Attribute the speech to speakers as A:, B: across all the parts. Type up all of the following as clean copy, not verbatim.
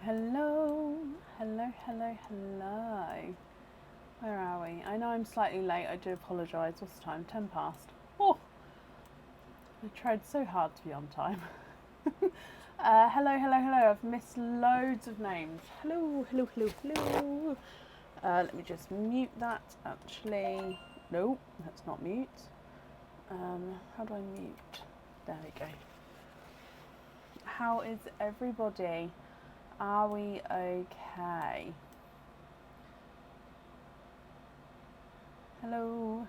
A: Hello. Where are we? I know I'm slightly late. I do apologise. What's the time? 10 past. Oh, I tried so hard to be on time. Hello. I've missed loads of names. Hello. Let me just mute that, actually. No, that's not mute. How do I mute? There we go. How is everybody? Are we okay? Hello.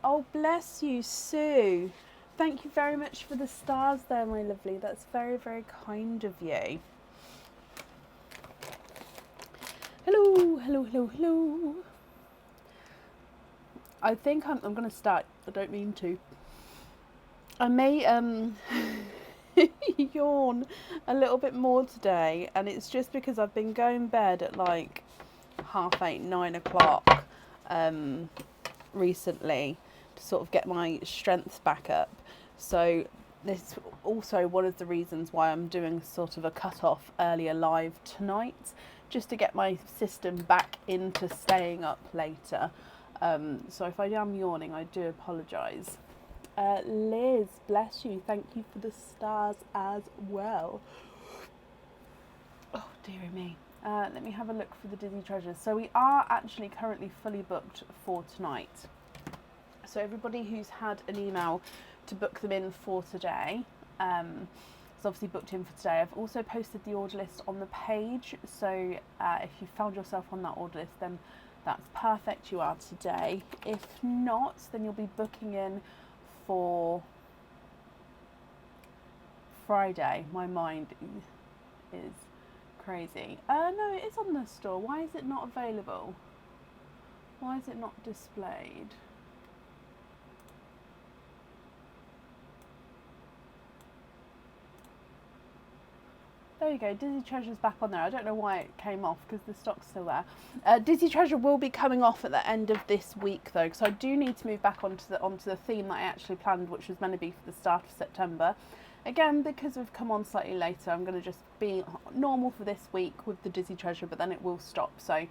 A: Oh, bless you, Sue. Thank you very much for the stars there, my lovely. That's very, very kind of you. Hello. I think I'm going to start. I don't mean to. I may yawn a little bit more today, and it's just because I've been going to bed at like 8:30, 9 o'clock recently to sort of get my strength back up. So this is also one of the reasons why I'm doing sort of a cut-off earlier live tonight, just to get my system back into staying up later. So if I am yawning, I do apologise. Liz, bless you. Thank you for the stars as well. Oh, dearie me. Let me have a look for the Disney Treasures. So we are actually currently fully booked for tonight. So everybody who's had an email to book them in for today is obviously booked in for today. I've also posted the order list on the page. So if you found yourself on that order list, then that's perfect. You are today. If not, then you'll be booking in for Friday. My mind is crazy. No, it is on the store. Why is it not available? Why is it not displayed? There you go, Disney Treasure's back on there. I don't know why it came off because the stock's still there. Disney Treasure will be coming off at the end of this week though, because I do need to move back onto the theme that I actually planned, which was meant to be for the start of September. Again, because we've come on slightly later, I'm going to just be normal for this week with the Disney Treasure, but then it will stop. So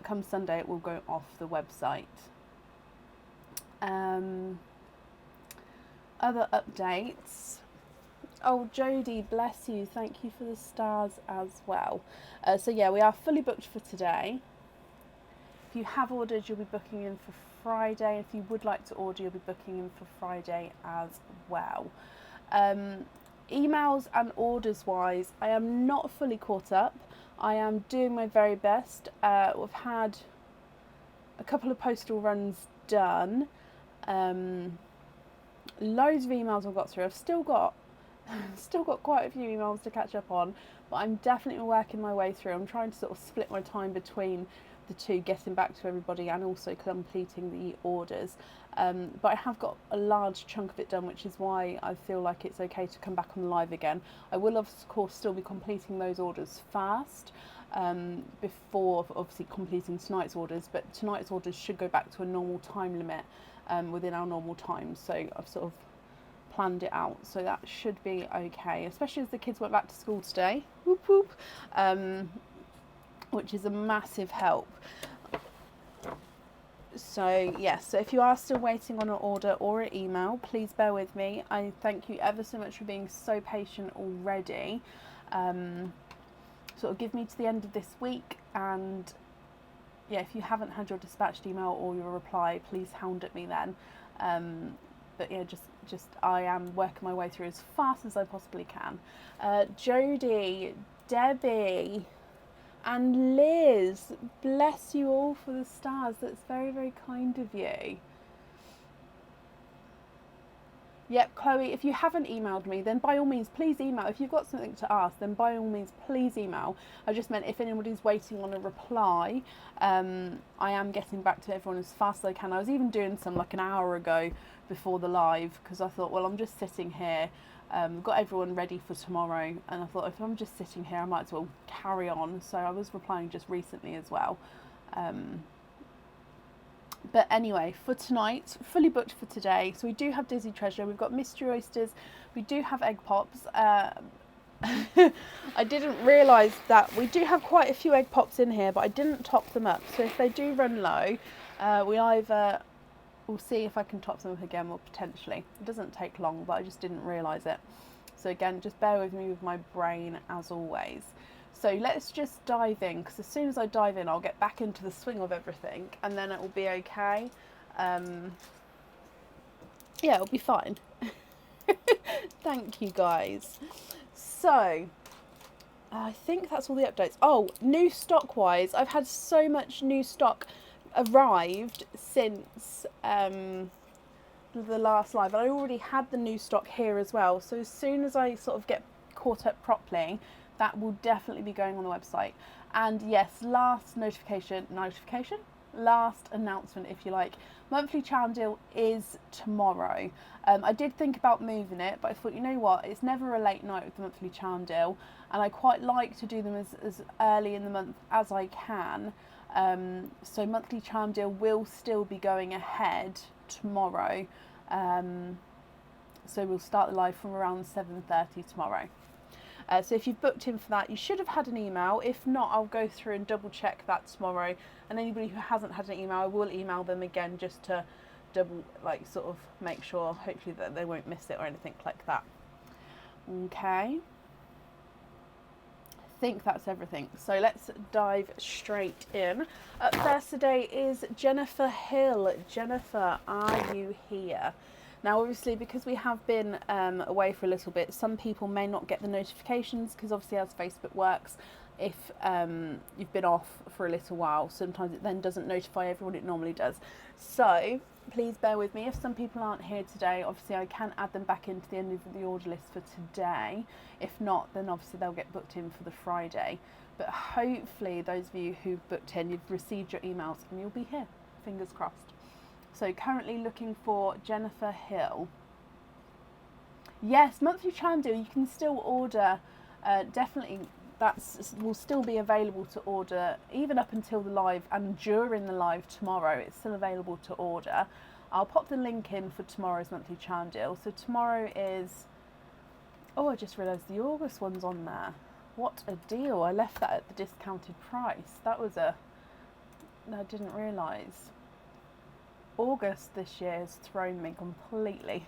A: come Sunday it will go off the website. Other updates. Oh, Jodie, bless you. Thank you for the stars as well. So yeah, we are fully booked for today. If you have ordered, you'll be booking in for Friday. If you would like to order, you'll be booking in for Friday as well. Emails and orders wise, I am not fully caught up. I am doing my very best. We've had a couple of postal runs done. Loads of emails I've got through. I've still got quite a few emails to catch up on, but I'm definitely working my way through. I'm trying to sort of split my time between the two, getting back to everybody and also completing the orders. But I have got a large chunk of it done, which is why I feel like it's okay to come back on live again. I will of course still be completing those orders fast before obviously completing tonight's orders, but tonight's orders should go back to a normal time limit within our normal time. So I've sort of planned it out, so that should be okay, especially as the kids went back to school today, which is a massive help. So yes, so if you are still waiting on an order or an email, please bear with me. I thank you ever so much for being so patient already. Sort of give me to the end of this week, and yeah, if you haven't had your dispatched email or your reply, please hound at me then. But yeah, just I am working my way through as fast as I possibly can. Jodie, Debbie, and Liz, bless you all for the stars. That's very, very kind of you. Yep, Chloe, if you haven't emailed me, then by all means, please email. If you've got something to ask, then by all means, please email. I just meant if anybody's waiting on a reply, I am getting back to everyone as fast as I can. I was even doing some like an hour ago before the live, because I thought, well, I'm just sitting here, got everyone ready for tomorrow, and I thought if I'm just sitting here, I might as well carry on. So I was replying just recently as well. But anyway, for tonight, fully booked for today. So we do have Disney Treasure, we've got Mystery Oysters, we do have Egg Pops, I didn't realise that we do have quite a few egg pops in here, but I didn't top them up. So if they do run low, we'll see if I can top them up again, or potentially. It doesn't take long, but I just didn't realise it. So again, just bear with me with my brain as always. So let's just dive in, because as soon as I dive in, I'll get back into the swing of everything, and then it will be okay. Yeah, it'll be fine. Thank you guys. So I think that's all the updates. Oh, new stock wise, I've had so much new stock arrived since the last live. I already had the new stock here as well, so as soon as I sort of get caught up properly, that will definitely be going on the website. And yes, last announcement, if you like, monthly charm deal is tomorrow. I did think about moving it, but I thought, you know what, it's never a late night with the monthly charm deal, and I quite like to do them as early in the month as I can. So monthly charm deal will still be going ahead tomorrow. So we'll start the live from around 7:30 tomorrow. So if you've booked in for that, you should have had an email. If not, I'll go through and double check that tomorrow. And anybody who hasn't had an email, I will email them again just to sort of make sure, hopefully, that they won't miss it or anything like that. Okay. I think that's everything. So let's dive straight in. Up first today is Jennifer Hill. Jennifer, are you here? Now, obviously, because we have been away for a little bit, some people may not get the notifications, because obviously as Facebook works, if you've been off for a little while, sometimes it then doesn't notify everyone it normally does. So please bear with me. If some people aren't here today, obviously I can add them back into the end of the order list for today. If not, then obviously they'll get booked in for the Friday. But hopefully those of you who've booked in, you've received your emails and you'll be here. Fingers crossed. So currently looking for Jennifer Hill. Yes, monthly charm deal, you can still order. Definitely, will still be available to order even up until the live, and during the live tomorrow it's still available to order. I'll pop the link in for tomorrow's monthly charm deal. So tomorrow is, oh, I just realised the August one's on there. What a deal. I left that at the discounted price. That was I didn't realise. August this year has thrown me completely.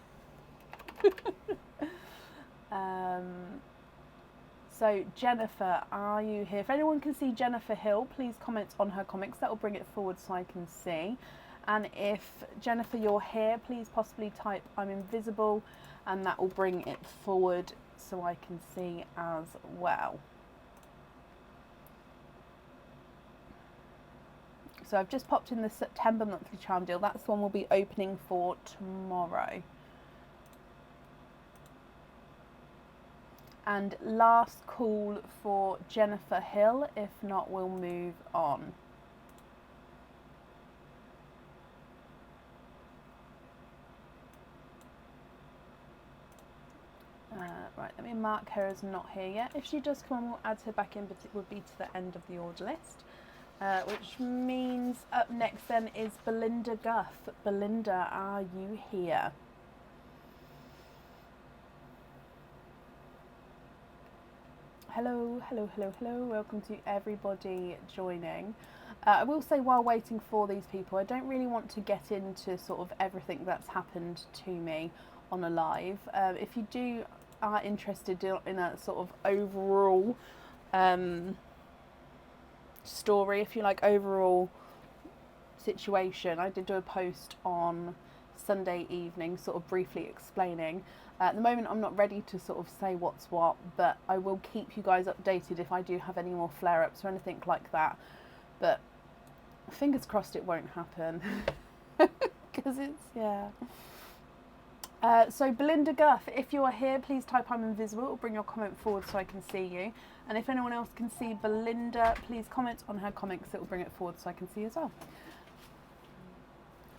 A: So Jennifer, are you here? If anyone can see Jennifer Hill, please comment on her comics. That will bring it forward so I can see. And if Jennifer, you're here, please possibly type I'm invisible, and that will bring it forward so I can see as well. So I've just popped in the September monthly charm deal. That's the one we'll be opening for tomorrow. And last call for Jennifer Hill. If not, we'll move on. Right, let me mark her as not here yet. If she does come on, we'll add her back in, but it would be to the end of the order list. Which means up next then is Belinda Guff. Belinda, are you here? Hello, hello, hello, hello. Welcome to everybody joining. I will say, while waiting for these people, I don't really want to get into sort of everything that's happened to me on a live. If you are interested in a sort of overall story, if you like, overall situation, I did do a post on Sunday evening sort of briefly explaining. At the moment I'm not ready to sort of say what's what, but I will keep you guys updated if I do have any more flare-ups or anything like that, but fingers crossed it won't happen. Because it's, yeah. So Belinda Guff, if you are here, please type I'm invisible. It will bring your comment forward so I can see you. And if anyone else can see Belinda, please comment on her comics. It will bring it forward so I can see as well.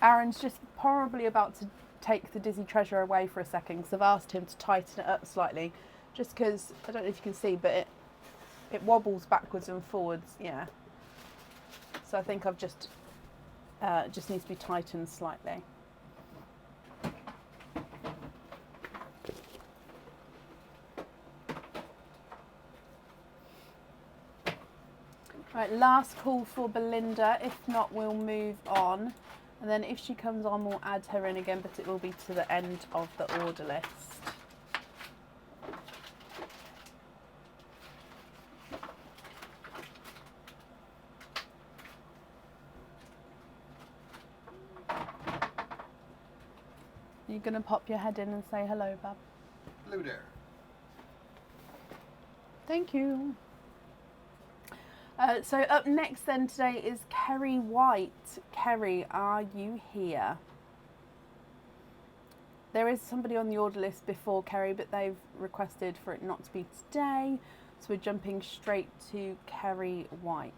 A: Aaron's just probably about to take the Dizzy Treasure away for a second, because I've asked him to tighten it up slightly, just because, I don't know if you can see, but it wobbles backwards and forwards, yeah. So I think I've just needs to be tightened slightly. Right, last call for Belinda. If not, we'll move on. And then if she comes on, we'll add her in again, but it will be to the end of the order list. You're going to pop your head in and say hello, Bab.
B: Hello there.
A: Thank you. So up next then today is Kerry White. Kerry, are you here? There is somebody on the order list before Kerry, but they've requested for it not to be today. So we're jumping straight to Kerry White.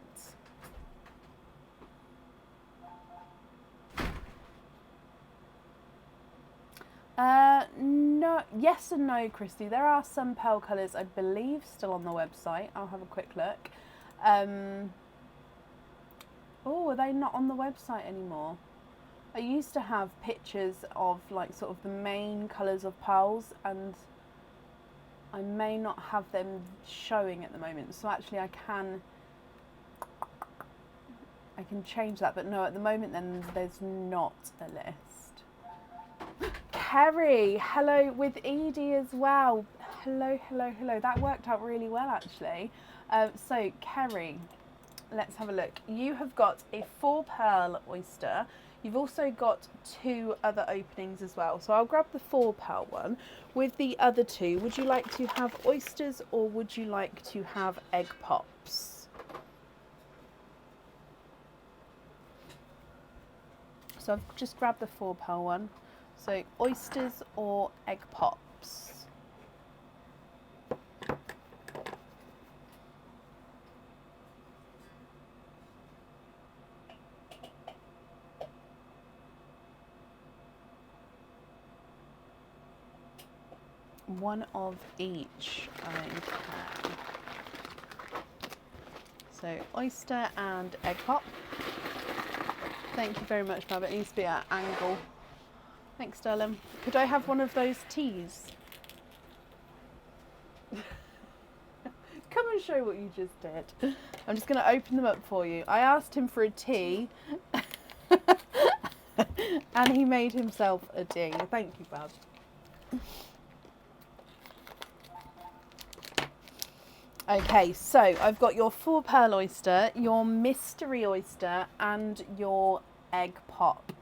A: No, yes and no, Christy. There are some pearl colours, I believe, still on the website. I'll have a quick look. Oh, are they not on the website anymore? I used to have pictures of like sort of the main colours of pearls, and I may not have them showing at the moment. So actually I can change that, but no, at the moment then there's not a list. Kerry, hello with Edie as well. Hello, hello, hello. That worked out really well actually. So Kerry, let's have a look. You have got a 4 pearl oyster. You've also got 2 other openings as well. So I'll grab the 4 pearl one. With the other 2, would you like to have oysters or would you like to have egg pops? So I've just grabbed the 4 pearl one. So oysters or egg pops? One of each. Okay. So oyster and egg pop. Thank you very much, Bob. It needs to be at angle. Thanks, darling. Could I have one of those teas? Come and show what you just did. I'm just going to open them up for you. I asked him for a tea and he made himself a tea. Thank you, Bob. Okay, so I've got your 4 pearl oyster, your mystery oyster, and your egg pop.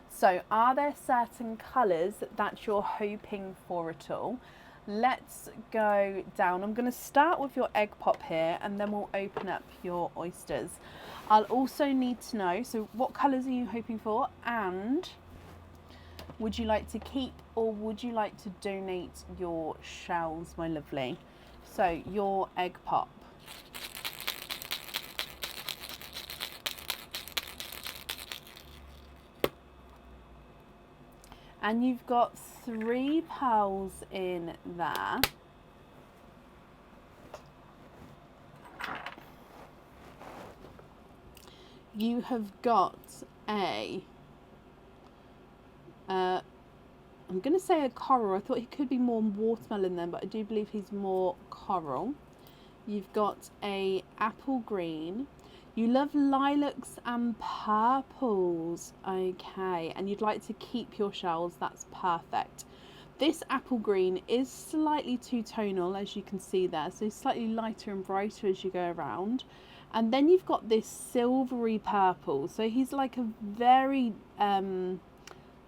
A: So are there certain colours that you're hoping for at all? Let's go down. I'm going to start with your egg pop here, and then we'll open up your oysters. I'll also need to know, so what colours are you hoping for, and would you like to keep or would you like to donate your shells, my lovely? So your egg pop. And you've got 3 pearls in there. You have got a I'm going to say a coral. I thought he could be more watermelon then, but I do believe he's more coral. You've got a apple green. You love lilacs and purples. Okay, and you'd like to keep your shells. That's perfect. This apple green is slightly two-tonal, as you can see there. So slightly lighter and brighter as you go around. And then you've got this silvery purple. So he's like a very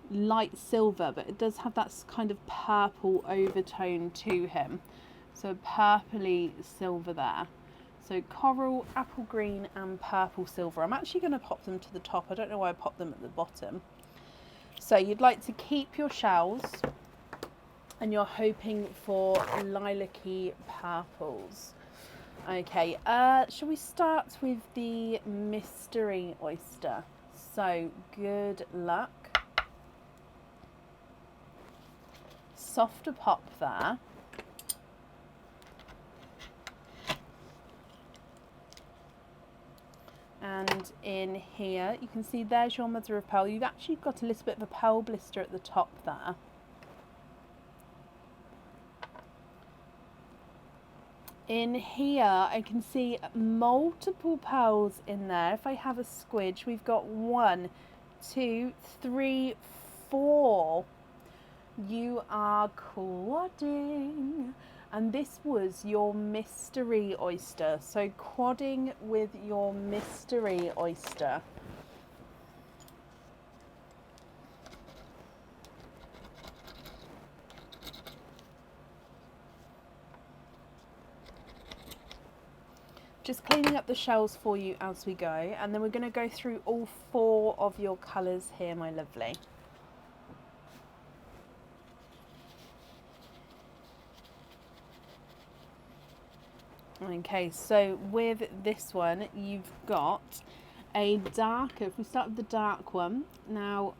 A: light silver, but it does have that kind of purple overtone to him. So purpley silver there. So coral, apple green and purple silver. I'm actually going to pop them to the top. I don't know why I popped them at the bottom. So you'd like to keep your shells and you're hoping for lilac-y purples. Okay, shall we start with the mystery oyster? So good luck. Softer pop there. And in here, you can see there's your mother of pearl. You've actually got a little bit of a pearl blister at the top there. In here, I can see multiple pearls in there. If I have a squidge, we've got 1, 2, 3, 4. You are quadding. And this was your mystery oyster. So quadding with your mystery oyster. Just cleaning up the shells for you as we go, and then we're going to go through all 4 of your colours here, my lovely. Okay, so with this one, you've got a darker, if we start with the dark one, now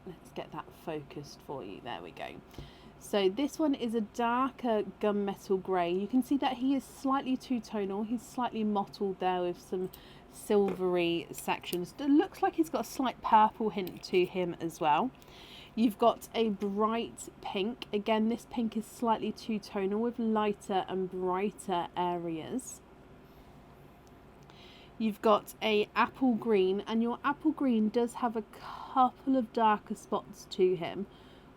A: let's get that focused for you, there we go. So this one is a darker gunmetal grey. You can see that he is slightly two-tonal. He's slightly mottled there with some silvery sections. It looks like he's got a slight purple hint to him as well. You've got a bright pink. Again, this pink is slightly two-tonal with lighter and brighter areas. You've got a apple green, and your apple green does have a couple of darker spots to him.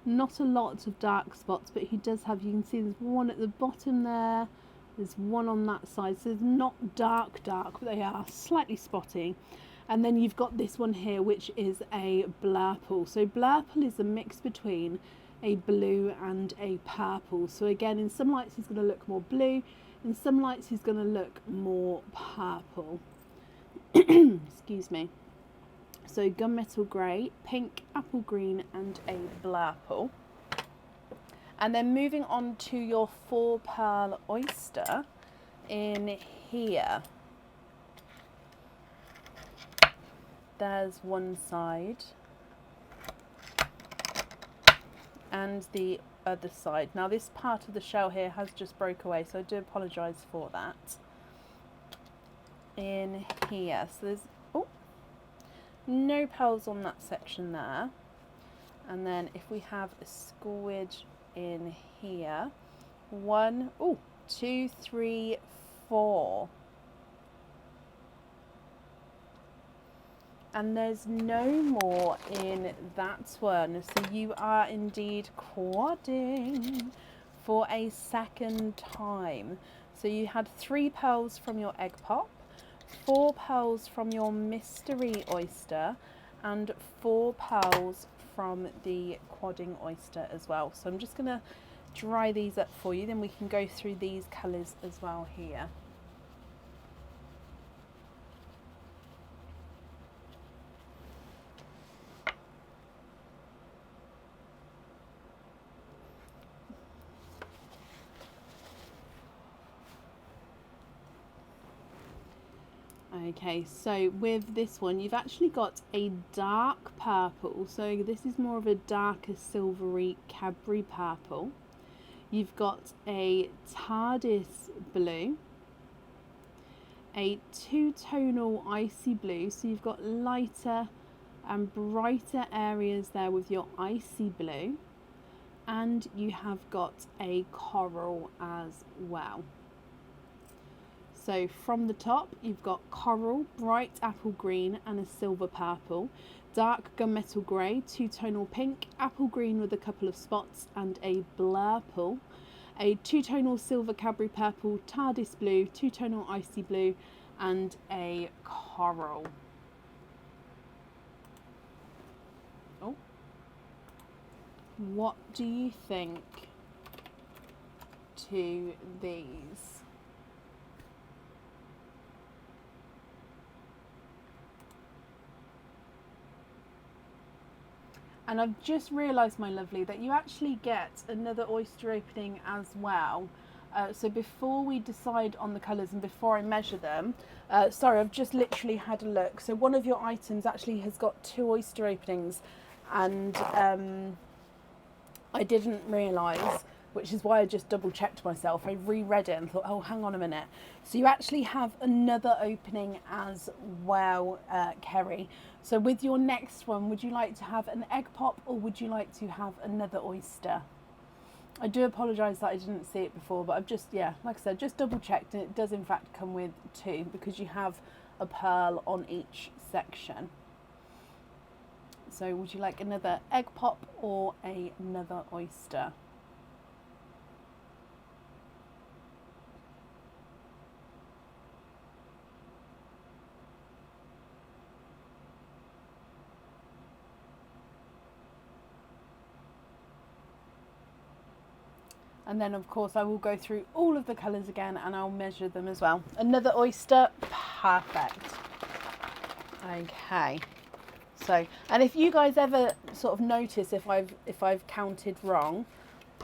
A: Not a lot of dark spots, but he does have, you can see there's one at the bottom there, there's one on that side, so it's not dark, but they are slightly spotty. And then you've got this one here, which is a blurple. So blurple is a mix between a blue and a purple. So again, in some lights he's going to look more blue, in some lights he's going to look more purple. Excuse me. So gunmetal grey, pink, apple green and a blurple. And then moving on to your 4 pearl oyster in here. There's one side and the other side. Now this part of the shell here has just broke away, so I do apologise for that. In here, so there's no pearls on that section there. And then if we have a squidge in here, 1, 2, 3, 4. And there's no more in that one. So you are indeed quadding for a second time. So you had 3 pearls from your egg pop, 4 pearls from your mystery oyster, and 4 pearls from the quadding oyster as well. So I'm just going to dry these up for you, then we can go through these colours as well here. Okay, so with this one, you've actually got a dark purple. So this is more of a darker silvery Cadbury purple. You've got a TARDIS blue, a two-tonal icy blue. So you've got lighter and brighter areas there with your icy blue. And you have got a coral as well. So from the top, you've got coral, bright apple green and a silver purple, dark gunmetal grey, two-tonal pink, apple green with a couple of spots and a blurple, a two-tonal silver Cadbury purple, TARDIS blue, two-tonal icy blue and a coral. Oh, what do you think to these? And I've just realised, my lovely, that you actually get another oyster opening as well. So before we decide on the colours and before I measure them, sorry, I've just literally had a look. So one of your items actually has got 2 oyster openings, and I didn't realise, which is why I just double checked myself. I reread it and thought, oh, hang on a minute. So you actually have another opening as well, Kerry. So with your next one, would you like to have an egg pop or would you like to have another oyster? I do apologise that I didn't see it before, but I've just, yeah, like I said, just double checked, and it does in fact come with 2 because you have a pearl on each section. So would you like another egg pop or another oyster? And then of course I will go through all of the colours again and I'll measure them as well. Another oyster, perfect. Okay. So, and if you guys ever sort of notice if I've counted wrong,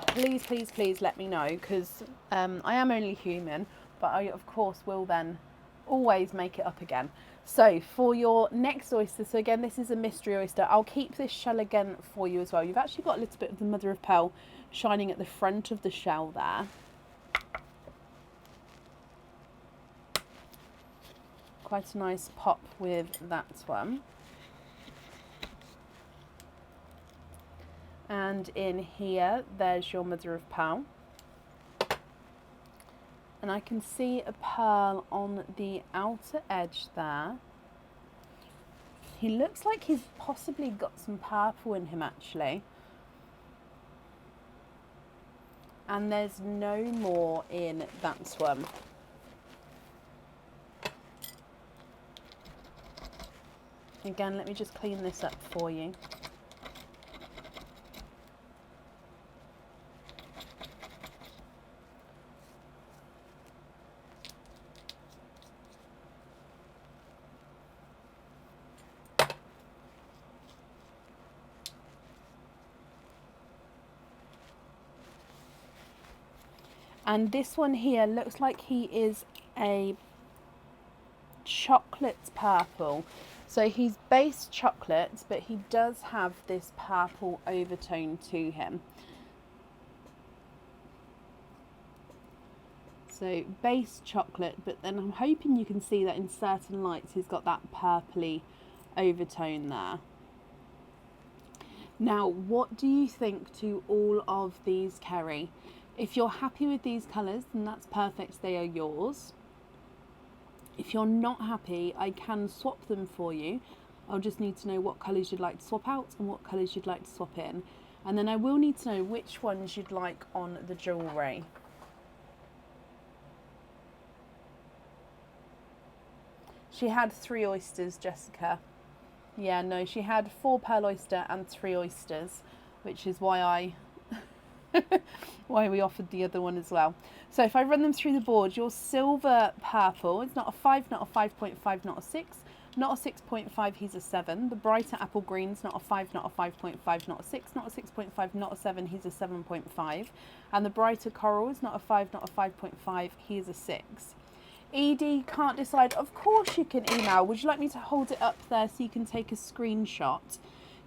A: please let me know, because I am only human, but I of course will then always make it up again. So for your next oyster, so again this is a mystery oyster, I'll keep this shell again for you as well. You've actually got a little bit of the mother of pearl shining at the front of the shell there. Quite a nice pop with that one. And in here, there's your mother of pearl. And I can see a pearl on the outer edge there. He looks like he's possibly got some purple in him actually. And there's no more in that one. Again, let me just clean this up for you. And this one here looks like he is a chocolate purple. So he's base chocolate, but he does have this purple overtone to him. So base chocolate, but then I'm hoping you can see that in certain lights he's got that purpley overtone there. Now, what do you think to all of these, Kerry? If you're happy with these colours, then that's perfect, they are yours. If you're not happy, I can swap them for you. I'll just need to know what colours you'd like to swap out and what colours you'd like to swap in. And then I will need to know which ones you'd like on the jewellery. She had 3 oysters, Jessica. Yeah, no, she had 4 pearl oyster and 3 oysters, which is why why we offered the other one as well. So if I run them through the board, your silver purple, it's not a 5, not a 5.5, not a 6, not a 6.5, he's a 7. The brighter apple green's not a 5, not a 5.5, not a 6, not a 6.5, not a 7, he's a 7.5. And the brighter coral is not a 5, not a 5.5, he is a 6. Edie can't decide. Of course you can email. Would you like me to hold it up there so you can take a screenshot?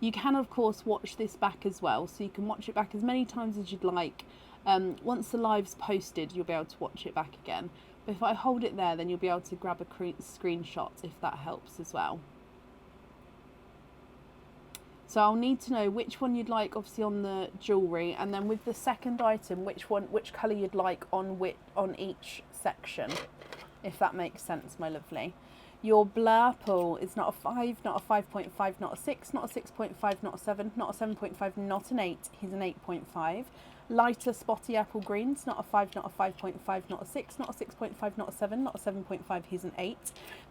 A: You can of course watch this back as well, so you can watch it back as many times as you'd like. Once the live's posted, you'll be able to watch it back again. But if I hold it there, then you'll be able to grab a screenshot if that helps as well. So I'll need to know which one you'd like, obviously on the jewellery, and then with the second item, which colour you'd like on each section, if that makes sense, my lovely. Your blurple is not a 5, not a 5.5, not a 6, not a 6.5, not a 7, not a 7.5, not an 8, he's an 8.5. Lighter spotty apple greens, not a 5, not a 5.5, not a 6, not a 6.5, not a 7, not a 7.5, he's an 8.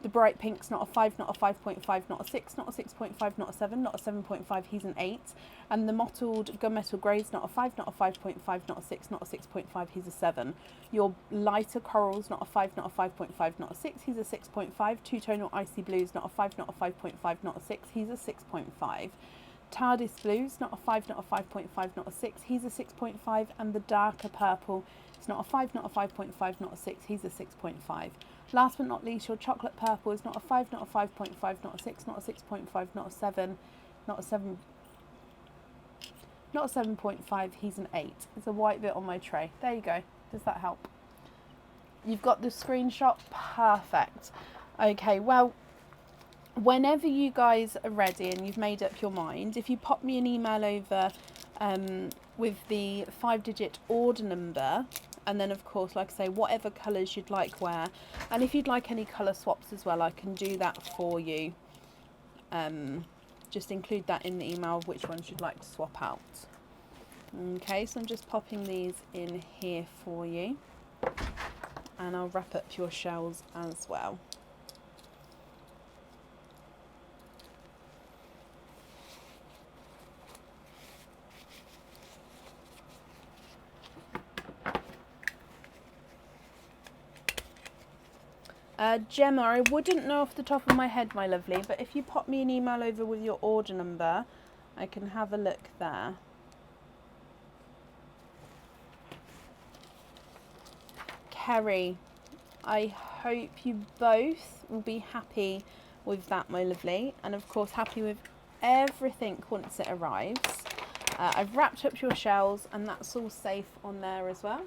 A: The bright pinks, not a 5, not a 5.5, not a 6, not a 6.5, not a 7, not a 7.5, he's an 8. And the mottled gunmetal greys, not a 5, not a 5.5, not a 6, not a 6.5, he's a 7. Your lighter corals, not a 5, not a 5.5, not a 6, he's a 6.5. Two-tonal icy blues, not a 5, not a 5.5, not a 6, he's a 6.5. TARDIS blues, not a 5, not a 5.5, not a 6, he's a 6.5. And the darker purple, it's not a 5, not a 5.5, not a 6, he's a 6.5. Last but not least, your chocolate purple is not a 5, not a 5.5, not a 6, not a 6.5, not a 7, not a 7, not a 7.5, he's an 8. There's a white bit on my tray. There you go. Does that help? You've got the screenshot? Perfect. Okay, well, whenever you guys are ready and you've made up your mind, if you pop me an email over with the 5-digit order number, and then of course, like I say, whatever colours you'd like wear, and if you'd like any colour swaps as well, I can do that for you. Just include that in the email of which ones you'd like to swap out. Okay, so I'm just popping these in here for you, and I'll wrap up your shells as well. Gemma, I wouldn't know off the top of my head, my lovely, but if you pop me an email over with your order number, I can have a look there. Kerry, I hope you both will be happy with that, my lovely, and of course happy with everything once it arrives. I've wrapped up your shells, and that's all safe on there as well,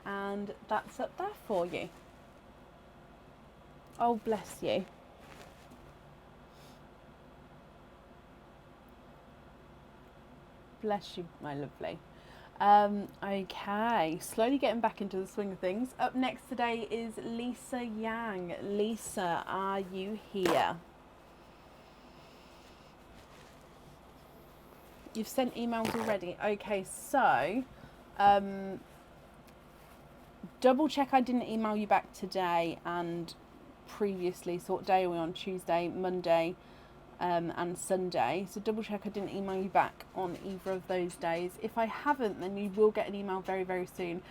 A: and that's up there for you. Oh, bless you. Bless you, my lovely. Okay, slowly getting back into the swing of things. Up next today is Lisa Yang. Lisa, are you here? You've sent emails already. Okay, so double check I didn't email you back today and previously. So what day are we on? Tuesday, Monday, and Sunday. So double check I didn't email you back on either of those days. If I haven't, then you will get an email very, very soon.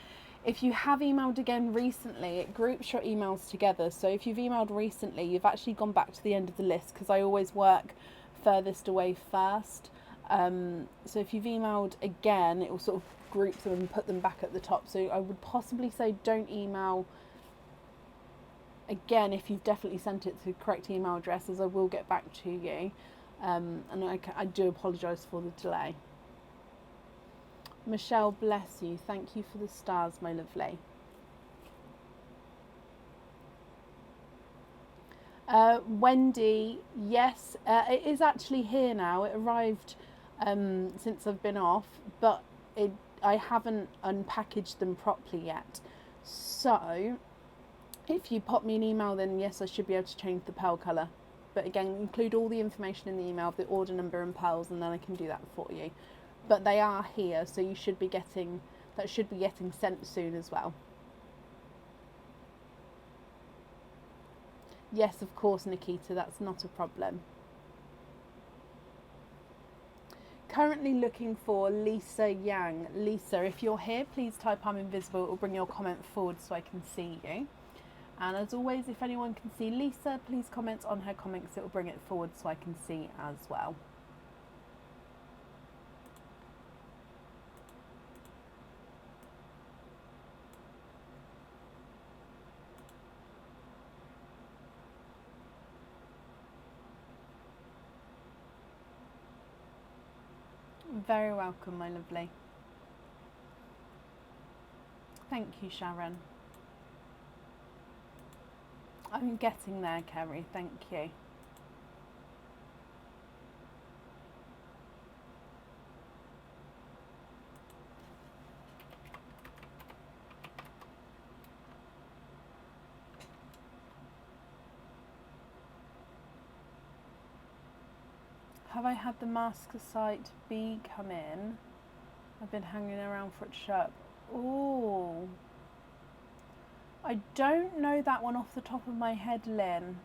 A: If you have emailed again recently, it groups your emails together. So if you've emailed recently, you've actually gone back to the end of the list, because I always work furthest away first. So if you've emailed again, it will sort of group them and put them back at the top. So I would possibly say don't email again if you've definitely sent it to the correct email address, as I will get back to you. And I do apologise for the delay. Michelle, bless you. Thank you for the stars, my lovely. Wendy, yes, it is actually here now. It arrived since I've been off, but I haven't unpackaged them properly yet. So if you pop me an email, then yes, I should be able to change the pearl colour. But again, include all the information in the email, the order number and pearls, and then I can do that for you. But they are here, so you should be getting, that should be getting sent soon as well. Yes, of course, Nikita, that's not a problem. Currently looking for Lisa Yang. Lisa, if you're here, please type I'm invisible or bring your comment forward so I can see you. And as always, if anyone can see Lisa, please comment on her comments. It will bring it forward so I can see as well. Very welcome, my lovely. Thank you, Sharon. I'm getting there, Kerry. Thank you. Have I had the mask site B come in? I've been hanging around for it to show up. Ooh. I don't know that one off the top of my head, Lynn.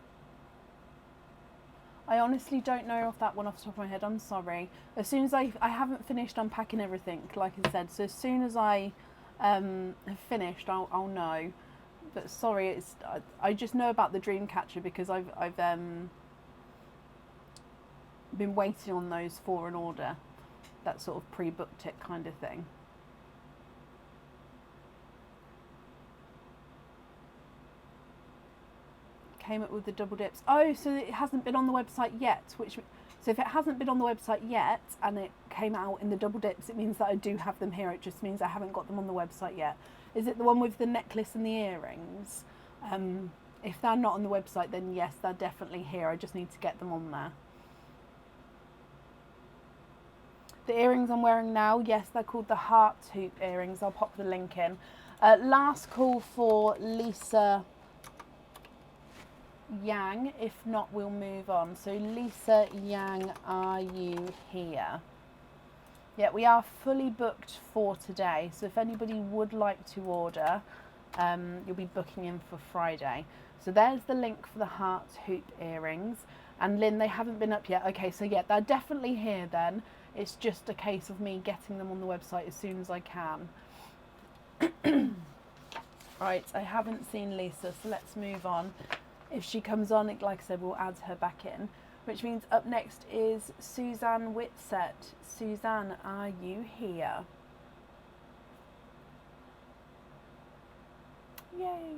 A: I honestly don't know off that one off the top of my head. I'm sorry. As soon as I haven't finished unpacking everything, like I said. So as soon as I have finished, I'll know. But sorry, I just know about the Dreamcatcher because I've been waiting on those for an order. That sort of pre-booked it kind of thing. Came up with the double dips. Oh, so it hasn't been on the website yet. So if it hasn't been on the website yet and it came out in the double dips, it means that I do have them here. It just means I haven't got them on the website yet. Is it the one with the necklace and the earrings? If they're not on the website, then yes, they're definitely here. I just need to get them on there. The earrings I'm wearing now, yes, they're called the heart hoop earrings. I'll pop the link in. Last call for Lisa Yang. If not, we'll move on. So Lisa Yang, are you here? Yeah, we are fully booked for today. So if anybody would like to order, you'll be booking in for Friday. So there's the link for the heart hoop earrings. And Lynn, they haven't been up yet. Okay, so yeah, they're definitely here then. It's just a case of me getting them on the website as soon as I can. Right, I haven't seen Lisa, so let's move on. If she comes on, like I said, we'll add her back in. Which means up next is Suzanne Whitsett. Suzanne, are you here? Yay!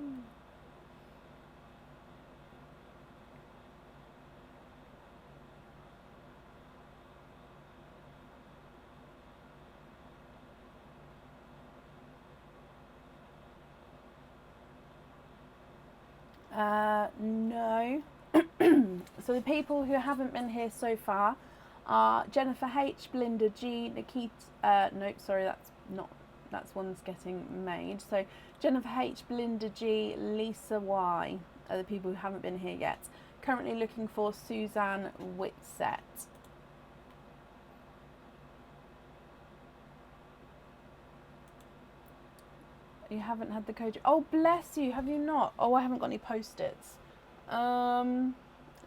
A: No. So the people who haven't been here so far are Jennifer H, Belinda G, Nikita. Nope, sorry, that's one's getting made. So Jennifer H, Belinda G, Lisa Y are the people who haven't been here yet. Currently looking for Suzanne Whitsett. You haven't had the code. Oh, bless you. Have you not? Oh, I haven't got any post-its.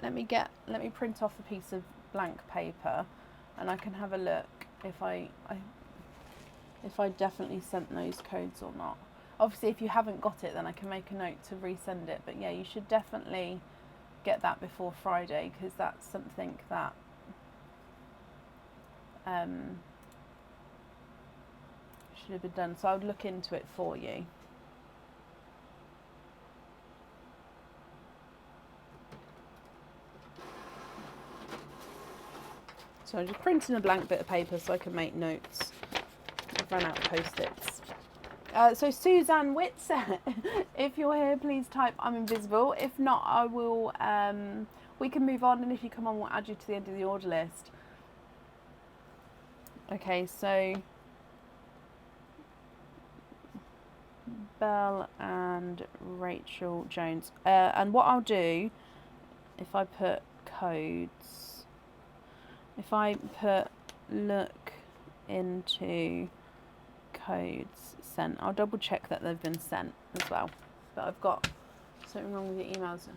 A: Let me print off a piece of blank paper, and I can have a look if I definitely sent those codes or not. Obviously, if you haven't got it, then I can make a note to resend it. But yeah, you should definitely get that before Friday, because that's something that should have been done. So I would look into it for you. So I'm just printing a blank bit of paper so I can make notes. I've run out of post-its. So Suzanne Whitsett, if you're here, please type I'm invisible. If not, I will. We can move on, and if you come on, we'll add you to the end of the order list. Okay, so Belle and Rachel Jones. And what I'll do, if I put codes, if I put look into codes sent, I'll double check that they've been sent as well. But I've got something wrong with your emails.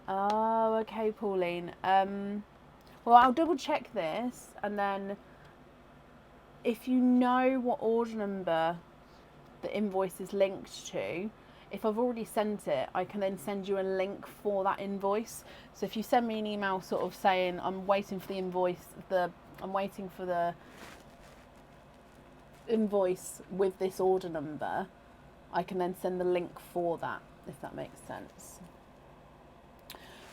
A: Oh, okay, Pauline. Well, I'll double check this, and then if you know what order number the invoice is linked to, if I've already sent it, I can then send you a link for that invoice. So if you send me an email sort of saying I'm waiting for the invoice, I'm waiting for the invoice with this order number, I can then send the link for that, if that makes sense.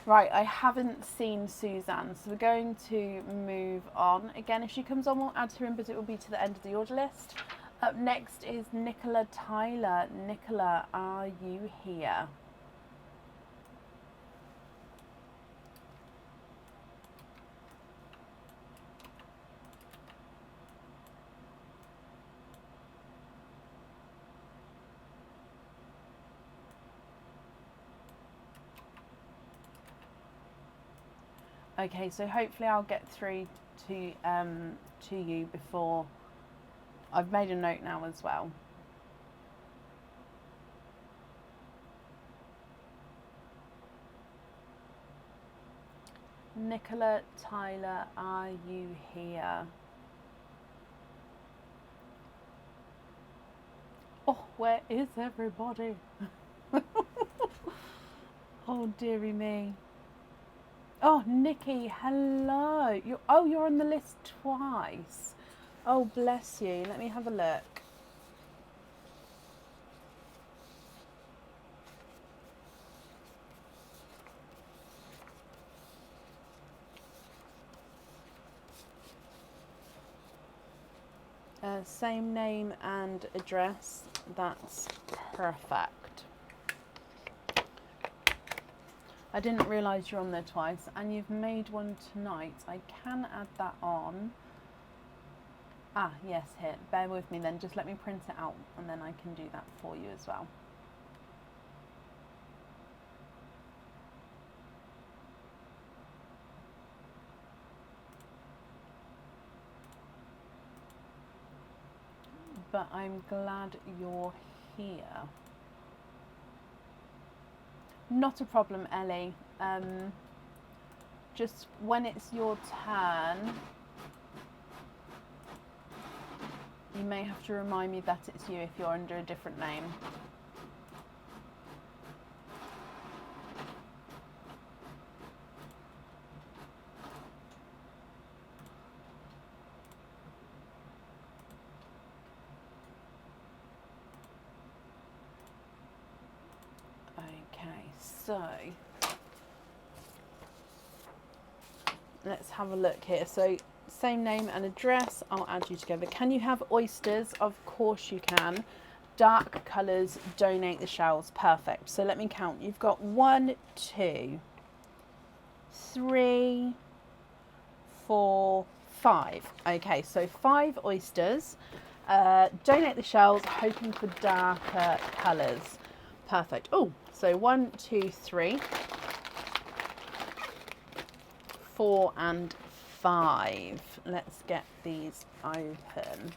A: Right, I haven't seen Suzanne, so we're going to move on. Again, if she comes on, we'll add her in, but it will be to the end of the order list. Up next is Nicola Tyler. Nicola, are you here? Okay, so hopefully I'll get through to you before. I've made a note now as well. Nicola Tyler, are you here? Oh, where is everybody? Oh, dearie me. Oh, Nikki, hello. You're on the list twice. Oh, bless you. Let me have a look. Same name and address. That's perfect. I didn't realise you're on there twice, and you've made one tonight. I can add that on. Ah, yes, here. Bear with me then. Just let me print it out and then I can do that for you as well. But I'm glad you're here. Not a problem, Ellie. Just when it's your turn, you may have to remind me that it's you if you're under a different name. Okay, so let's have a look here. So same name and address, I'll add you together. Can you have oysters? Of course you can. Dark colours, donate the shells. Perfect. So let me count. You've got 1, 2, 3, 4, 5. Okay, so 5 oysters. Donate the shells, hoping for darker colours. Perfect. Oh, so 1, 2, 3, 4 and 5. Let's get these open.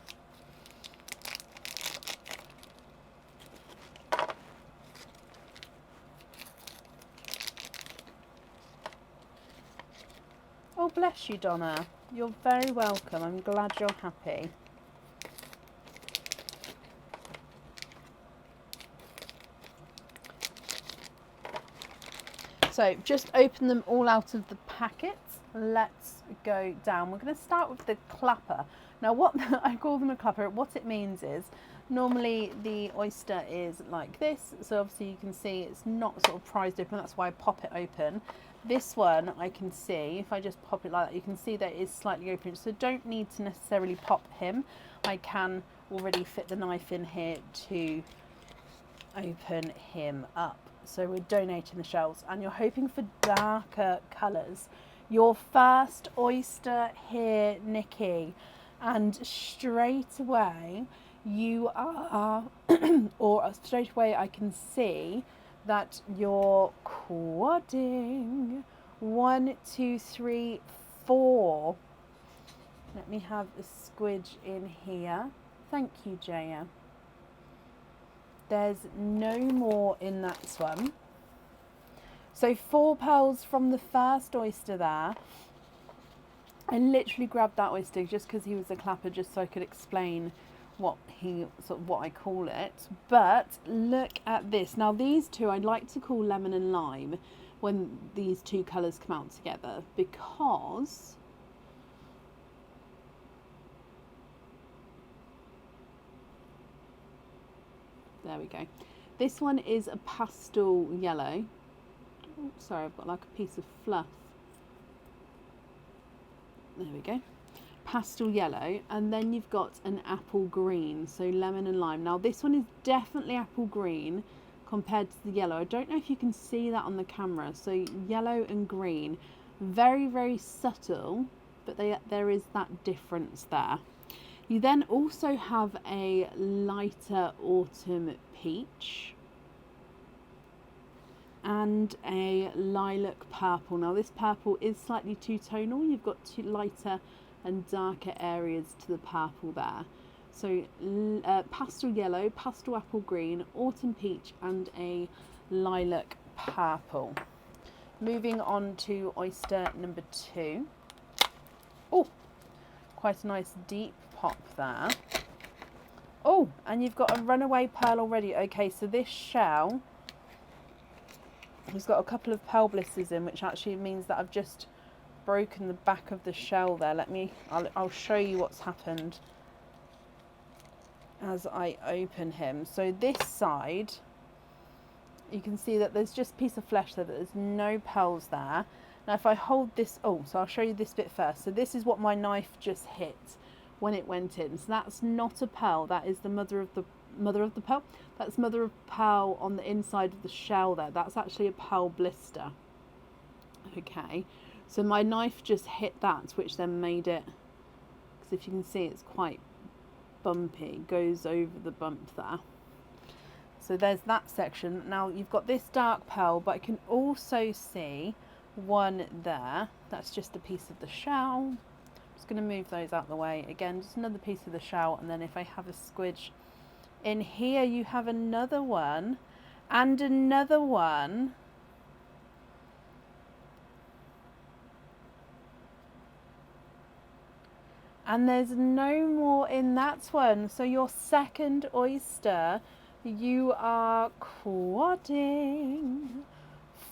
A: Oh, bless you, Donna. You're very welcome. I'm glad you're happy. So just open them all out of the packets. Let's go down. We're going to start with the clapper. Now what I call them a clapper, what it means is normally the oyster is like this. So obviously you can see it's not sort of prized open. That's why I pop it open. This one I can see, if I just pop it like that, you can see that it is slightly open. So don't need to necessarily pop him. I can already fit the knife in here to open him up. So we're donating the shells and you're hoping for darker colours. Your first oyster here, Nikki, and straight away you are, or straight away I can see that you're quadding. 1, 2, 3, 4. Let me have a squidge in here. Thank you, Jaya. There's no more in that one. So 4 pearls from the first oyster there. I literally grabbed that oyster just because he was a clapper, just so I could explain what I call it. But look at this. Now these two I'd like to call lemon and lime when these two colours come out together, because there we go. This one is a pastel yellow. Oh, sorry, I've got like a piece of fluff. There we go. Pastel yellow, and then you've got an apple green, so lemon and lime. Now this one is definitely apple green compared to the yellow. I don't know if you can see that on the camera. So yellow and green, very, very subtle, but there is that difference there. You then also have a lighter autumn peach and a lilac purple. Now this purple is slightly two-tonal. You've got two lighter and darker areas to the purple there. So pastel yellow, pastel apple green, autumn peach and a lilac purple. Moving on to oyster number 2. Oh, quite a nice deep pop there. Oh, and you've got a runaway pearl already. Okay, so this shell has got a couple of pearl blisters in, which actually means that I've just broken the back of the shell there. I'll show you what's happened as I open him. So this side, you can see that there's just a piece of flesh there, that there's no pearls there. Now if I hold this, so I'll show you this bit first. So this is what my knife just hit when it went in. So that's not a pearl, that is the mother of the pearl. That's mother of pearl on the inside of the shell there. That's actually a pearl blister. Okay, so my knife just hit that, which then made it, because if you can see, it's quite bumpy, goes over the bump there. So there's that section. Now you've got this dark pearl, but I can also see one there. That's just a piece of the shell. I'm just going to move those out the way. Again, just another piece of the shell. And then if I have a squidge in here, you have another one and another one. And there's no more in that one. So your second oyster, you are quadding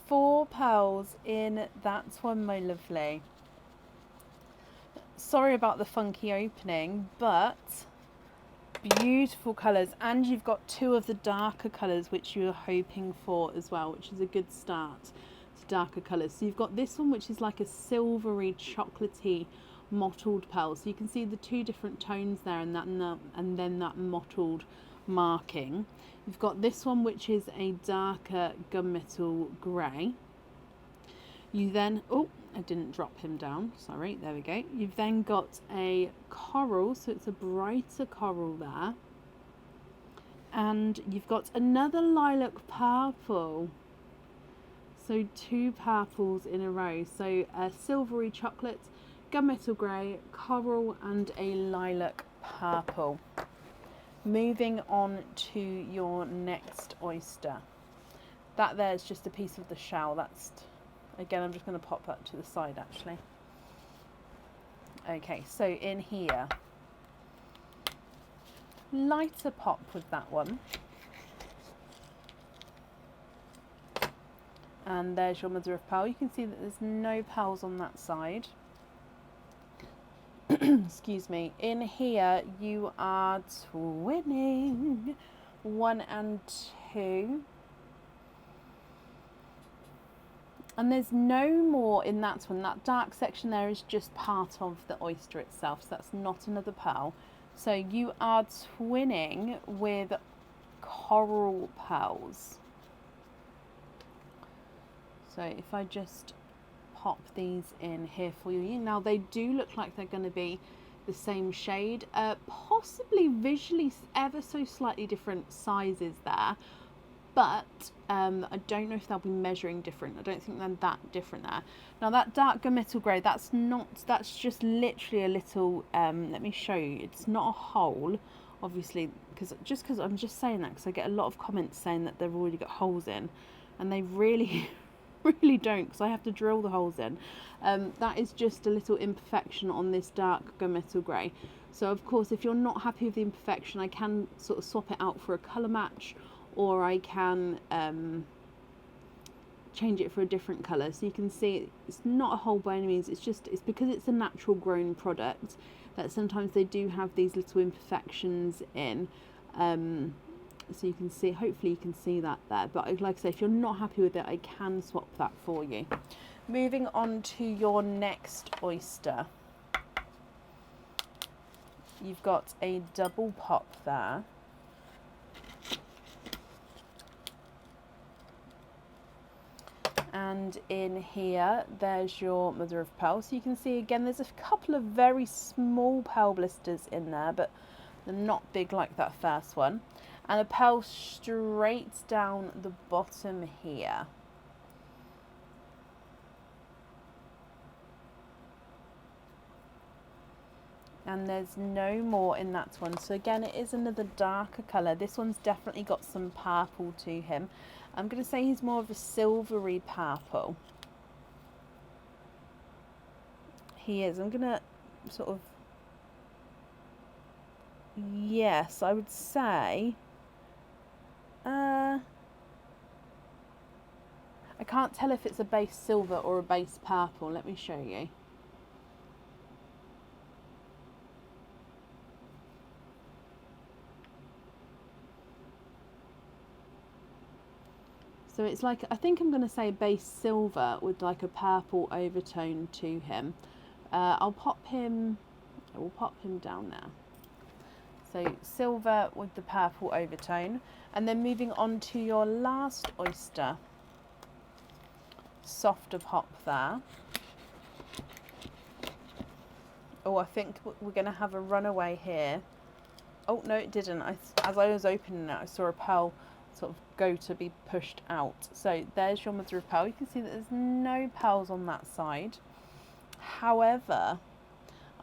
A: 4 pearls in that one, my lovely. Sorry about the funky opening, but beautiful colours. And you've got 2 of the darker colours, which you were hoping for as well, which is a good start to darker colours. So you've got this one, which is like a silvery, chocolatey, mottled pearl. So you can see the 2 different tones there, and then that mottled marking. You've got this one, which is a darker gunmetal grey. You then, oh, I didn't drop him down, sorry, there we go. You've then got a coral, so it's a brighter coral there. And you've got another lilac purple. So 2 purples in a row. So a silvery chocolate, gunmetal grey, coral, and a lilac purple. Moving on to your next oyster. That there is just a piece of the shell. That's, again, I'm just going to pop that to the side actually. Okay, so in here, lighter pop with that one. And there's your mother of pearl. You can see that there's no pearls on that side. Excuse me. In here you are twinning 1 and 2. And there's no more in that one. That dark section there is just part of the oyster itself, so that's not another pearl. So you are twinning with coral pearls. So if I just pop these in here for you. Now they do look like they're going to be the same shade, possibly visually ever so slightly different sizes there, but I don't know if they'll be measuring different. I don't think they're that different there. Now that dark gunmetal grey, that's just literally a little, let me show you, it's not a hole, obviously, because I'm just saying that because I get a lot of comments saying that they've already got holes in, and they really really don't, because I have to drill the holes in. That is just a little imperfection on this dark gunmetal grey. So of course, if you're not happy with the imperfection, I can sort of swap it out for a colour match, or I can change it for a different colour. So you can see it's not a hole by any means, it's because it's a natural grown product that sometimes they do have these little imperfections in. So you can see, hopefully you can see that there, but like I say, if you're not happy with it, I can swap that for you. Moving on to your next oyster, you've got a double pop there. And in here, there's your mother of pearl. So you can see again, there's a couple of very small pearl blisters in there, but they're not big like that first one. And a pearl straight down the bottom here. And there's no more in that one. So again, it is another darker colour. This one's definitely got some purple to him. I'm going to say he's more of a silvery purple. He is. I'm going to sort of, yes, I would say, I can't tell if it's a base silver or a base purple. Let me show you. So it's like, I think I'm going to say base silver with like a purple overtone to him. We'll pop him down there. So silver with the purple overtone. And then moving on to your last oyster. Softer pop there. Oh, I think we're going to have a runaway here. Oh, no, it didn't. As I was opening it, I saw a pearl sort of go to be pushed out. So there's your mother of pearl. You can see that there's no pearls on that side. However,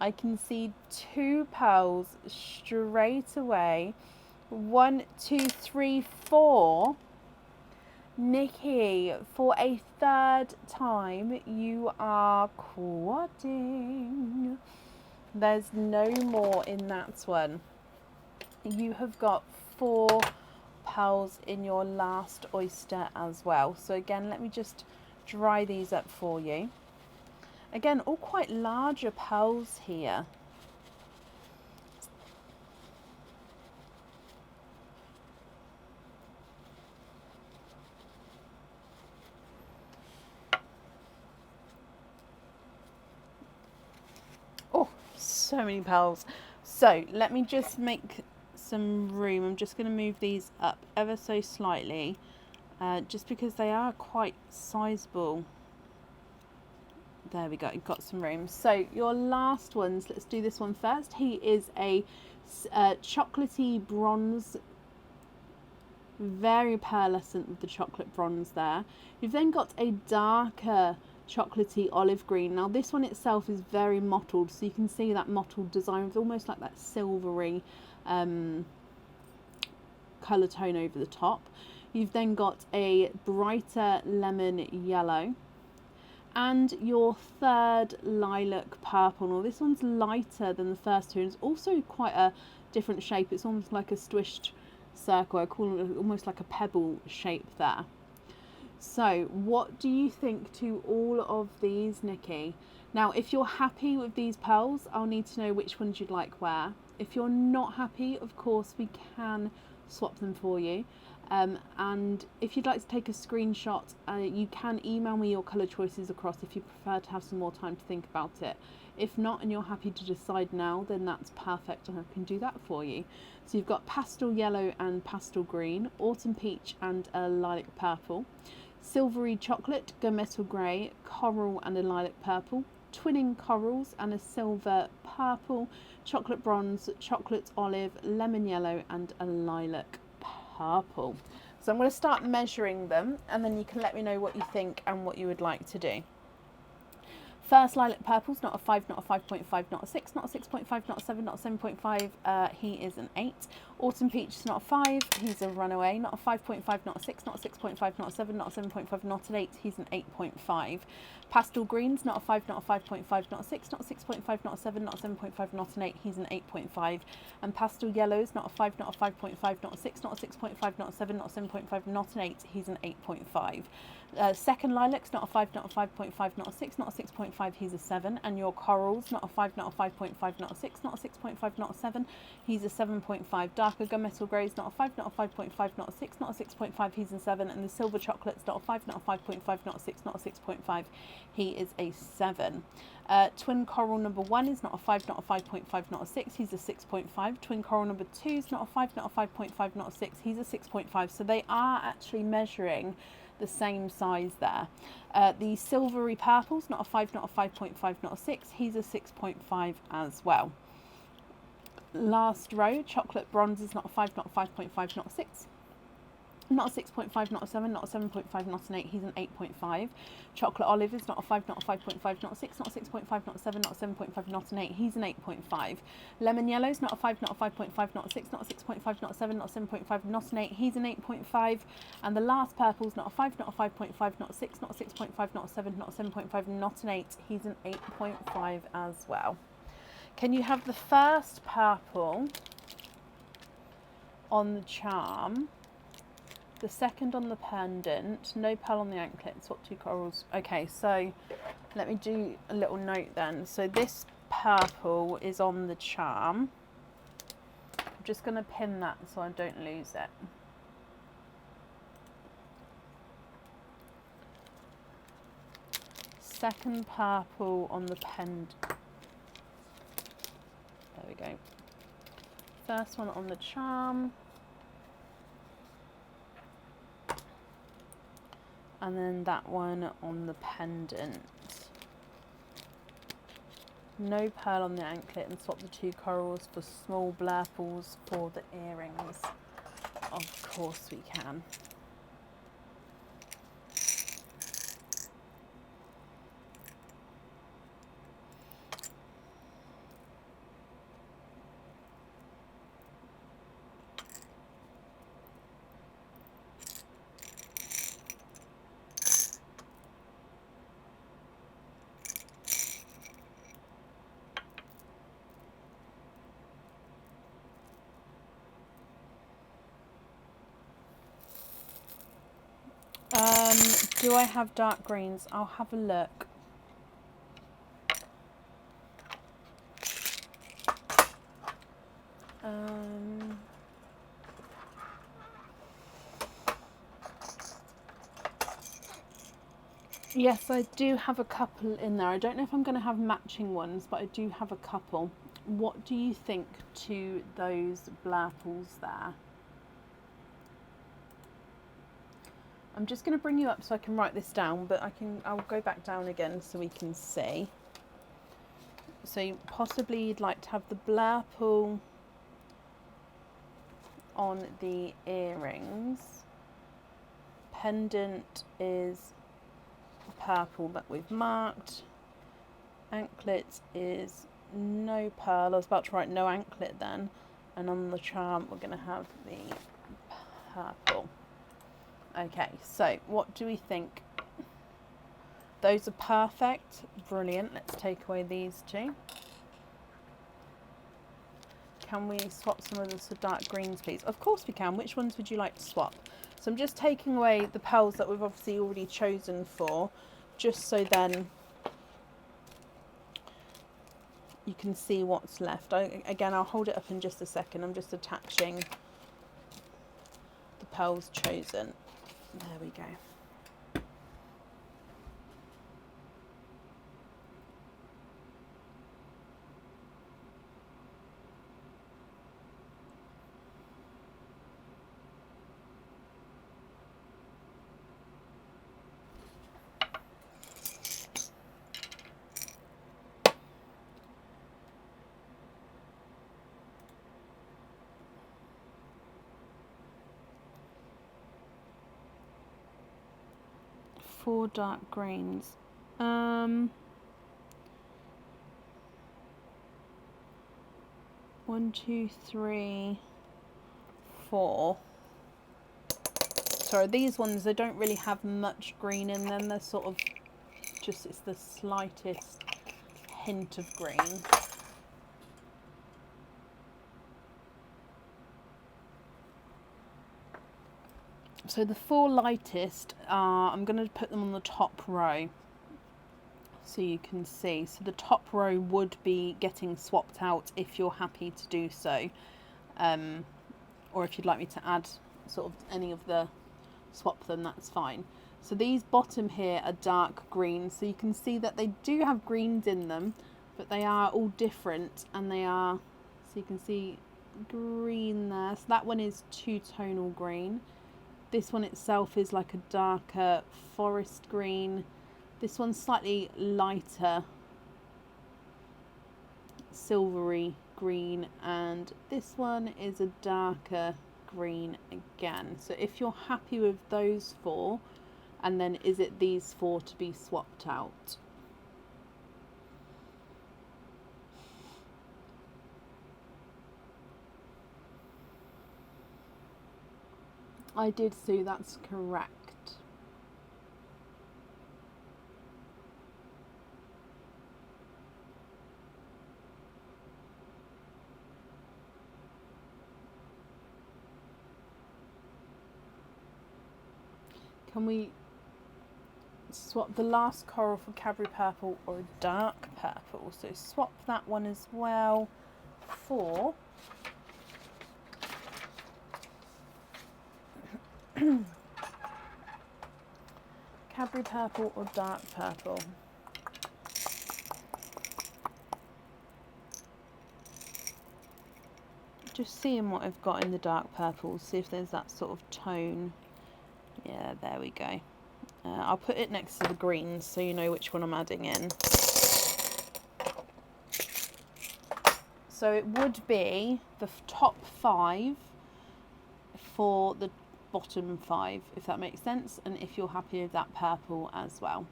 A: I can see 2 pearls straight away. 1, 2, 3, 4. Nikki, for a 3rd time, you are quadding. There's no more in that one. You have got 4 pearls in your last oyster as well. So again, let me just dry these up for you. Again, all quite larger pearls here. Oh, so many pearls. So let me just make some room. I'm just going to move these up ever so slightly, just because they are quite sizable. There we go, got some room. So your last ones, let's do this one first. He is a chocolatey bronze, very pearlescent with the chocolate bronze there. You've then got a darker chocolatey olive green. Now this one itself is very mottled, so you can see that mottled design with almost like that silvery colour tone over the top. You've then got a brighter lemon yellow. And your 3rd lilac purple. Now this one's lighter than the first 2 and it's also quite a different shape. It's almost like a swished circle. I call it almost like a pebble shape there. So what do you think to all of these, Nikki? Now if you're happy with these pearls, I'll need to know which ones you'd like where. If you're not happy, of course we can swap them for you. And if you'd like to take a screenshot, you can email me your colour choices across if you prefer to have some more time to think about it. If not, and you're happy to decide now, then that's perfect and I can do that for you. So you've got pastel yellow and pastel green, autumn peach and a lilac purple, silvery chocolate, gunmetal grey, coral and a lilac purple, twinning corals and a silver purple, chocolate bronze, chocolate olive, lemon yellow and a lilac purple. So I'm going to start measuring them and then you can let me know what you think and what you would like to do. First lilac purple's not a 5, not a 5.5, not a 6, not a 6.5, not a 7, not a 7.5. He is an 8. Autumn peach is not a 5. He's a runaway. Not a 5.5, not a 6, not a 6.5, not a 7, not a 7.5, not an 8. He's an 8.5. Pastel greens, not a 5, not a 5.5, not a 6, not a 6.5, not a 7, not a 7.5, not an 8. He's an 8.5. And pastel yellows, not a 5, not a 5.5, not a 6, not a 6.5, not a 7, not a 7.5, not an 8. He's an 8.5. Second lilacs, not a 5, not a 5.5, not a 6, not a 6.5, he's a 7. And your corals, not a 5, not a 5.5, not a 6, not a 6.5, not a 7, he's a 7.5. Darker gunmetal greys, not a 5, not a 5.5, not a 6, not a 6.5, he's a 7. And the silver chocolates, not a 5, not a 5.5, not a 6, not a 6.5, he is a 7. Twin coral number 1 is not a 5, not a 5.5, not a 6, he's a 6.5. Twin coral number 2 is not a 5, not a 5.5, not a 6, he's a 6.5. So they are actually measuring the same size there. The silvery purple's not a 5, not a 5.5, not a 6, he's a 6.5 as well. Last row, chocolate bronze is not a 5, not a 5.5, not a 6. Not a 6.5, not a 7, not a 7.5, not an 8, he's an 8.5. Chocolate olive is not a 5, not a 5.5, not a 6, not a 6.5, not a 7, not a 7.5, not an 8, he's an 8.5. Lemon yellow is not a 5, not a 5.5, not a 6, not a 6.5, not a 7, not a 7.5, not an 8, he's an 8.5. And the last purple is not a 5, not a 5.5, not a 6, not a 6.5, not a 7, not a 7.5, not an 8, he's an 8.5 as well. Can you have the first purple on the charm? The second on the pendant, no pearl on the anklet, swap 2 corals. Okay, so let me do a little note then. So this purple is on the charm. I'm just going to pin that so I don't lose it. Second purple on the pendant. There we go. First one on the charm. And then that one on the pendant. no pearl on the anklet, and swap the 2 corals for small blurples for the earrings. Of course we can. Do I have dark greens? I'll have a look. Yes, I do have a couple in there. I don't know if I'm going to have matching ones, but I do have a couple. What do you think to those blurples there? I'm just going to bring you up so I can write this down, but I'll go back down again so we can see. So possibly you'd like to have the blurple on the earrings. Pendant is purple that we've marked. Anklet is no pearl. I was about to write no anklet then. And on the charm we're going to have the purple. Okay, so what do we think? Those are perfect. Brilliant. Let's take away these 2. Can we swap some of the dark greens, please? Of course we can. Which ones would you like to swap? So I'm just taking away the pearls that we've obviously already chosen for, just so then you can see what's left. Again, I'll hold it up in just a second. I'm just attaching the pearls chosen. There we go. Four dark greens. 1, 2, 3, 4. Sorry, these ones, they don't really have much green in them. They're sort of just, it's the slightest hint of green. So the 4 lightest are, I'm going to put them on the top row so you can see. So the top row would be getting swapped out if you're happy to do so. Or if you'd like me to add sort of any of the swap them, that's fine. So these bottom here are dark green. So you can see that they do have greens in them, but they are all different, and they are, so you can see green there. So that one is 2-tonal green. This one itself is like a darker forest green. This one's slightly lighter silvery green, and this one is a darker green again. So if you're happy with those 4, and then is it these 4 to be swapped out? I did, Sue, that's correct. Can we swap the last coral for Cadbury purple or a dark purple? So swap that one as well for Cadbury purple or dark purple. Just seeing what I've got in the dark purple, see if there's that sort of tone. Yeah, there we go. I'll put it next to the greens so you know which one I'm adding in. So it would be the top 5 for the bottom 5, if that makes sense, and if you're happy with that purple as well.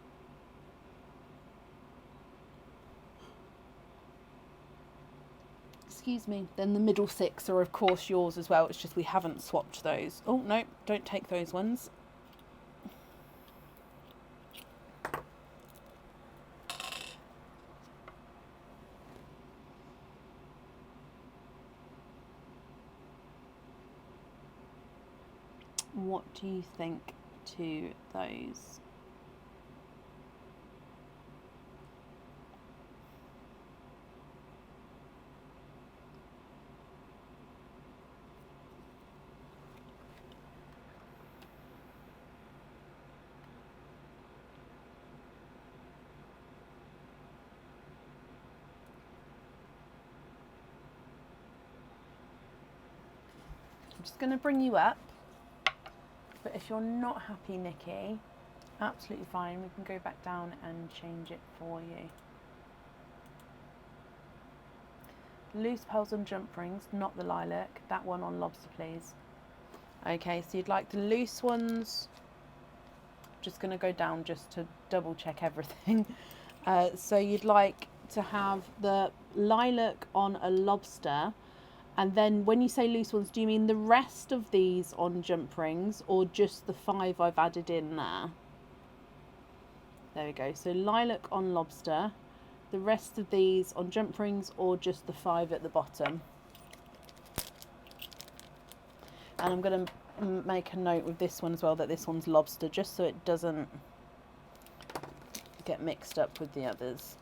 A: Excuse me. Then the middle 6 are of course yours as well, it's just we haven't swapped those. Oh no, don't take those ones. What do you think to those? I'm just going to bring you up. But if you're not happy, Nikki, absolutely fine. We can go back down and change it for you. Loose pearls and jump rings, not the lilac. That one on lobster, please. Okay, so you'd like the loose ones. Just going to go down just to double check everything. So you'd like to have the lilac on a lobster. And then when you say loose ones, do you mean the rest of these on jump rings or just the 5 I've added in there? There we go. So lilac on lobster, the rest of these on jump rings or just the 5 at the bottom. And I'm going to make a note with this one as well that this one's lobster, just so it doesn't get mixed up with the others.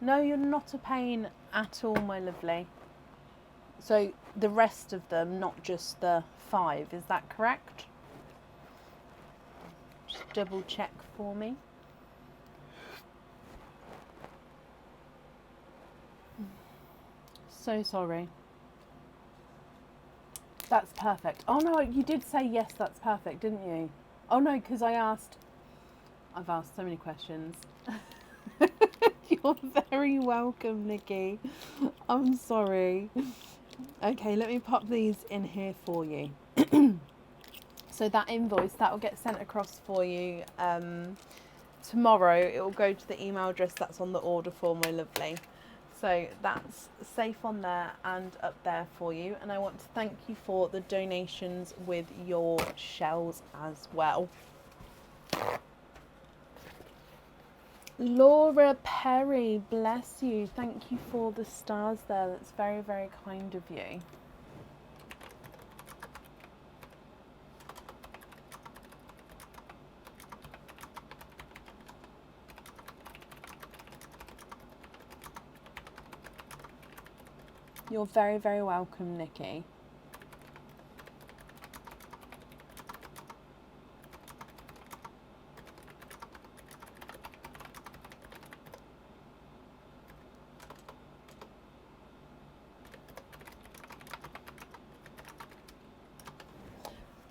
A: No, you're not a pain at all, my lovely. So the rest of them, not just the 5, is that correct? Just double check for me. So sorry. That's perfect. Oh no, you did say yes, that's perfect, didn't you? Oh no, because I've asked so many questions. You're very welcome, Nikki. I'm sorry. Okay, let me pop these in here for you. So that invoice, that will get sent across for you tomorrow. It will go to the email address that's on the order form, my lovely. So that's safe on there and up there for you. And I want to thank you for the donations with your shells as well. Laura Perry, bless you. Thank you for the stars there. That's very, very kind of you. You're very, very welcome, Nikki.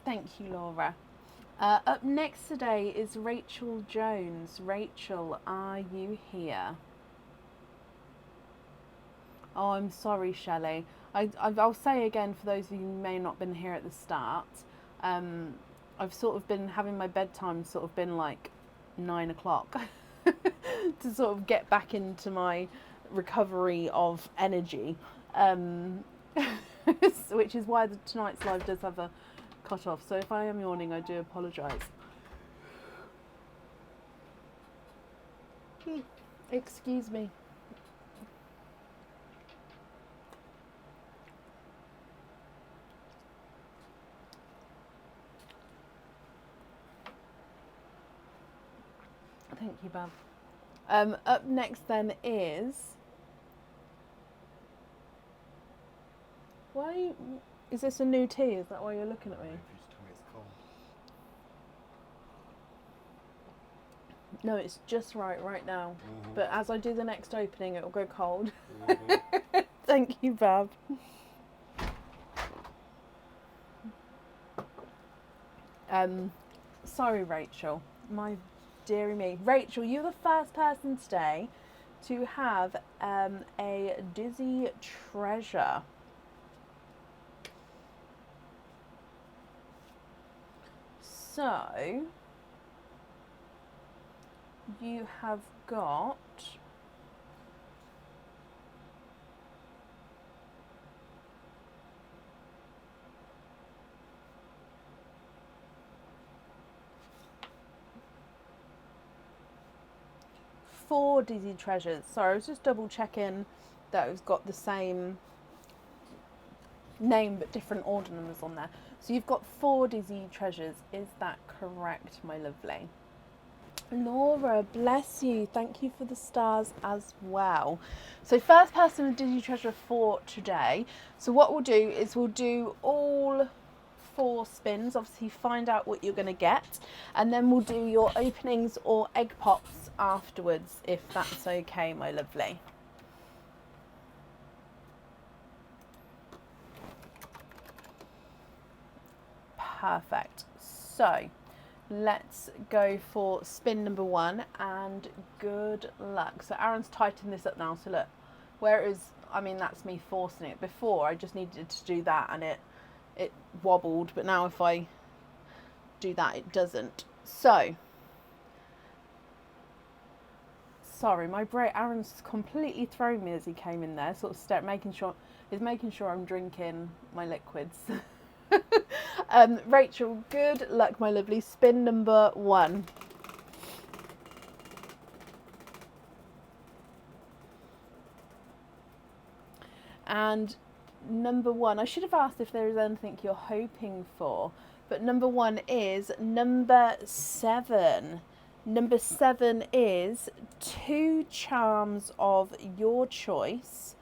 A: Thank you, Laura. Up next today is Rachel Jones. Rachel, are you here? Oh, I'm sorry, Shelley. I'll say again, for those of you who may not have been here at the start, I've sort of been having my bedtime sort of been like 9 o'clock to sort of get back into my recovery of energy, which is why tonight's live does have a cut off. So if I am yawning, I do apologise. Excuse me. Thank you, Bab. Up next then is... Why... Is this a new tea? Is that why you're looking at me? No, it's just right now.
B: Mm-hmm.
A: But as I do the next opening, it will go cold.
B: Mm-hmm.
A: Thank you, Bab. Sorry, Rachel. My dearie me. Rachel, you're the first person today to have a Dizzy treasure. So, you have got four Dizzy treasures. Sorry, I was just double checking that it's got the same name but different order numbers on there. So you've got four Dizzy treasures. Is that correct, my lovely? Laura, bless you. Thank you for the stars as well. So first person with Dizzy treasure for today. So what we'll do is we'll do all four spins, obviously find out what you're going to get, and then we'll do your openings or egg pops afterwards, if that's okay, my lovely. Perfect. So let's go for spin number one, and good luck. So Aaron's tightened this up now, so look, where it is, I mean, that's me forcing it. Before I just needed to do that and it wobbled, but now if I do that it doesn't. So sorry, my brain, Aaron's completely thrown me as he came in there, sort of making sure I'm drinking my liquids. Rachel, good luck, my lovely. Spin number one. And number one, I should have asked if there is anything you're hoping for, but number one is number 7. Number 7 is 2 charms of your choice,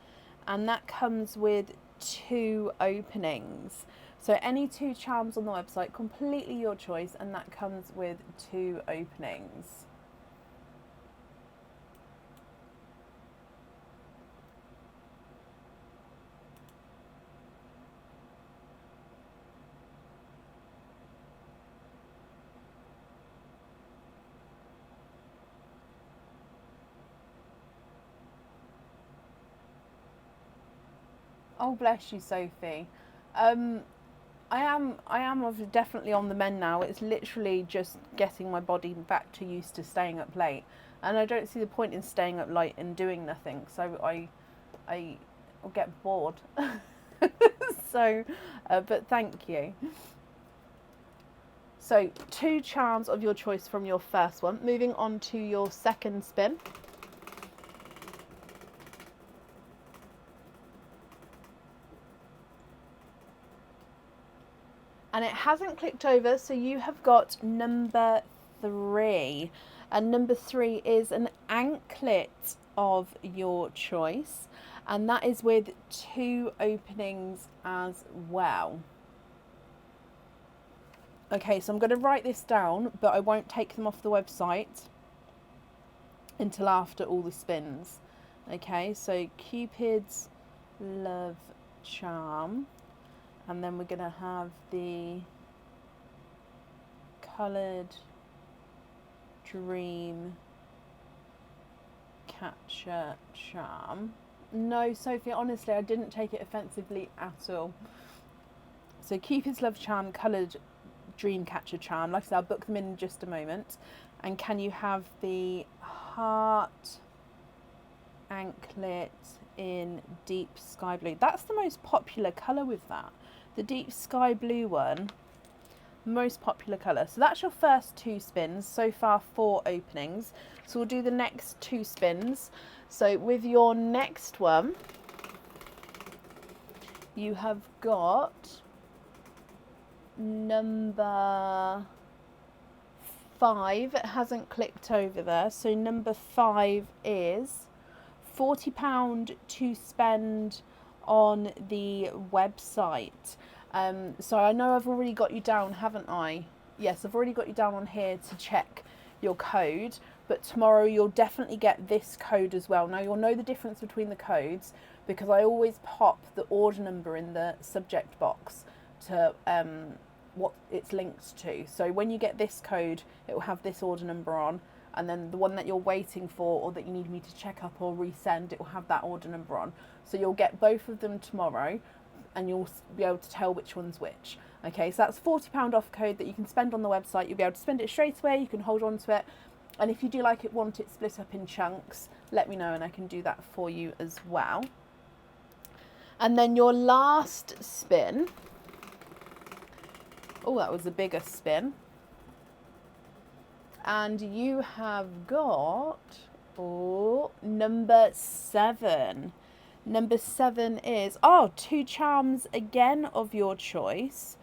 A: and that comes with 2 openings. So any 2 charms on the website, completely your choice, and that comes with 2 openings. Oh, bless you, Sophie. I am definitely on the mend now. It's literally just getting my body back to used to staying up late, and I don't see the point in staying up late and doing nothing. So I will get bored. So, but thank you. So 2 charms of your choice from your first one. Moving on to your second spin. And it hasn't clicked over, so you have got number 3. And number 3 is an anklet of your choice, and that is with 2 openings as well. Okay, so I'm going to write this down, but I won't take them off the website until after all the spins. Okay, so Cupid's love charm, and then we're going to have the coloured dream catcher charm. No, Sophie, honestly, I didn't take it offensively at all. So Cupid's love charm, coloured dream catcher charm. Like I said, I'll book them in just a moment. And can you have the heart anklet in deep sky blue? That's the most popular colour with that. The deep sky blue one, most popular colour. So that's your first 2 spins. So far 4 openings. So we'll do the next 2 spins. So with your next one, you have got number 5. It hasn't clicked over there. So number 5 is £40 to spend on the website. So I know I've already got you down, haven't I? Yes, I've already got you down on here to check your code. but tomorrow you'll definitely get this code as well. Now you'll know the difference between the codes because I always pop the order number in the subject box to what it's linked to. So when you get this code, it will have this order number on, and then the one that you're waiting for or that you need me to check up or resend, it will have that order number on. So you'll get both of them tomorrow, and you'll be able to tell which one's which. Okay, so that's £40 off code that you can spend on the website. You'll be able to spend it straight away, you can hold on to it, and if you do want it split up in chunks, let me know and I can do that for you as well. And then your last spin, oh, that was a bigger spin, and you have got number 7. Number 7 is 2 charms again of your choice.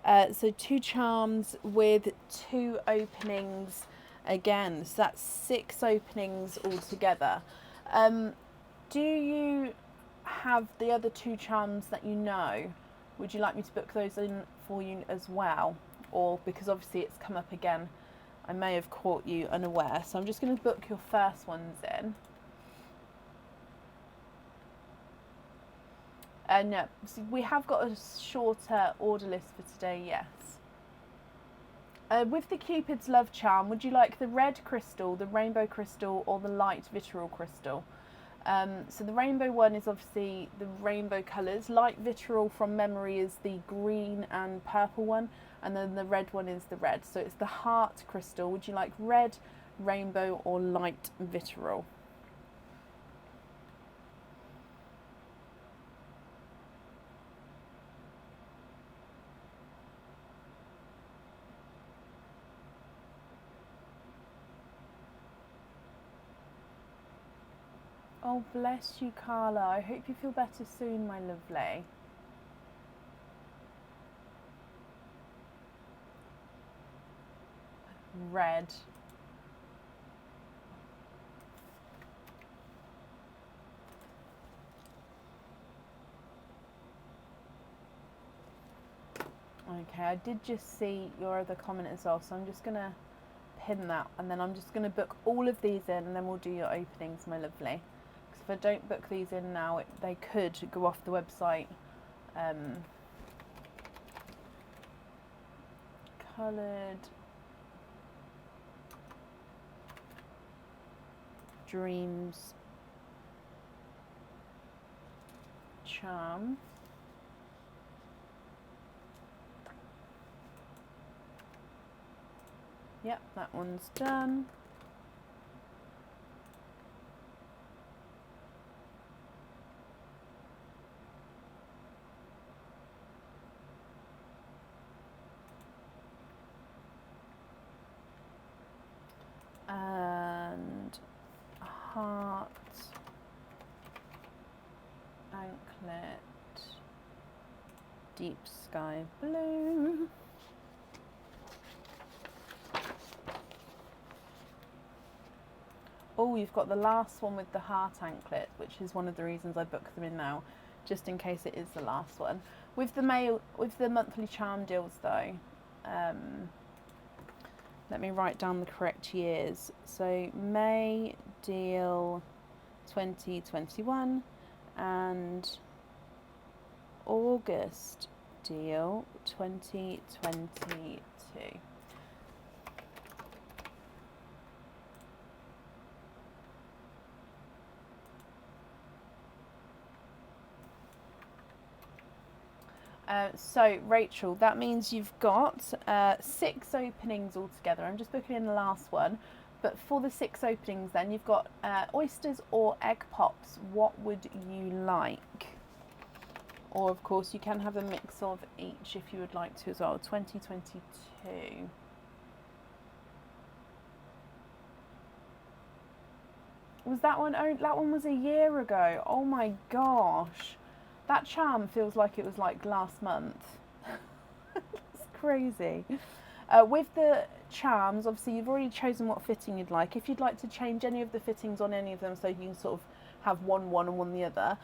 A: So 2 charms with 2 openings again. So that's 6 openings altogether. Do you have the other 2 charms that you know? Would you like me to book those in for you as well? Or because obviously it's come up again, I may have caught you unaware. So I'm just going to book your first ones in. No, so we have got a shorter order list for today, yes. With the Cupid's Love Charm, would you like the red crystal, the rainbow crystal, or the light vitriol crystal? So the rainbow one is obviously the rainbow colours. Light vitriol from memory is the green and purple one, and then the red one is the red. So it's the heart crystal. Would you like red, rainbow, or light vitriol? Oh, bless you, Carla. I hope you feel better soon, my lovely. Red. Okay, I did just see your other comment as well, so I'm just going to pin that, and then I'm just going to book all of these in, and then we'll do your openings, my lovely. Because if I don't book these in now, they could go off the website. Coloured Dreams Charm. Yep, that one's done. And heart, anklet, deep sky blue. Oh, you've got the last one with the heart anklet, which is one of the reasons I booked them in now, just in case it is the last one. With the monthly charm deals though, let me write down the correct years. So May deal 2021 and August deal 2022. So Rachel, that means you've got 6 openings altogether. I'm just booking in the last one, but for the 6 openings then you've got oysters or egg pops. What would you like? Or of course you can have a mix of each if you would like to as well. 2022. Was that one? Oh, that one was a year ago. Oh my gosh. That charm feels like it was like last month. It's crazy. With the charms, obviously you've already chosen what fitting you'd like. If you'd like to change any of the fittings on any of them so you can sort of have one and one the other,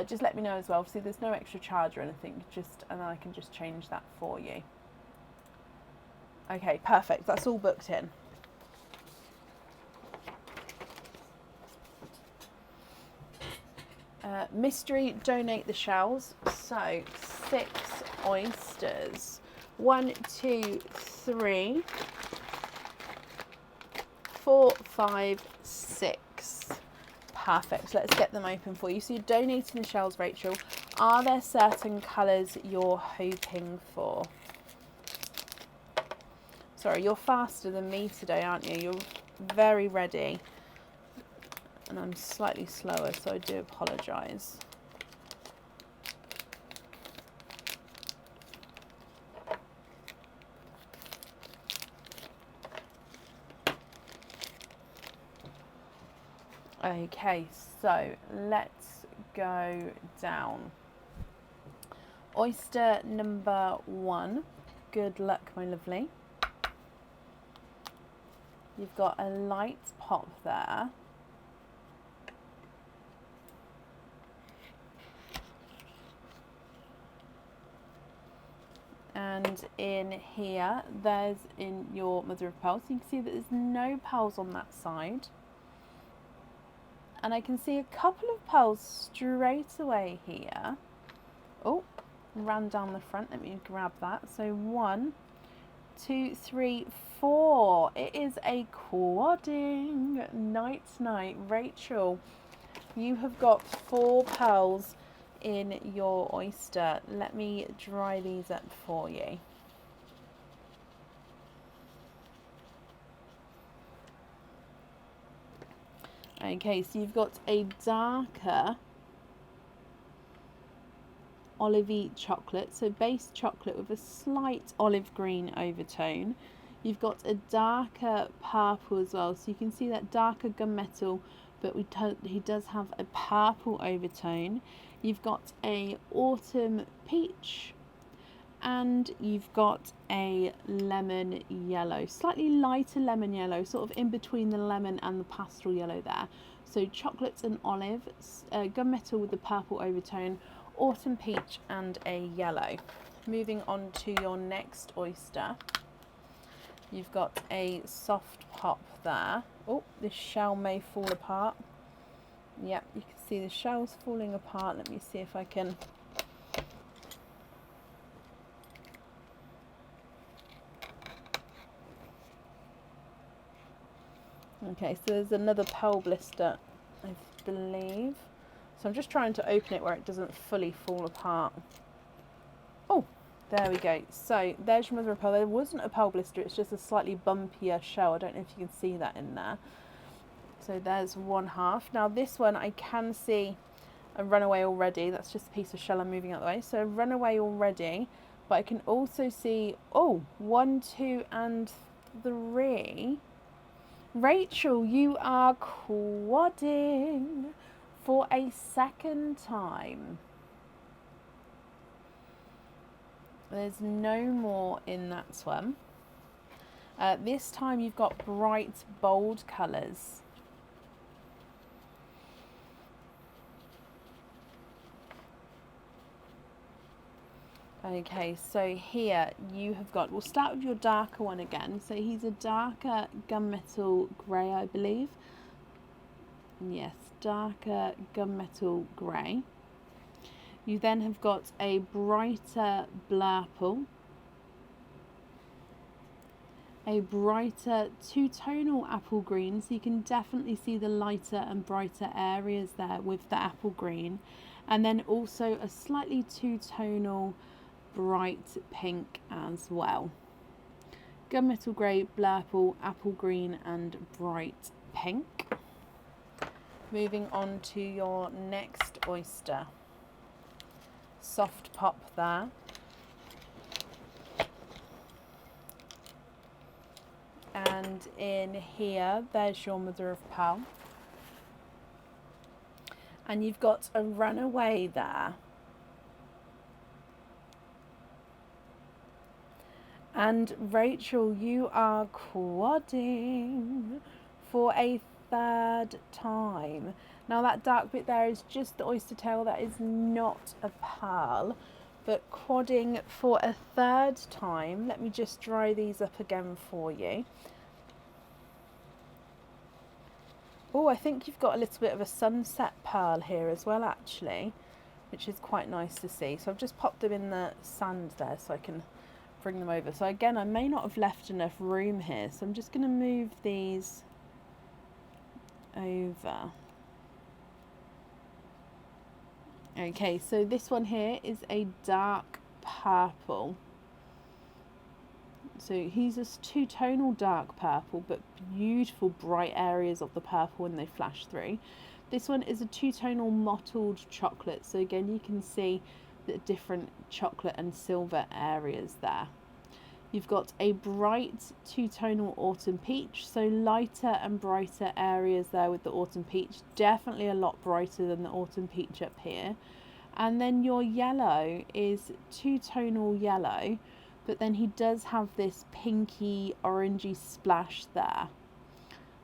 A: just let me know as well. Obviously there's no extra charge or anything, and then I can just change that for you. Okay, perfect. That's all booked in. Mystery, donate the shells. So 6 oysters. 1, 2, 3, 4, 5, 6. Perfect. Let's get them open for you. So you're donating the shells, Rachel. Are there certain colours you're hoping for? Sorry, you're faster than me today, aren't you? You're very ready. And I'm slightly slower, so I do apologise. Okay, so let's go down. Oyster number 1. Good luck, my lovely. You've got a light pop there. And in here, there's in your mother of pearls. You can see that there's no pearls on that side. And I can see a couple of pearls straight away here. Oh, ran down the front. Let me grab that. So 1, 2, 3, 4. It is a quadding. Night. Rachel, you have got 4 pearls in your oyster. Let me dry these up for you. Okay, so you've got a darker olivey chocolate, so base chocolate with a slight olive green overtone. You've got a darker purple as well, so you can see that darker gunmetal, but he does have a purple overtone. You've got a autumn peach, and you've got a lemon yellow, slightly lighter lemon yellow, sort of in between the lemon and the pastel yellow there. So chocolate and olive, gunmetal with the purple overtone, autumn peach and a yellow. Moving on to your next oyster. You've got a soft pop there. Oh, this shell may fall apart. Yep, you can see the shells falling apart. Let me see if I can... Okay, so there's another pearl blister, I believe. So I'm just trying to open it where it doesn't fully fall apart. Oh, there we go. So there's your mother of pearl. There wasn't a pearl blister, it's just a slightly bumpier shell. I don't know if you can see that in there. So there's one half. Now this one I can see a runaway already. That's just a piece of shell I'm moving out of the way. So a runaway already, but I can also see, oh, 1, 2 and 3. Rachel, you are quadding for a second time. There's no more in that one. This time you've got bright, bold colours. Okay, so here you have got, we'll start with your darker one again. So he's a darker gunmetal grey, I believe. Yes, darker gunmetal grey. You then have got a brighter blurple, a brighter two-tonal apple green, so you can definitely see the lighter and brighter areas there with the apple green, and then also a slightly two-tonal bright pink as well. Gunmetal grey, blurple, apple green and bright pink. Moving on to your next oyster. Soft pop there. And in here, there's your mother of pearl. And you've got a runaway there. And Rachel, you are quadding for a third time. Now that dark bit there is just the oyster tail, that is not a pearl, but quadding for a third time. Let me just dry these up again for you. Oh, I think you've got a little bit of a sunset pearl here as well, actually, which is quite nice to see. So I've just popped them in the sand there so I can bring them over. So again, I may not have left enough room here, so I'm just going to move these over. Okay, so this one here is a dark purple. So he's a two-tonal dark purple, but beautiful bright areas of the purple when they flash through. This one is a two-tonal mottled chocolate. So again, you can see the different chocolate and silver areas there. You've got a bright two-tonal autumn peach. So lighter and brighter areas there with the autumn peach. Definitely a lot brighter than the autumn peach up here. And then your yellow is two-tonal yellow, but then he does have this pinky orangey splash there.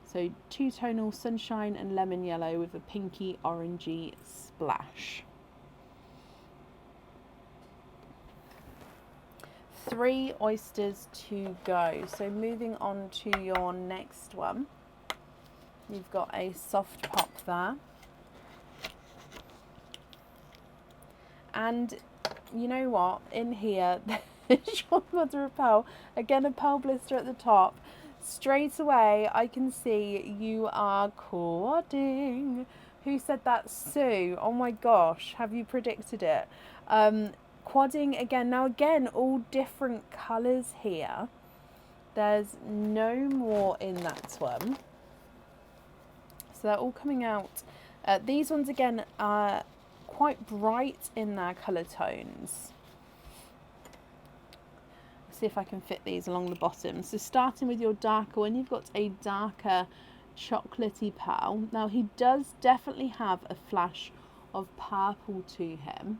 A: So two-tonal sunshine and lemon yellow with a pinky orangey splash. 3 oysters to go. So moving on to your next one. You've got a soft pop there. And you know what? In here, there's your mother of pearl. Again, a pearl blister at the top. Straight away, I can see you are quadding. Who said that? Sue. Oh my gosh, have you predicted it? Quadding again. Now again, all different colours here. There's no more in that one. So they're all coming out. These ones again are quite bright in their colour tones. Let's see if I can fit these along the bottom. So starting with your darker one, you've got a darker chocolatey pearl. Now he does definitely have a flash of purple to him.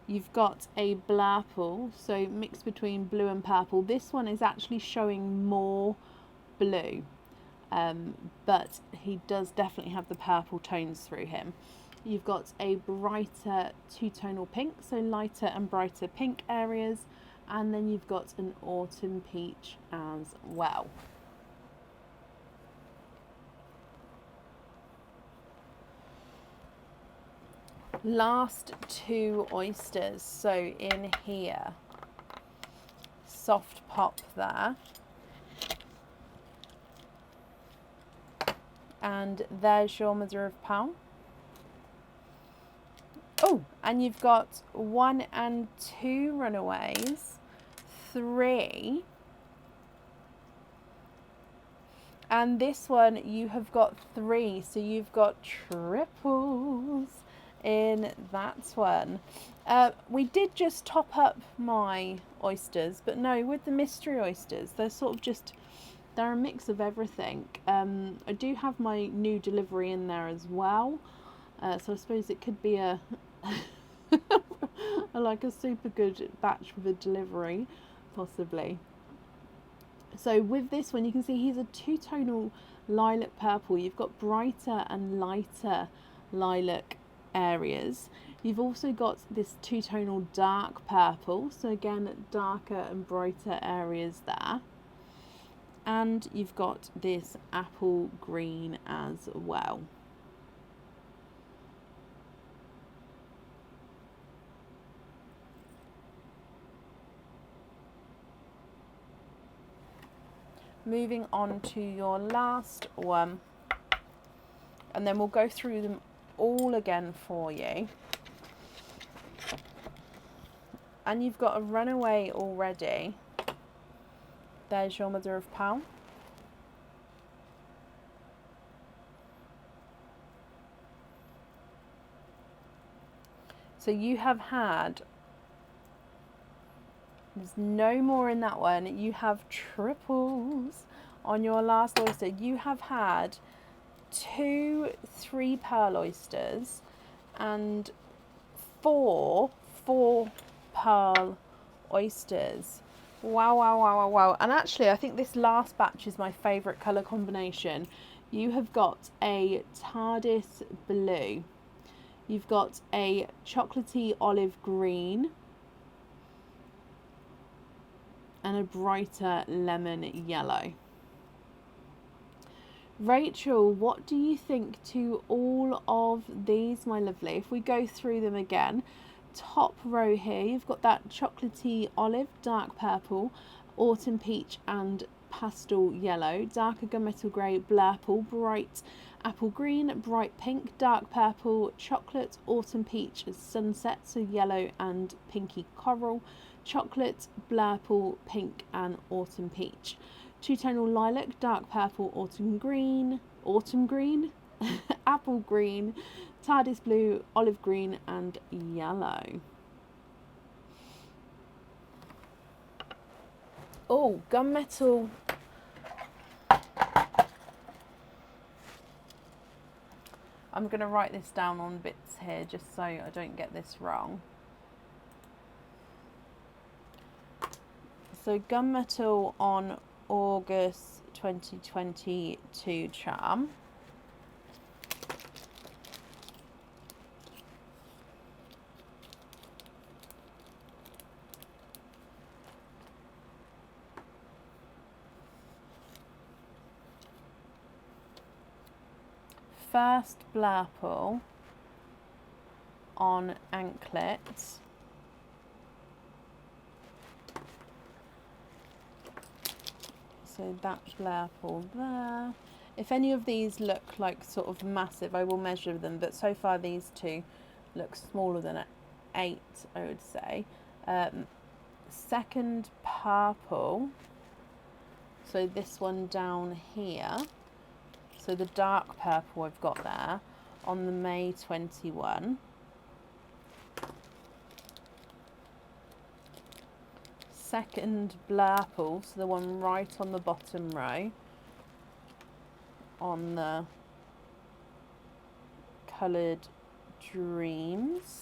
A: You've got a blurple, so mixed between blue and purple. This one is actually showing more blue, but he does definitely have the purple tones through him. You've got a brighter two-tonal pink, so lighter and brighter pink areas, and then you've got an autumn peach as well. Last 2 oysters, so in here, soft pop there, and there's your mother of pearl. Oh, and you've got 1 and 2 runaways, 3, and this one you have got 3, so you've got triples in that one. We did just top up my oysters, but no, with the mystery oysters, they're sort of just, they're a mix of everything. I do have my new delivery in there as well, so I suppose it could be a like a super good batch with a delivery, possibly. So with this one, you can see he's a two-tonal lilac purple. You've got brighter and lighter lilac areas. You've also got this two-tonal dark purple, so again darker and brighter areas there, and you've got this apple green as well. Moving on to your last one, and then we'll go through them all again for you. And you've got a runaway already. There's your mother of pearl. So you have had, there's no more in that one. You have triples on your last oyster. You have had 2 3-pearl oysters and 4 4-pearl oysters. Wow, wow, wow, wow, wow. And actually, I think this last batch is my favourite colour combination. You have got a TARDIS blue. You've got a chocolatey olive green and a brighter lemon yellow. Rachel, what do you think to all of these, my lovely? If we go through them again, top row here, you've got that chocolatey olive, dark purple, autumn peach and pastel yellow, darker gunmetal grey, blurple, bright apple green, bright pink, dark purple, chocolate, autumn peach, sunset, so yellow and pinky coral, chocolate, blurple, pink and autumn peach. Two-tonal lilac, dark purple, autumn green, apple green, TARDIS blue, olive green and yellow. Oh, gunmetal. I'm going to write this down on bits here just so I don't get this wrong. So gunmetal on August 2022 charm. First blurple on anklets. So that blurple there. If any of these look like sort of massive, I will measure them, but so far these two look smaller than an 8, I would say. Second purple, so this one down here, so the dark purple I've got there on the May 21. Second blurple, so the one right on the bottom row on the Coloured Dreams.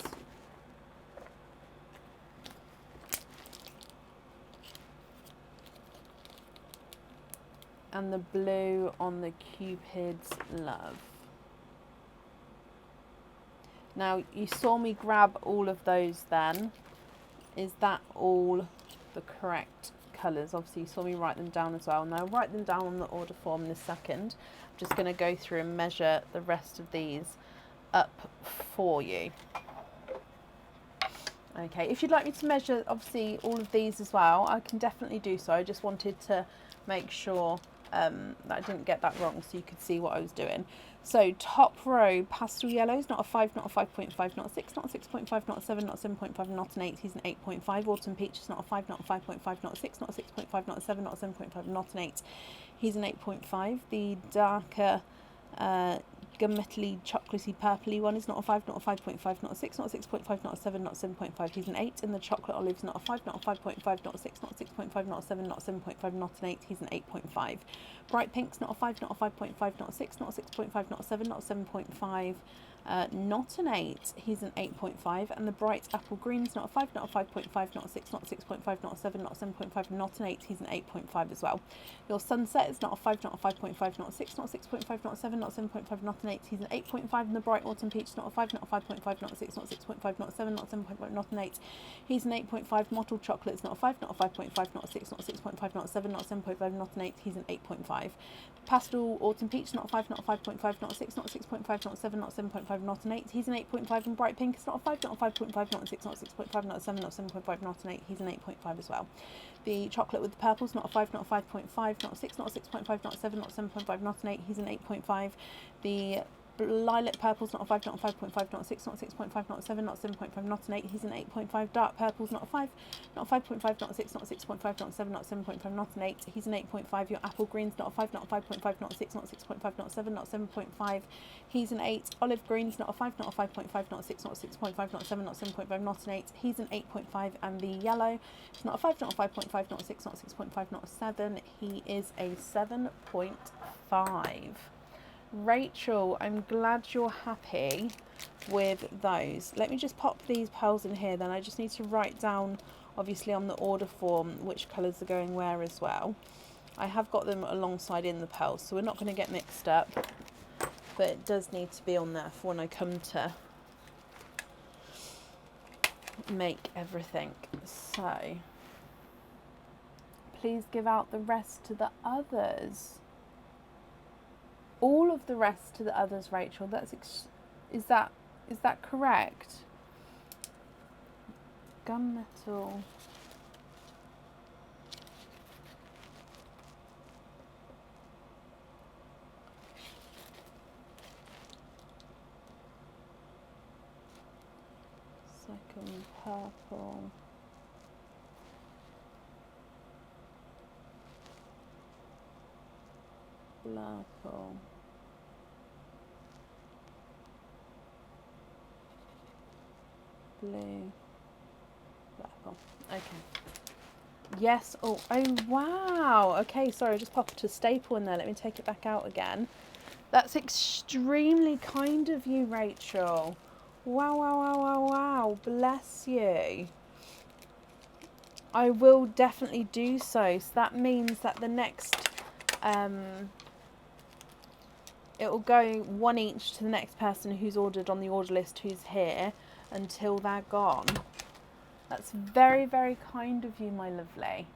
A: And the blue on the Cupid's Love. Now, you saw me grab all of those then. Is that all the correct colours? Obviously you saw me write them down as well. Now write them down on the order form in a second. I'm just going to go through and measure the rest of these up for you. Okay, if you'd like me to measure obviously all of these as well, I can definitely do so. I just wanted to make sure that I didn't get that wrong so you could see what I was doing. So top row, pastel yellows, not a 5, not a 5.5, not a 6, not a 6.5, not a 7, not a 7.5, not an 8, he's an 8.5. Autumn peach is not a 5, not a 5.5, not a 6, not a 6.5, not a 7, not a 7.5, not an 8, he's an 8.5. The darker gunmetally chocolatey purpley one is not a 5, not a 5.5, not a 6, not a 6.5, not a 7, not a 7.5, he's an 8. And the chocolate olive is not a 5, not a 5.5, not a 6, not a 6.5, not a 7, not a 7.5, not an 8, he's an 8.5. Bright pink's not a 5, not a 5.5, not a 6, not a 6.5, not a 7, not a 7.5, not an 8, he's an 8.5. And the bright apple green's not a 5, not a 5.5, not a 6, not a 6.5, not a 7, not a 7.5, not an 8, he's an 8.5 as well. Your sunset is not a 5, not a 5.5, not a 6, not a 6.5, not a 7, not a 7.5, not an 8, he's an 8.5. And the bright autumn peach is not a 5, not a 5.5, not a 6, not a 6.5, not a 7, not a 7.5, not an 8, he's an 8.5. Mottled chocolate is not a 5, not a 5.5, not a 6, not a 6.5, not a 7, not a 7.5, not an 8, he's an 8.5. Pastel autumn peach, not a 5, not a 5.5, not a 6, not a 6.5, not a 7, not a 7.5, not an 8, he's an 8.5. And bright pink is not a 5, not a 5.5, not a 6, not a 6.5, not a 7, not a 7.5, not an 8, he's an 8.5 as well. The chocolate with the purples, not a 5, not a 5.5, not a 6, not a 6.5, not a 7, not a 7.5, not an 8, he's an 8.5. The lilac purple's not a 5, not a 5.5, not a 6, not a 6.5, not a 7, not a 7.5, not an 8, he's an 8.5. Dark purple's not a 5, not a 5.5, not a 6, not a 6.5, not a 7, not a 7.5, not an 8, he's an 8.5. Your apple green's not a 5, not a 5.5, not a 6, not a 6.5, not a 7, not a 7.5, he's an 8. Olive green's not a 5, not a 5.5, not a 6, not a 6.5, not a 7, not a 7.5, not an 8, he's an 8.5. And the yellow is not a 5, not a 5.5, not a 6, not a 6.5, not a 7, he is a 7.5. Rachel, I'm glad you're happy with those. Let me just pop these pearls in here then. I just need to write down, obviously on the order form, which colours are going where as well. I have got them alongside in the pearls, so we're not going to get mixed up. But it does need to be on there for when I come to make everything. So please give out the rest to the others. All of the rest to the others, Rachel. Is that correct? Gunmetal. Second purple. Purple. Blue. Purple. Okay. Yes. Oh wow. Okay, sorry, I just popped a staple in there. Let me take it back out again. That's extremely kind of you, Rachel. Wow, wow, wow, wow, wow. Bless you. I will definitely do so. So that means that the next, it will go one each to the next person who's ordered on the order list who's here until they're gone. That's very, very kind of you, my lovely.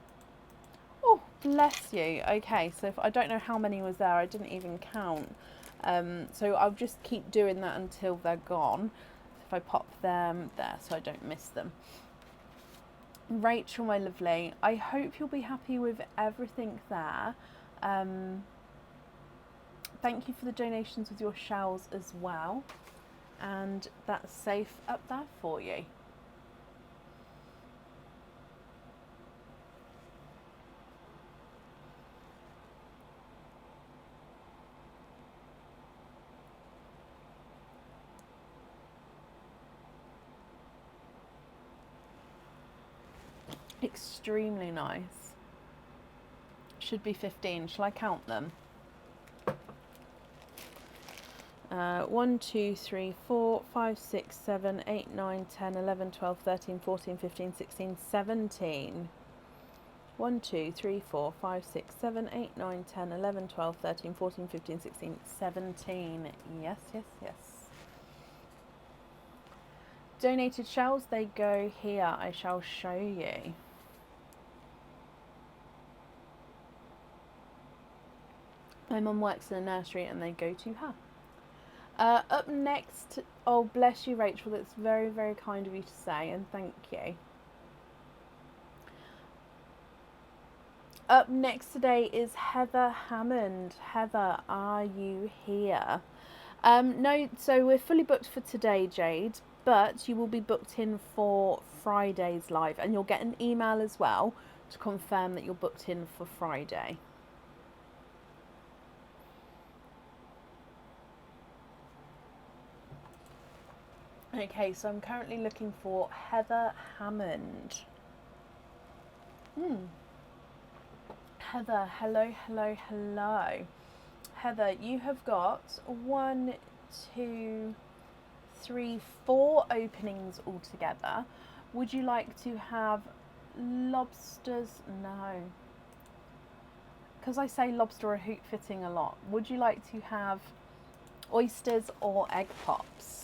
A: Oh, bless you. Okay, so if, I don't know how many was there. I didn't even count. So I'll just keep doing that until they're gone. If I pop them there so I don't miss them. Rachel, my lovely, I hope you'll be happy with everything there. Thank you for the donations with your shells as well. And that's safe up there for you. Extremely nice. Should be 15. Shall I count them? 1, 2, 3, 4, 5, 6, 7, 8, 9, 10, 11, 12, 13, 14, 15, 16, 17. 1, 2, 3, 4, 5, 6, 7, 8, 9, 10, 11, 12, 13, 14, 15, 16, 17. Yes, yes, yes. Donated shells, they go here. I shall show you. My mum works in a nursery and they go to her. Up next, oh bless you, Rachel, that's very, very kind of you to say, and thank you. Up next today is Heather Hammond. Heather, are you here? No, so we're fully booked for today, Jade, but you will be booked in for Friday's live, and you'll get an email as well to confirm that you're booked in for Friday. Okay, so I'm currently looking for Heather Hammond. Heather, hello, hello, hello. Heather, you have got 1, 2, 3, 4 openings altogether. Would you like to have lobsters? No. Because I say lobster or hoop fitting a lot. Would you like to have oysters or egg pops?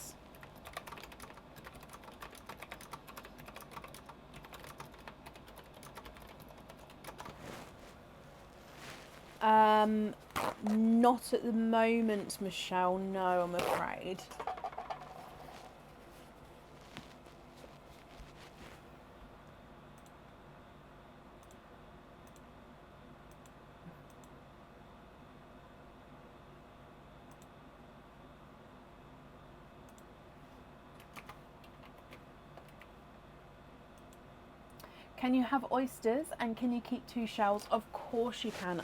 A: Not at the moment, Michelle. No, I'm afraid. Can you have oysters and can you keep 2 shells? Of course you can.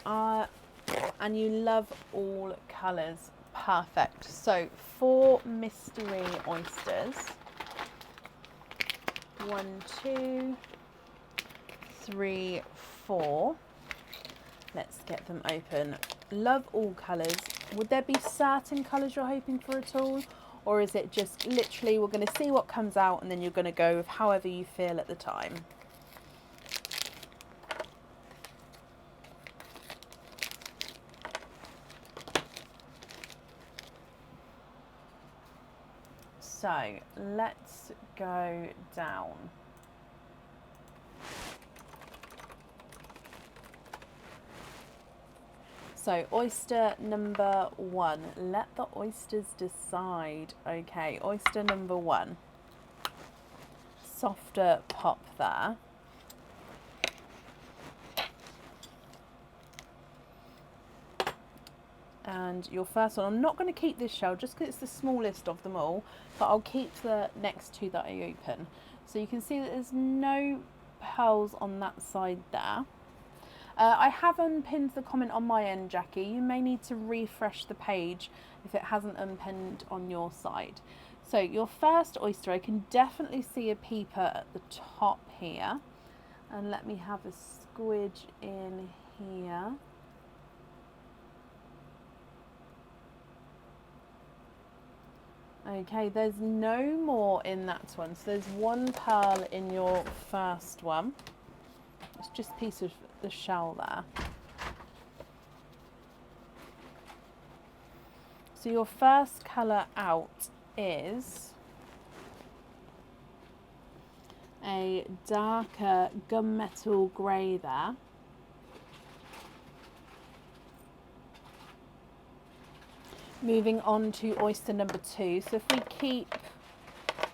A: And you love all colours. Perfect. So 4 mystery oysters. 1, 2, 3, 4. Let's get them open. Love all colours. Would there be certain colours you're hoping for at all? Or is it just literally we're going to see what comes out and then you're going to go with however you feel at the time? So let's go down. So oyster number 1, let the oysters decide. Okay, oyster number 1, softer pop there. And your first one, I'm not going to keep this shell just because it's the smallest of them all, but I'll keep the next 2 that I open. So you can see that there's no pearls on that side there. I have unpinned the comment on my end, Jackie. You may need to refresh the page if it hasn't unpinned on your side. So your first oyster, I can definitely see a peeper at the top here. And let me have a squidge in here. Okay, there's no more in that one. So there's 1 pearl in your first one. It's just a piece of the shell there. So your first colour out is a darker gunmetal grey there. Moving on to oyster number 2. So if we keep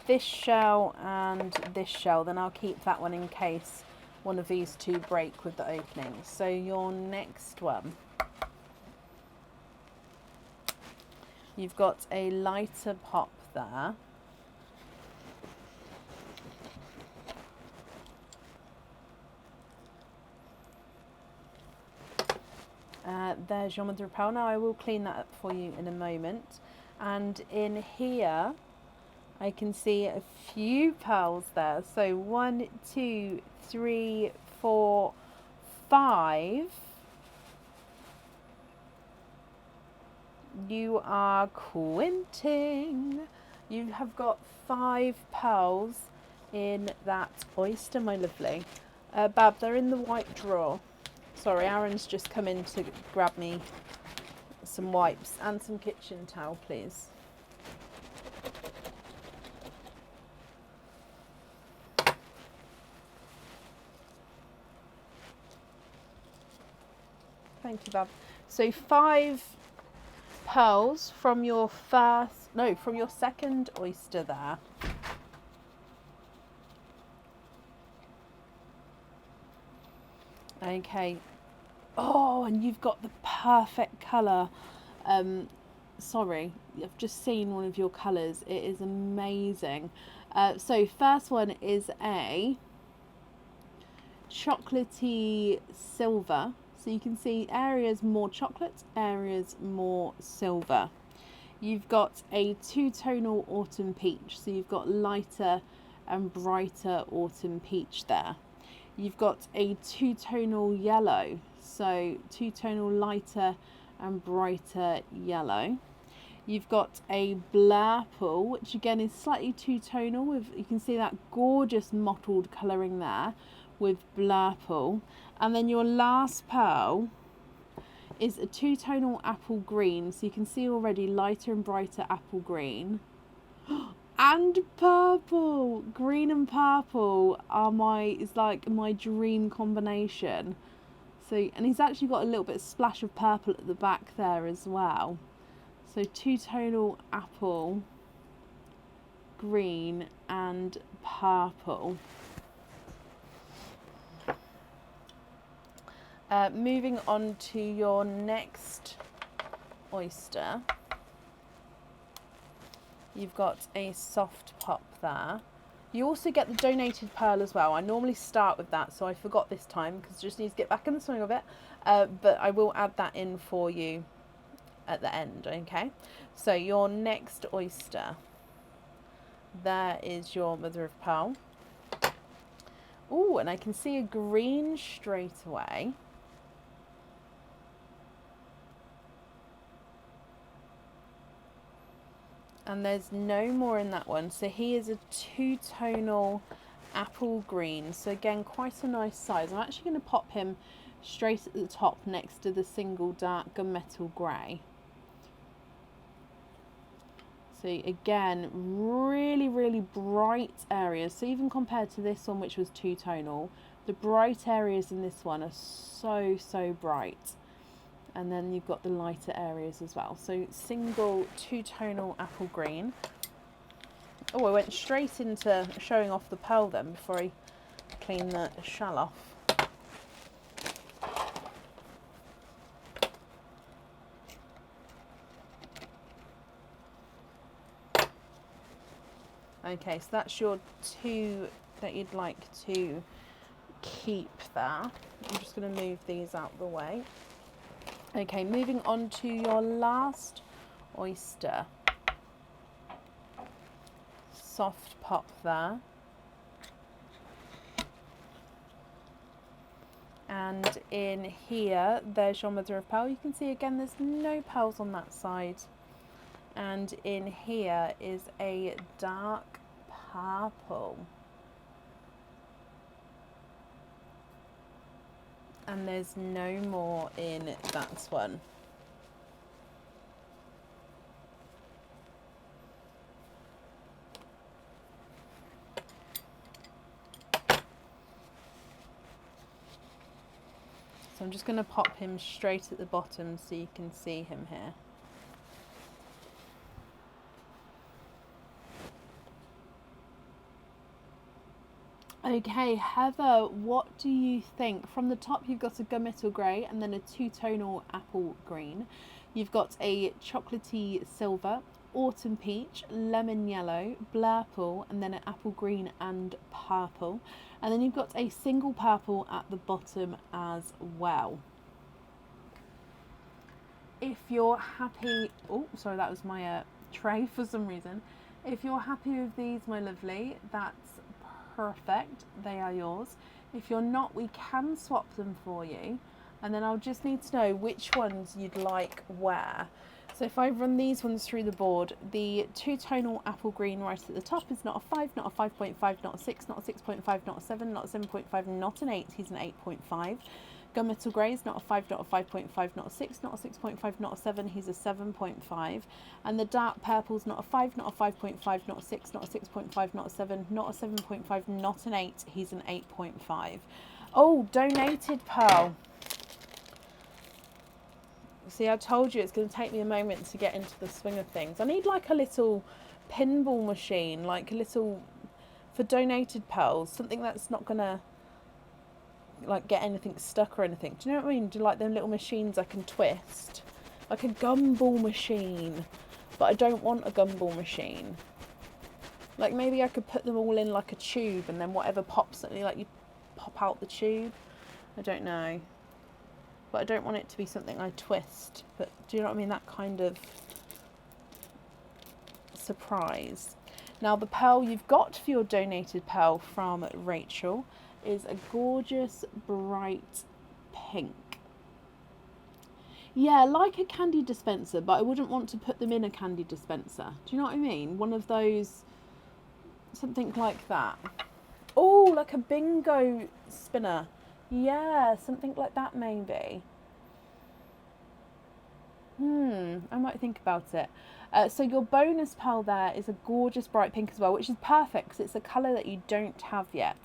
A: this shell and this shell, then I'll keep that one in case one of these 2 break with the opening. So your next one, you've got a lighter pop there. There's your mother of pearl. Now I will clean that up for you in a moment. And in here, I can see a few pearls there. So 1, 2, 3, 4, 5. You are quinting. You have got 5 pearls in that oyster, my lovely. Bab, they're in the white drawer. Sorry, Aaron's just come in to grab me some wipes and some kitchen towel, please. Thank you, Bab. So 5 pearls from your from your second oyster there. Okay. Oh, and you've got the perfect colour. Sorry, I've just seen one of your colours. It is amazing. So first one is a chocolatey silver. So you can see areas more chocolate, areas more silver. You've got a 2-tonal autumn peach. So you've got lighter and brighter autumn peach there. You've got a 2-tonal yellow, so 2-tonal lighter and brighter yellow. You've got a blurple, which again is slightly 2-tonal. With, you can see that gorgeous mottled colouring there with blurple. And then your last pearl is a 2-tonal apple green, so you can see already lighter and brighter apple green. And purple, green and purple is like my dream combination. So, and he's actually got a little bit of splash of purple at the back there as well. So 2-tonal apple, green and purple. Moving on to your next oyster. You've got a soft pop there. You also get the donated pearl as well. I normally start with that, so I forgot this time because I just need to get back in the swing of it. But I will add that in for you at the end, okay? So your next oyster. There is your mother of pearl. Oh, and I can see a green straight away. And there's no more in that one. So he is a 2-tonal apple green. So again, quite a nice size. I'm actually going to pop him straight at the top next to the single dark gunmetal grey. So So again, really, really bright areas. So even compared to this one, which was two-tonal, the bright areas in this one are so, so bright. And then you've got the lighter areas as well. So single two-tonal apple green. Oh, I went straight into showing off the pearl then before I clean the shell off. Okay, so that's your two that you'd like to keep there. I'm just going to move these out of the way. Okay, moving on to your last oyster. Soft pop there. And in here, there's your mother of pearl. You can see again, there's no pearls on that side. And in here is a dark purple. And there's no more in that one. So I'm just going to pop him straight at the bottom so you can see him here. Okay, Heather, what do you think? From the top, you've got a gunmetal grey and then a two-tonal apple green. You've got a chocolatey silver, autumn peach, lemon yellow, blurple, and then an apple green and purple. And then you've got a single purple at the bottom as well. If you're happy... Oh, sorry, that was my tray for some reason. If you're happy with these, my lovely, that's perfect, they are yours. If you're not, we can swap them for you, and then I'll just need to know which ones you'd like where. So if I run these ones through the board, the two-tonal apple green right at the top is not a 5, not a 5.5, not a 6, not a 6.5, not a 7, not a 7.5, not an 8, he's an 8.5. Gunmetal grey is not a 5, not a 5.5, not a 6, not a 6.5, not a 7, he's a 7.5. And the dark purple's not a 5, not a 5.5, not a 6, not a 6.5, not a 7, not a 7.5, not an 8, he's an 8.5. Oh, donated pearl. See, I told you it's going to take me a moment to get into the swing of things. I need like a little pinball machine, like a little, for donated pearls, something that's not going to like get anything stuck or anything. Do you know what I mean? Do like them little machines I can twist, like a gumball machine, but I don't want a gumball machine. Like maybe I could put them all in like a tube and then whatever pops, like you pop out the tube. I don't know, but I don't want it to be something I twist. But do you know what I mean? That kind of surprise. Now the pearl you've got for your donated pearl from Rachel is a gorgeous bright pink. Yeah, like a candy dispenser, but I wouldn't want to put them in a candy dispenser. Do you know what I mean? One of those, something like that. Oh, like a bingo spinner. Yeah, something like that maybe. I might think about it. So your bonus pearl there is a gorgeous bright pink as well, which is perfect because it's a colour that you don't have yet.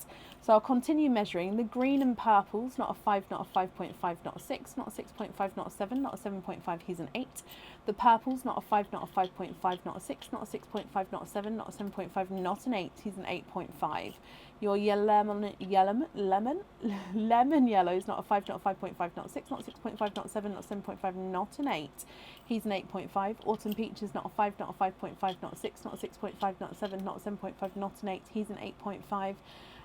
A: So I'll continue measuring. The green and purples, not a 5, not a 5.5, not a 6, not a 6.5, not a 7, not a 7.5, he's an 8. The purples, not a 5, not a 5.5, not a 6, not a 6.5, not a 7, not a 7.5, not an 8, he's an 8.5. Your lemon yellow is not a 5, not a 5.5, not a 6, not a 6.5, not a 7, not a 7.5, not an 8. He's an 8.5. Autumn peach is not a 5, not a 5.5, not a 6, not a 6.5, not a 7, not a 7.5, not an 8. He's an 8.5.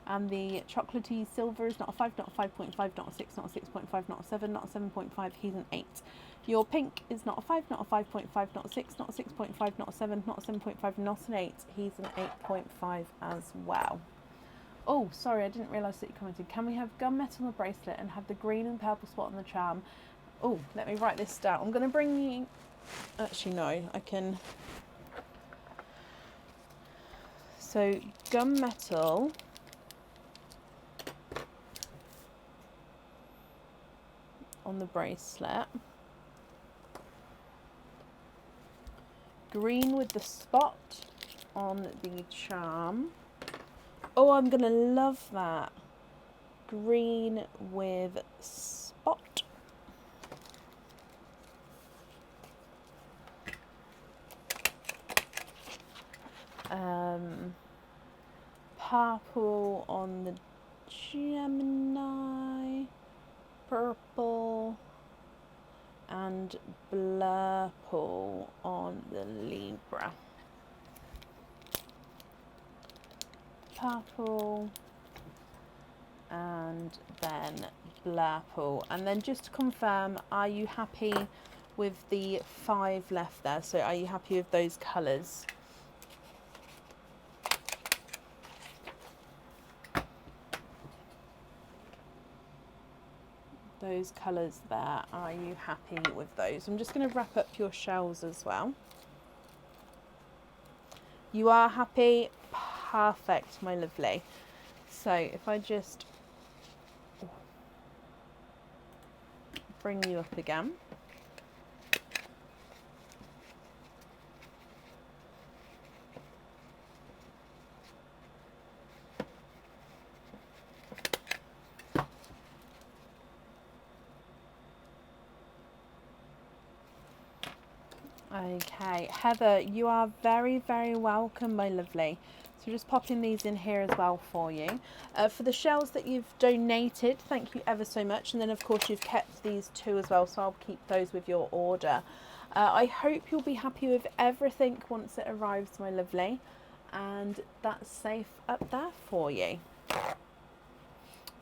A: And the chocolatey silver is not a 5, not a 5.5, not a 6, not a 6.5, not a 7, not a 7.5, he's an 8. Your pink is not a 5, not a 5.5, not a 6, not a 6.5, not a 7, not a 7.5, not an 8. He's an 8.5 as well. Oh, sorry, I didn't realise that you commented. Can we have gunmetal on the bracelet and have the green and purple spot on the charm? Oh, let me write this down. I'm going to bring you... Actually, no, I can... So, gunmetal... on the bracelet. green with the spot on the charm. Oh, I'm gonna love that. Green with spot. Purple on the Gemini, purple, and blurple on the Libra. Purple and then blurple. And then just to confirm, are you happy with the 5 left there? So are you happy with those colours? Those colours there, are you happy with those? I'm just going to wrap up your shells as well. You are happy? Perfect, my lovely. So if I just bring you up again. Okay, Heather, you are very, very welcome, my lovely. So just popping these in here as well for you. For the shells that you've donated, thank you ever so much. And then, of course, you've kept these 2 as well, so I'll keep those with your order. I hope you'll be happy with everything once it arrives, my lovely. And that's safe up there for you.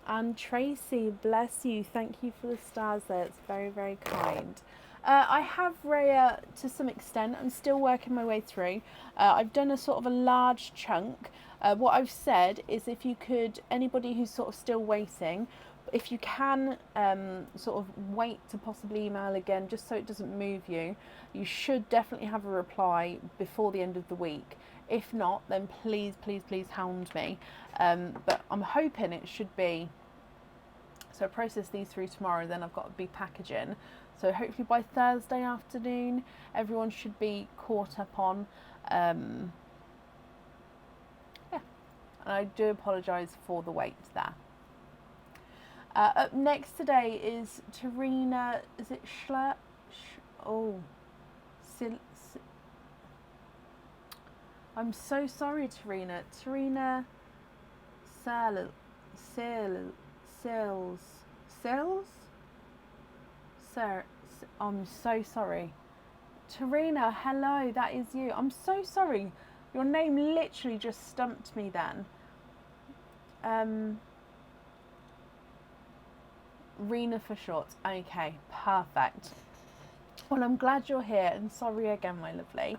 A: And Tracy, bless you. Thank you for the stars there. It's very, very kind. I have Rhea to some extent. I'm still working my way through. I've done a sort of a large chunk. What I've said is if you could, anybody who's sort of still waiting, if you can sort of wait to possibly email again just so it doesn't move you, you should definitely have a reply before the end of the week. If not, then please, please, please hound me. But I'm hoping it should be, so I process these through tomorrow, then I've got to be packaging. So hopefully by Thursday afternoon, everyone should be caught up on. Yeah, and I do apologise for the wait there. Up next today is Tarina, is it Schler? I'm so sorry, Tarina. Tarina Sills? Sir, I'm so sorry. Tarina, hello, that is you. I'm so sorry. Your name literally just stumped me then. Rena for short. Okay, perfect. Well, I'm glad you're here, and sorry again, my lovely.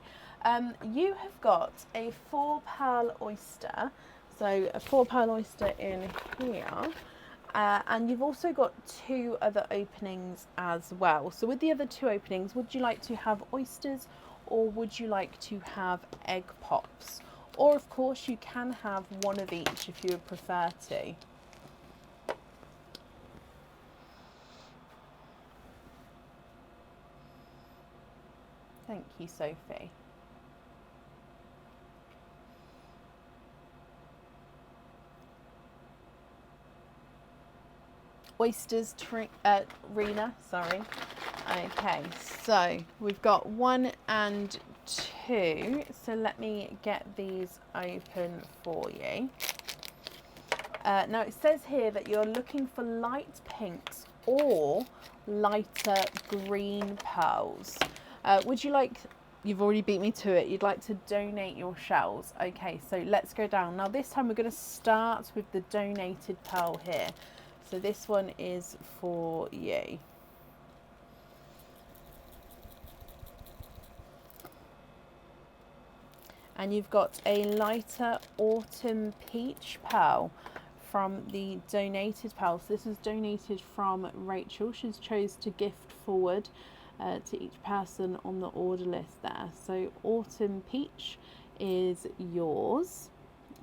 A: You have got a 4 pearl oyster. So a 4 pearl oyster in here. And you've also got 2 other openings as well. So with the other 2 openings, would you like to have oysters or would you like to have egg pops? Or of course you can have one of each if you would prefer to. Thank you, Sophie. Oysters, Rena, sorry. Okay, so we've got 1 and 2. So let me get these open for you. Now it says here that you're looking for light pinks or lighter green pearls. Would you like, you've already beat me to it, you'd like to donate your shells. Okay, so let's go down. Now this time we're going to start with the donated pearl here. So this one is for you. And you've got a lighter autumn peach pearl from the donated pearl. So this is donated from Rachel. She's chose to gift forward to each person on the order list there. So autumn peach is yours.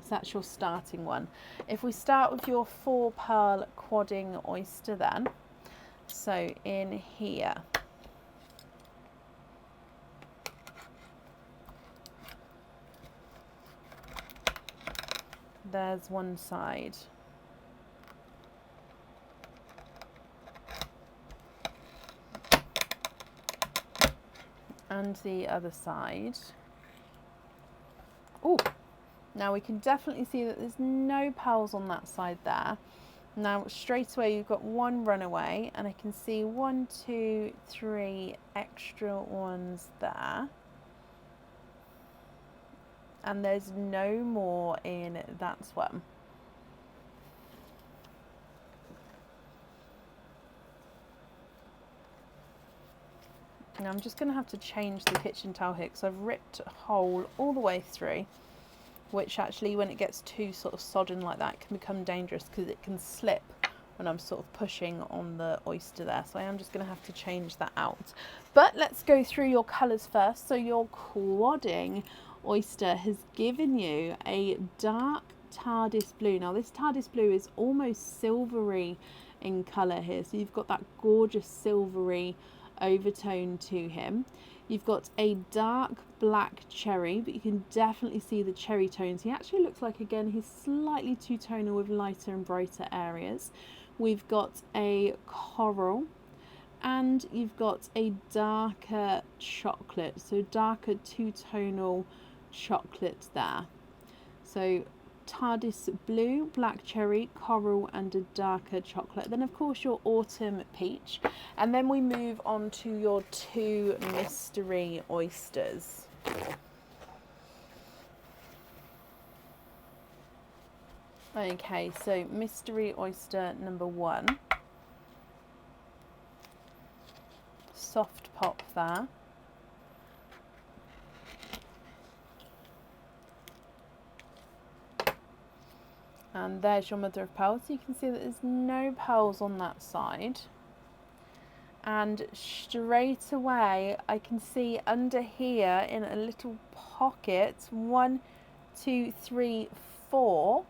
A: So that's your starting one. If we start with your 4 pearl quadding oyster then, so in here, there's one side. And the other side. Oh, now we can definitely see that there's no pearls on that side there. Now straight away you've got one runaway, and I can see 1, 2, 3 extra ones there. And there's no more in that one. Now I'm just going to have to change the kitchen towel here because I've ripped a hole all the way through, which actually when it gets too sort of sodden like that can become dangerous because it can slip when I'm sort of pushing on the oyster there. So I am just going to have to change that out. But let's go through your colours first. So your quadding oyster has given you a dark TARDIS blue. Now this TARDIS blue is almost silvery in colour here. So you've got that gorgeous silvery overtone to him. You've got a dark black cherry, but you can definitely see the cherry tones. He actually looks like, again, he's slightly two-tonal with lighter and brighter areas. We've got a coral, and you've got a darker chocolate, so darker two-tonal chocolate there. So TARDIS blue, black cherry, coral, and a darker chocolate. Then of course your autumn peach, and then we move on to your 2 mystery oysters. Okay, so mystery oyster number 1, soft pop there. And there's your mother of pearl. So you can see that there's no pearls on that side. And straight away I can see under here in a little pocket 1, 2, 3, 4.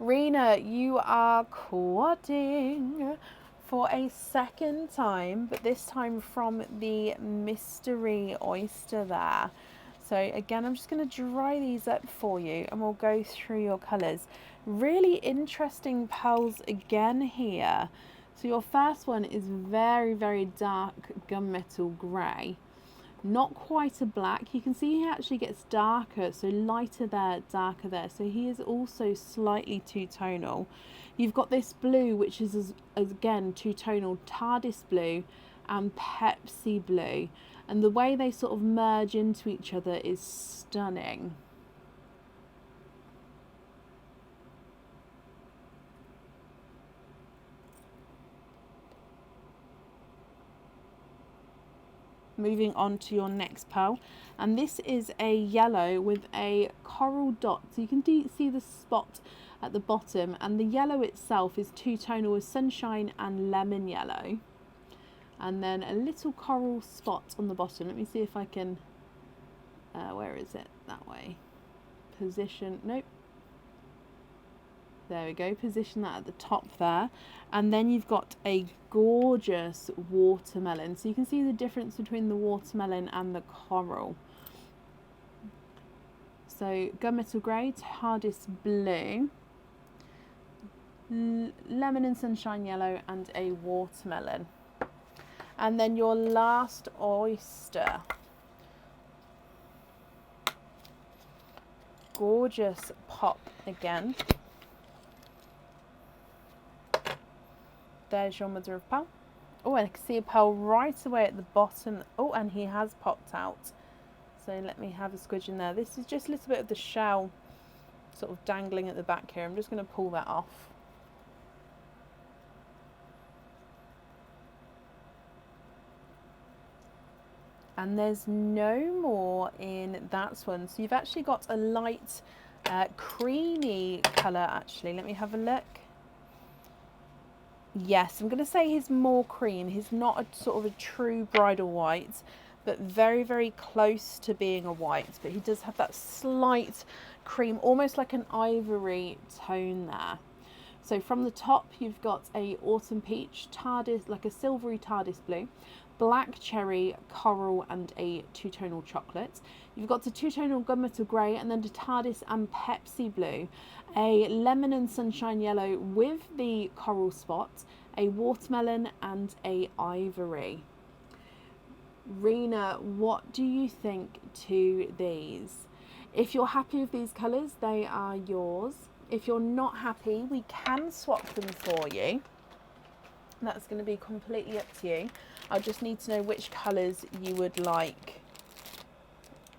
A: Rena, you are quadding for a second time, but this time from the mystery oyster there. So again, I'm just going to dry these up for you and we'll go through your colours. Really interesting pearls again here. So your first one is very, very dark gunmetal grey. Not quite a black. You can see he actually gets darker, so lighter there, darker there. So he is also slightly two-tonal. You've got this blue, which is again two-tonal, TARDIS blue and Pepsi blue. And the way they sort of merge into each other is stunning. Moving on to your next pearl, and this is a yellow with a coral dot. So you can see the spot at the bottom, and the yellow itself is two-tonal with sunshine and lemon yellow. And then a little coral spot on the bottom. Let me see if I can, where is it? That way. Position, nope. There we go, position that at the top there. And then you've got a gorgeous watermelon. So you can see the difference between the watermelon and the coral. So gunmetal grey, TARDIS blue, lemon and sunshine yellow, and a watermelon. And then your last oyster. Gorgeous pop again. There's your mother of pearl. Oh, and I can see a pearl right away at the bottom. Oh, and he has popped out. So let me have a squidge in there. This is just a little bit of the shell sort of dangling at the back here. I'm just going to pull that off. And there's no more in that one. So you've actually got a light creamy colour actually. Let me have a look. Yes, I'm going to say he's more cream. He's not a sort of a true bridal white, but very, very close to being a white. But he does have that slight cream, almost like an ivory tone there. So from the top, you've got a autumn peach, TARDIS, like a silvery TARDIS blue, black cherry, coral, and a two-tonal chocolate. You've got a two-tonal gunmetal grey, and then the TARDIS and Pepsi blue, a lemon and sunshine yellow with the coral spot, a watermelon, and a ivory. Rena, what do you think to these? If you're happy with these colours, they are yours. If you're not happy, we can swap them for you. That's going to be completely up to you. I just need to know which colours you would like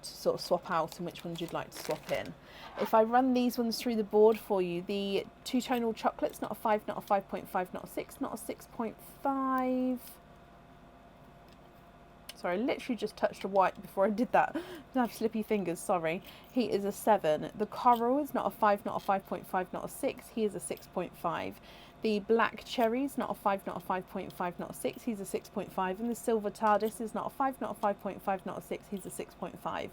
A: to sort of swap out and which ones you'd like to swap in. If I run these ones through the board for you, the two-tonal chocolate's not a 5, not a 5.5, not a 6, not a 6.5. Sorry, I literally just touched a white before I did that. I have slippy fingers, sorry. He is a 7. The coral is not a 5, not a 5.5, not a 6. He is a 6.5. The black cherry is not a 5, not a 5.5, not a 6. He's a 6.5. And the silver TARDIS is not a 5, not a 5.5, not a 6. He's a 6.5.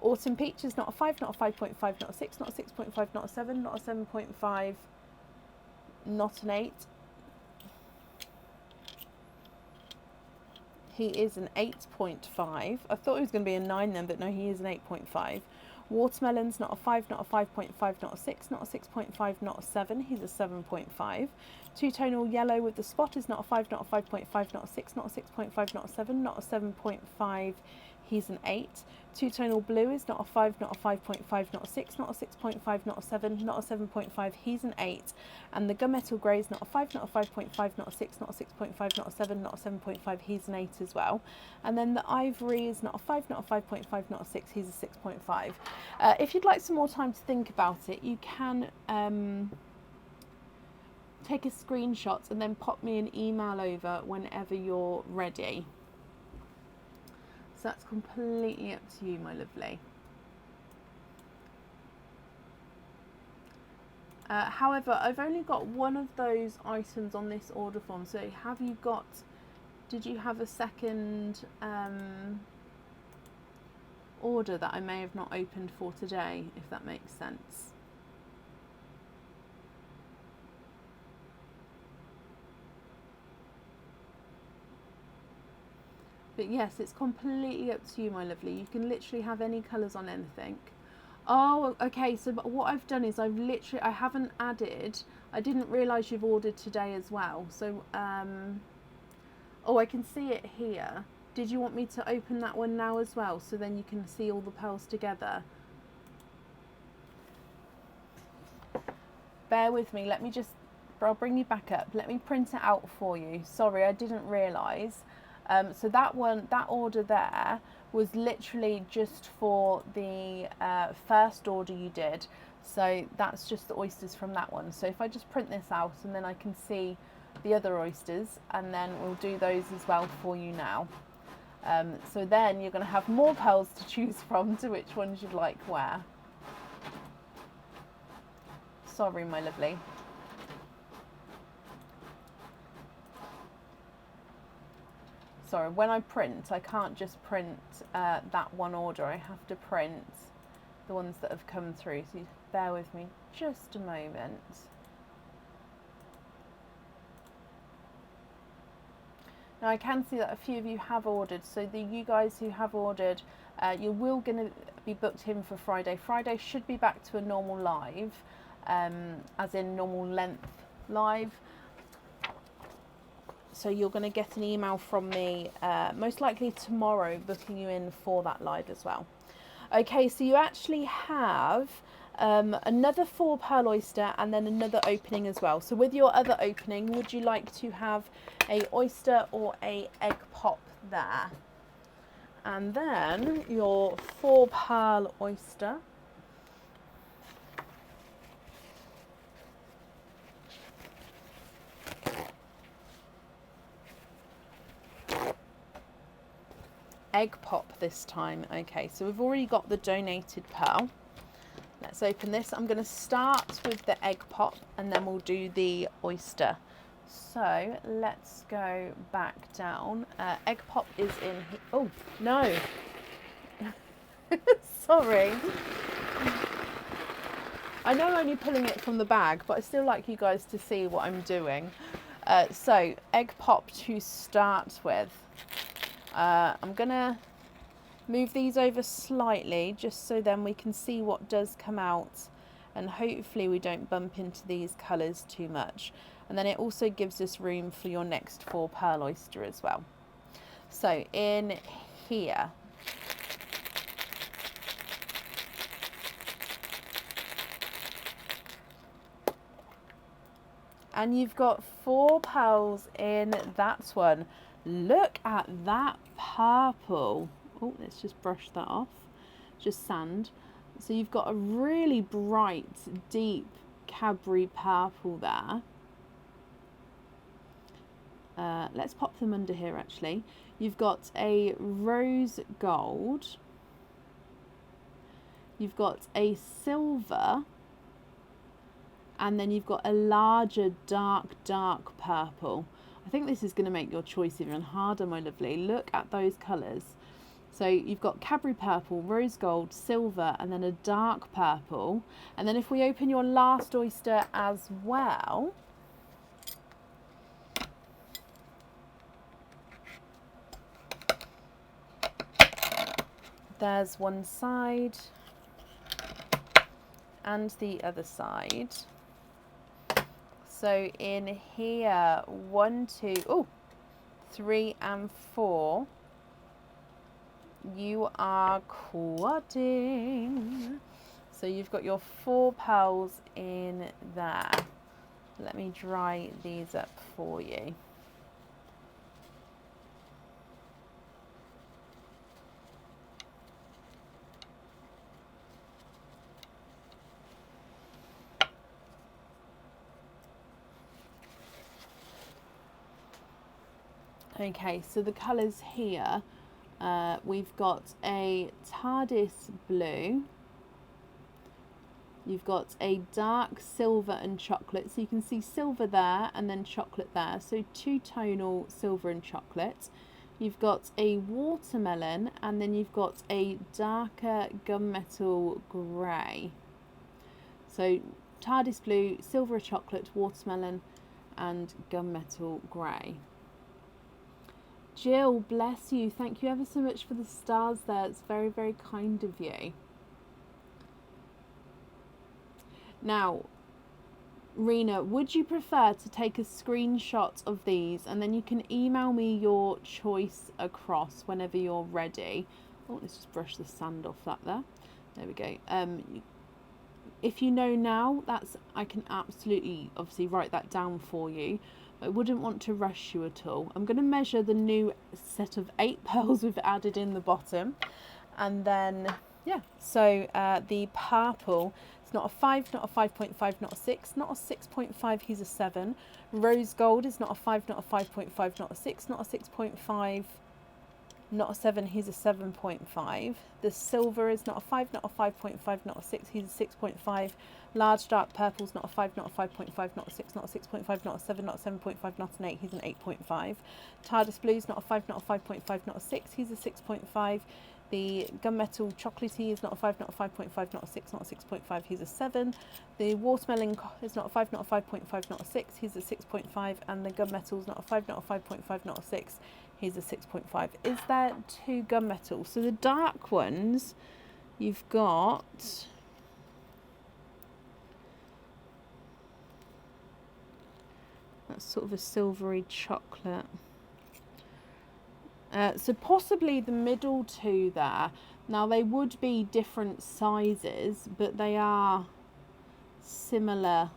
A: Autumn peach is not a 5, not a 5.5, not a 6, not a 6.5, not a 7, not a 7.5, not an 8. He is an 8.5. I thought he was going to be a 9 then, but no, he is an 8.5. Watermelon's not a 5, not a 5.5, not a 6, not a 6.5, not a 7. He's a 7.5. Two-tonal yellow with the spot is not a 5, not a 5.5, not a 6, not a 6.5, not a 7, not a 7.5. He's an 8. Two-tonal blue is not a 5, not a 5.5, not a 6, not a 6.5, not a 7, not a 7.5. He's an 8. And the gunmetal grey is not a 5, not a 5.5, not a 6, not a 6.5, not a 7, not a 7.5. He's an 8 as well. And then the ivory is not a 5, not a 5.5, not a 6. He's a 6.5. If you'd like some more time to think about it, you can take a screenshot and then pop me an email over whenever you're ready. So that's completely up to you, my lovely. However, I've only got one of those items on this order form. So have you got, did you have a second order that I may have not opened for today, if that makes sense? But yes, it's completely up to you, my lovely. You can literally have any colours on anything. Oh, okay. So what I've done is I haven't added. I didn't realise you've ordered today as well. So, oh, I can see it here. Did you want me to open that one now as well? So then you can see all the pearls together. Bear with me. I'll bring you back up. Let me print it out for you. Sorry, I didn't realise. So that order there was literally just for the first order you did. So that's just the oysters from that one. So if I just print this out and then I can see the other oysters, and then we'll do those as well for you now. So then you're going to have more pearls to choose from to which ones you'd like where. Sorry, my lovely. Sorry, when I print, I can't just print that one order. I have to print the ones that have come through. So bear with me just a moment. Now I can see that a few of you have ordered. So you guys who have ordered, you will going to be booked in for Friday. Friday should be back to a normal live, as in normal length live. So you're going to get an email from me most likely tomorrow booking you in for that live as well. Okay, so you actually have another 4 pearl oyster and then another opening as well. So with your other opening, would you like to have a oyster or a egg pop there? And then your 4 pearl oyster. Egg pop this time. Okay, so we've already got the donated pearl. Let's open this. I'm going to start with the egg pop and then we'll do the oyster. So let's go back down. Egg pop is in here. Oh no, sorry. I know I'm only pulling it from the bag, but I still like you guys to see what I'm doing. So egg pop to start with. I'm gonna move these over slightly just so then we can see what does come out, and hopefully we don't bump into these colours too much. And then it also gives us room for your next 4 pearl oyster as well. So in here, and you've got 4 pearls in that one. Look at that purple. Oh, let's just brush that off. Just sand. So you've got a really bright, deep Cadbury purple there. Let's pop them under here actually. You've got a rose gold. You've got a silver. And then you've got a larger dark purple. I think this is going to make your choice even harder, my lovely. Look at those colours. So you've got Cadbury purple, rose gold, silver, and then a dark purple. And then if we open your last oyster as well, there's one side and the other side. So in here, 1, 2, 3 and 4, you are quadding. So you've got your 4 pearls in there. Let me dry these up for you. Okay, so the colours here, we've got a TARDIS blue, you've got a dark silver and chocolate, so you can see silver there and then chocolate there, so 2-tonal silver and chocolate. You've got a watermelon, and then you've got a darker gunmetal grey. So TARDIS blue, silver chocolate, watermelon and gunmetal grey. Jill, bless you. Thank you ever so much for the stars there. It's very, very kind of you. Now, Rena, would you prefer to take a screenshot of these and then you can email me your choice across whenever you're ready? Oh, let's just brush the sand off that there. There we go. If you know now, I can absolutely obviously write that down for you. I wouldn't want to rush you at all. I'm going to measure the new set of 8 pearls we've added in the bottom. And then, yeah, so the purple, it's not a 5, not a 5.5, not a 6, not a 6.5, he's a 7. Rose gold is not a 5, not a 5.5, not a 6, not a 6.5, not a 7, he's a 7.5. The silver is not a 5, not a 5.5, not a 6, he's a 6.5. Large dark purple's not a 5, not a 5.5, not a 6, not a 6.5, not a 7, not a 7.5, not an 8, he's an 8.5. TARDIS blue's not a 5, not a 5.5, not a 6, he's a 6.5. The gunmetal chocolatey is not a 5, not a 5.5, not a 6, not a 6.5, he's a 7. The watermelon is not a 5, not a 5.5, not a 6, he's a 6.5. And the gunmetal's not a 5, not a 5.5, not a 6, he's a 6.5. Is there 2 gunmetals? So the dark ones, you've got... That's sort of a silvery chocolate. So possibly the middle 2 there. Now they would be different sizes, but they are similar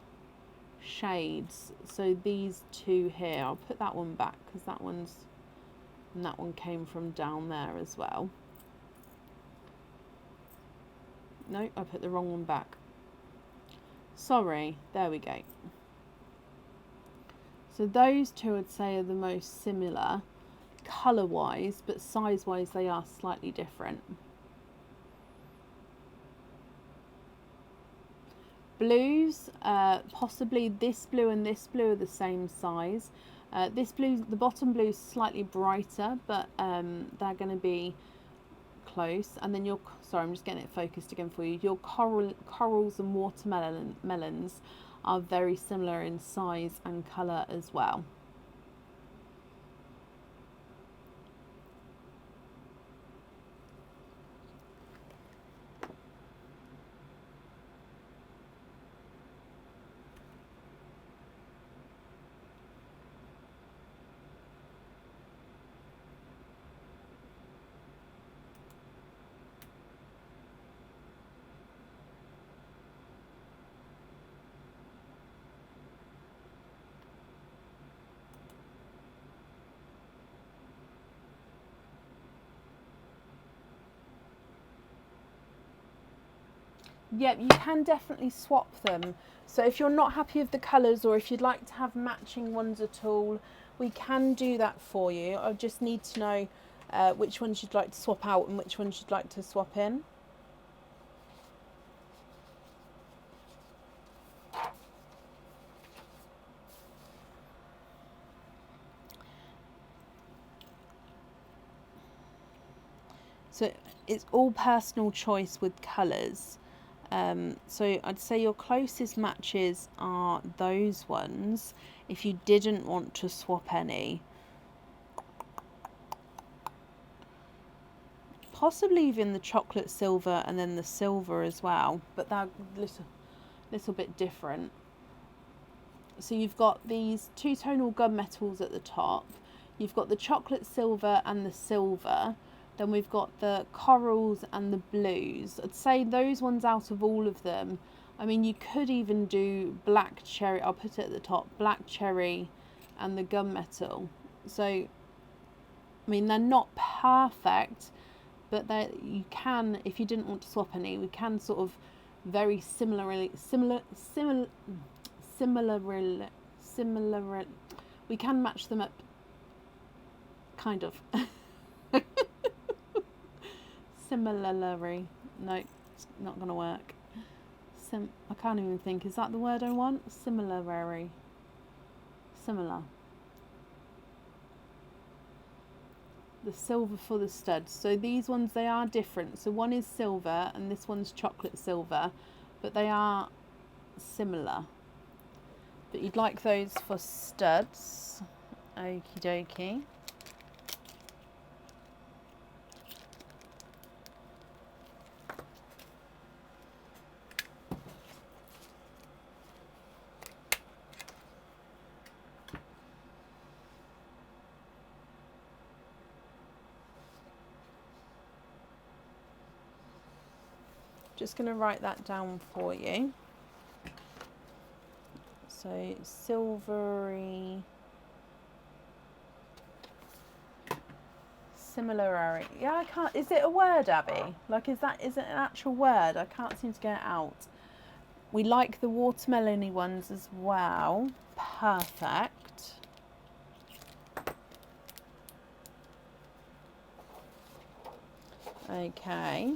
A: shades. So these 2 here, I'll put that one back because that one came from down there as well. No, I put the wrong one back. Sorry, there we go. So those 2 I'd say are the most similar colour wise, but size wise they are slightly different. Blues, possibly this blue and this blue are the same size. This blue, the bottom blue is slightly brighter, but they're going to be close. And then sorry, I'm just getting it focused again for you. Your corals and watermelons are very similar in size and colour as well. Yep, you can definitely swap them. So if you're not happy with the colours, or if you'd like to have matching ones at all, we can do that for you. I just need to know which ones you'd like to swap out and which ones you'd like to swap in. So it's all personal choice with colours. So I'd say your closest matches are those ones. If you didn't want to swap any, possibly even the chocolate silver and then the silver as well, but they're little bit different. So you've got these two-tonal gunmetals at the top. You've got the chocolate silver and the silver. Then we've got the corals and the blues. I'd say those ones out of all of them. I mean, you could even do black cherry. I'll put it at the top. Black cherry and the gunmetal. So, I mean, they're not perfect, but you can, if you didn't want to swap any, we can sort of very similarly, we can match them up, kind of. Similarly, no, it's not going to work. I can't even think, is that the word I want? Similar. The silver for the studs. So these ones, they are different. So one is silver and this one's chocolate silver, but they are similar. But you'd like those for studs. Okie dokie. Just going to write that down for you. So silvery, similarity. Yeah, I can't. Is it a word, Abby? Like, is it an actual word? I can't seem to get it out. We like the watermelony ones as well. Perfect. Okay.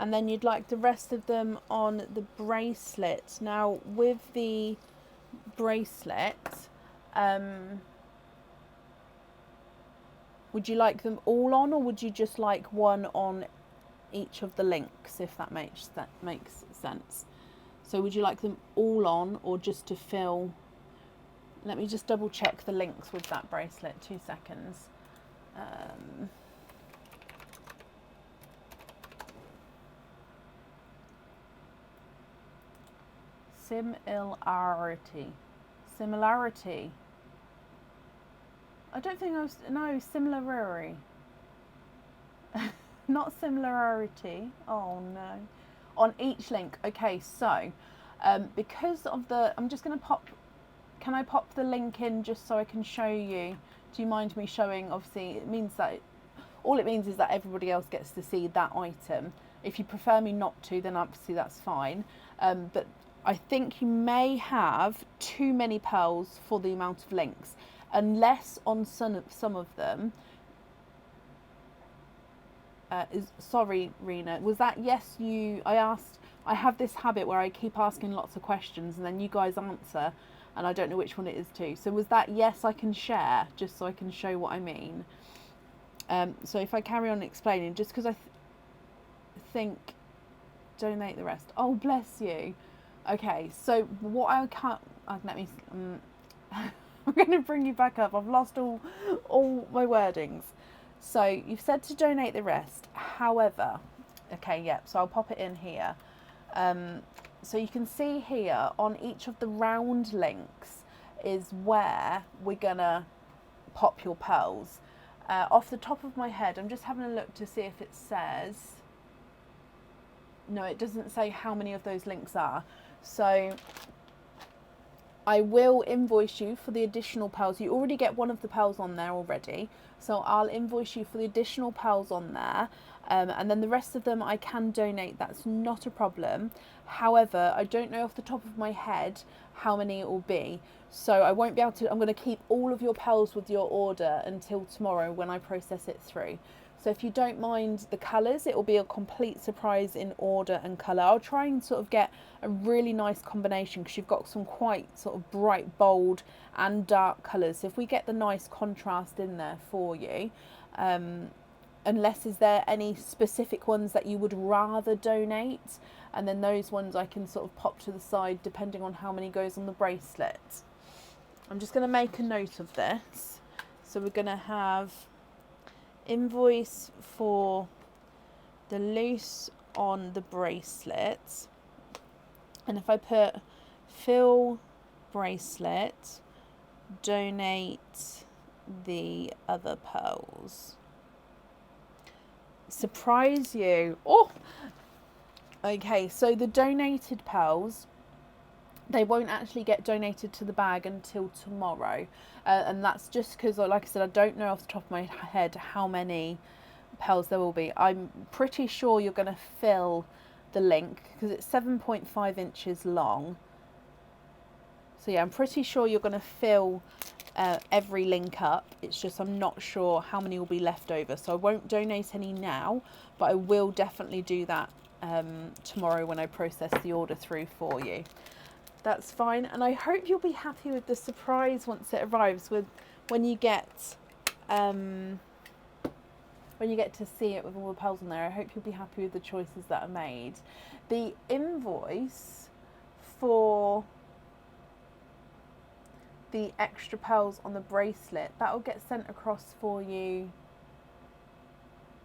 A: And then you'd like the rest of them on the bracelet. Now, with the bracelet, would you like them all on, or would you just like one on each of the links, if that makes sense? So would you like them all on, or just to fill? Let me just double check the links with that bracelet, 2 seconds. Similarity. I don't think no, similarity. Not similarity. Oh no. On each link. Okay, so because of I'm just going to can I pop the link in just so I can show you? Do you mind me showing? Obviously, all it means is that everybody else gets to see that item. If you prefer me not to, then obviously that's fine. But I think you may have too many pearls for the amount of links, unless on some of them. Sorry, Rena, was that yes? I asked. I have this habit where I keep asking lots of questions and then you guys answer, and I don't know which one it is too. So was that yes? I can share, just so I can show what I mean. So if I carry on explaining, just because I think donate the rest. Oh, bless you. Okay, so what I can't, let me, I'm going to bring you back up. I've lost all my wordings. So you've said to donate the rest. However, okay, yep, so I'll pop it in here. So you can see here on each of the round links is where we're going to pop your pearls. Off the top of my head, I'm just having a look to see if it says. No, it doesn't say how many of those links are. So I will invoice you for the additional pearls. You already get one of the pearls on there already, so I'll invoice you for the additional pearls on there, and then the rest of them I can donate. That's not a problem. However, I don't know off the top of my head how many it will be, so I won't be able to. I'm going to keep all of your pearls with your order until tomorrow when I process it through. So if you don't mind the colours, it will be a complete surprise in order and colour. I'll try and sort of get a really nice combination because you've got some quite sort of bright, bold and dark colours. So if we get the nice contrast in there for you, unless is there any specific ones that you would rather donate, and then those ones I can sort of pop to the side depending on how many goes on the bracelet. I'm just going to make a note of this. So we're going to have invoice for the loose on the bracelet, and if I put fill bracelet, donate the other pearls. Surprise you. Oh, okay, so the donated pearls, they won't actually get donated to the bag until tomorrow, and that's just because, like I said, I don't know off the top of my head how many pearls there will be. I'm pretty sure you're going to fill the link because it's 7.5 inches long, so yeah, I'm pretty sure you're going to fill every link up. It's just I'm not sure how many will be left over, so I won't donate any now, but I will definitely do that tomorrow when I process the order through for you. That's fine, and I hope you'll be happy with the surprise once it arrives, with when you get to see it with all the pearls on there. I hope you'll be happy with the choices that are made. The invoice for the extra pearls on the bracelet, that will get sent across for you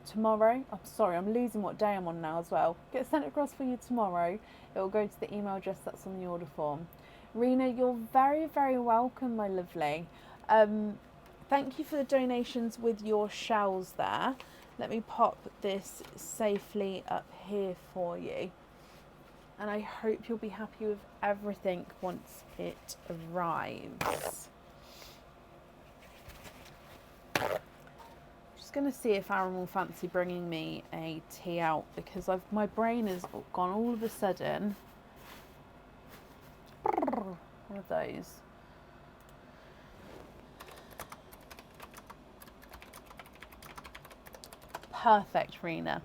A: tomorrow. I'm sorry, I'm losing what day I'm on now as well. Get sent across for you tomorrow. It will go to the email address that's on the order form. Rena, you're very, very welcome, my lovely. Thank you for the donations with your shells there. Let me pop this safely up here for you. And I hope you'll be happy with everything once it arrives. Going to see if Aaron will fancy bringing me a tea out, because my brain has gone all of a sudden. One of those. Perfect, Rena.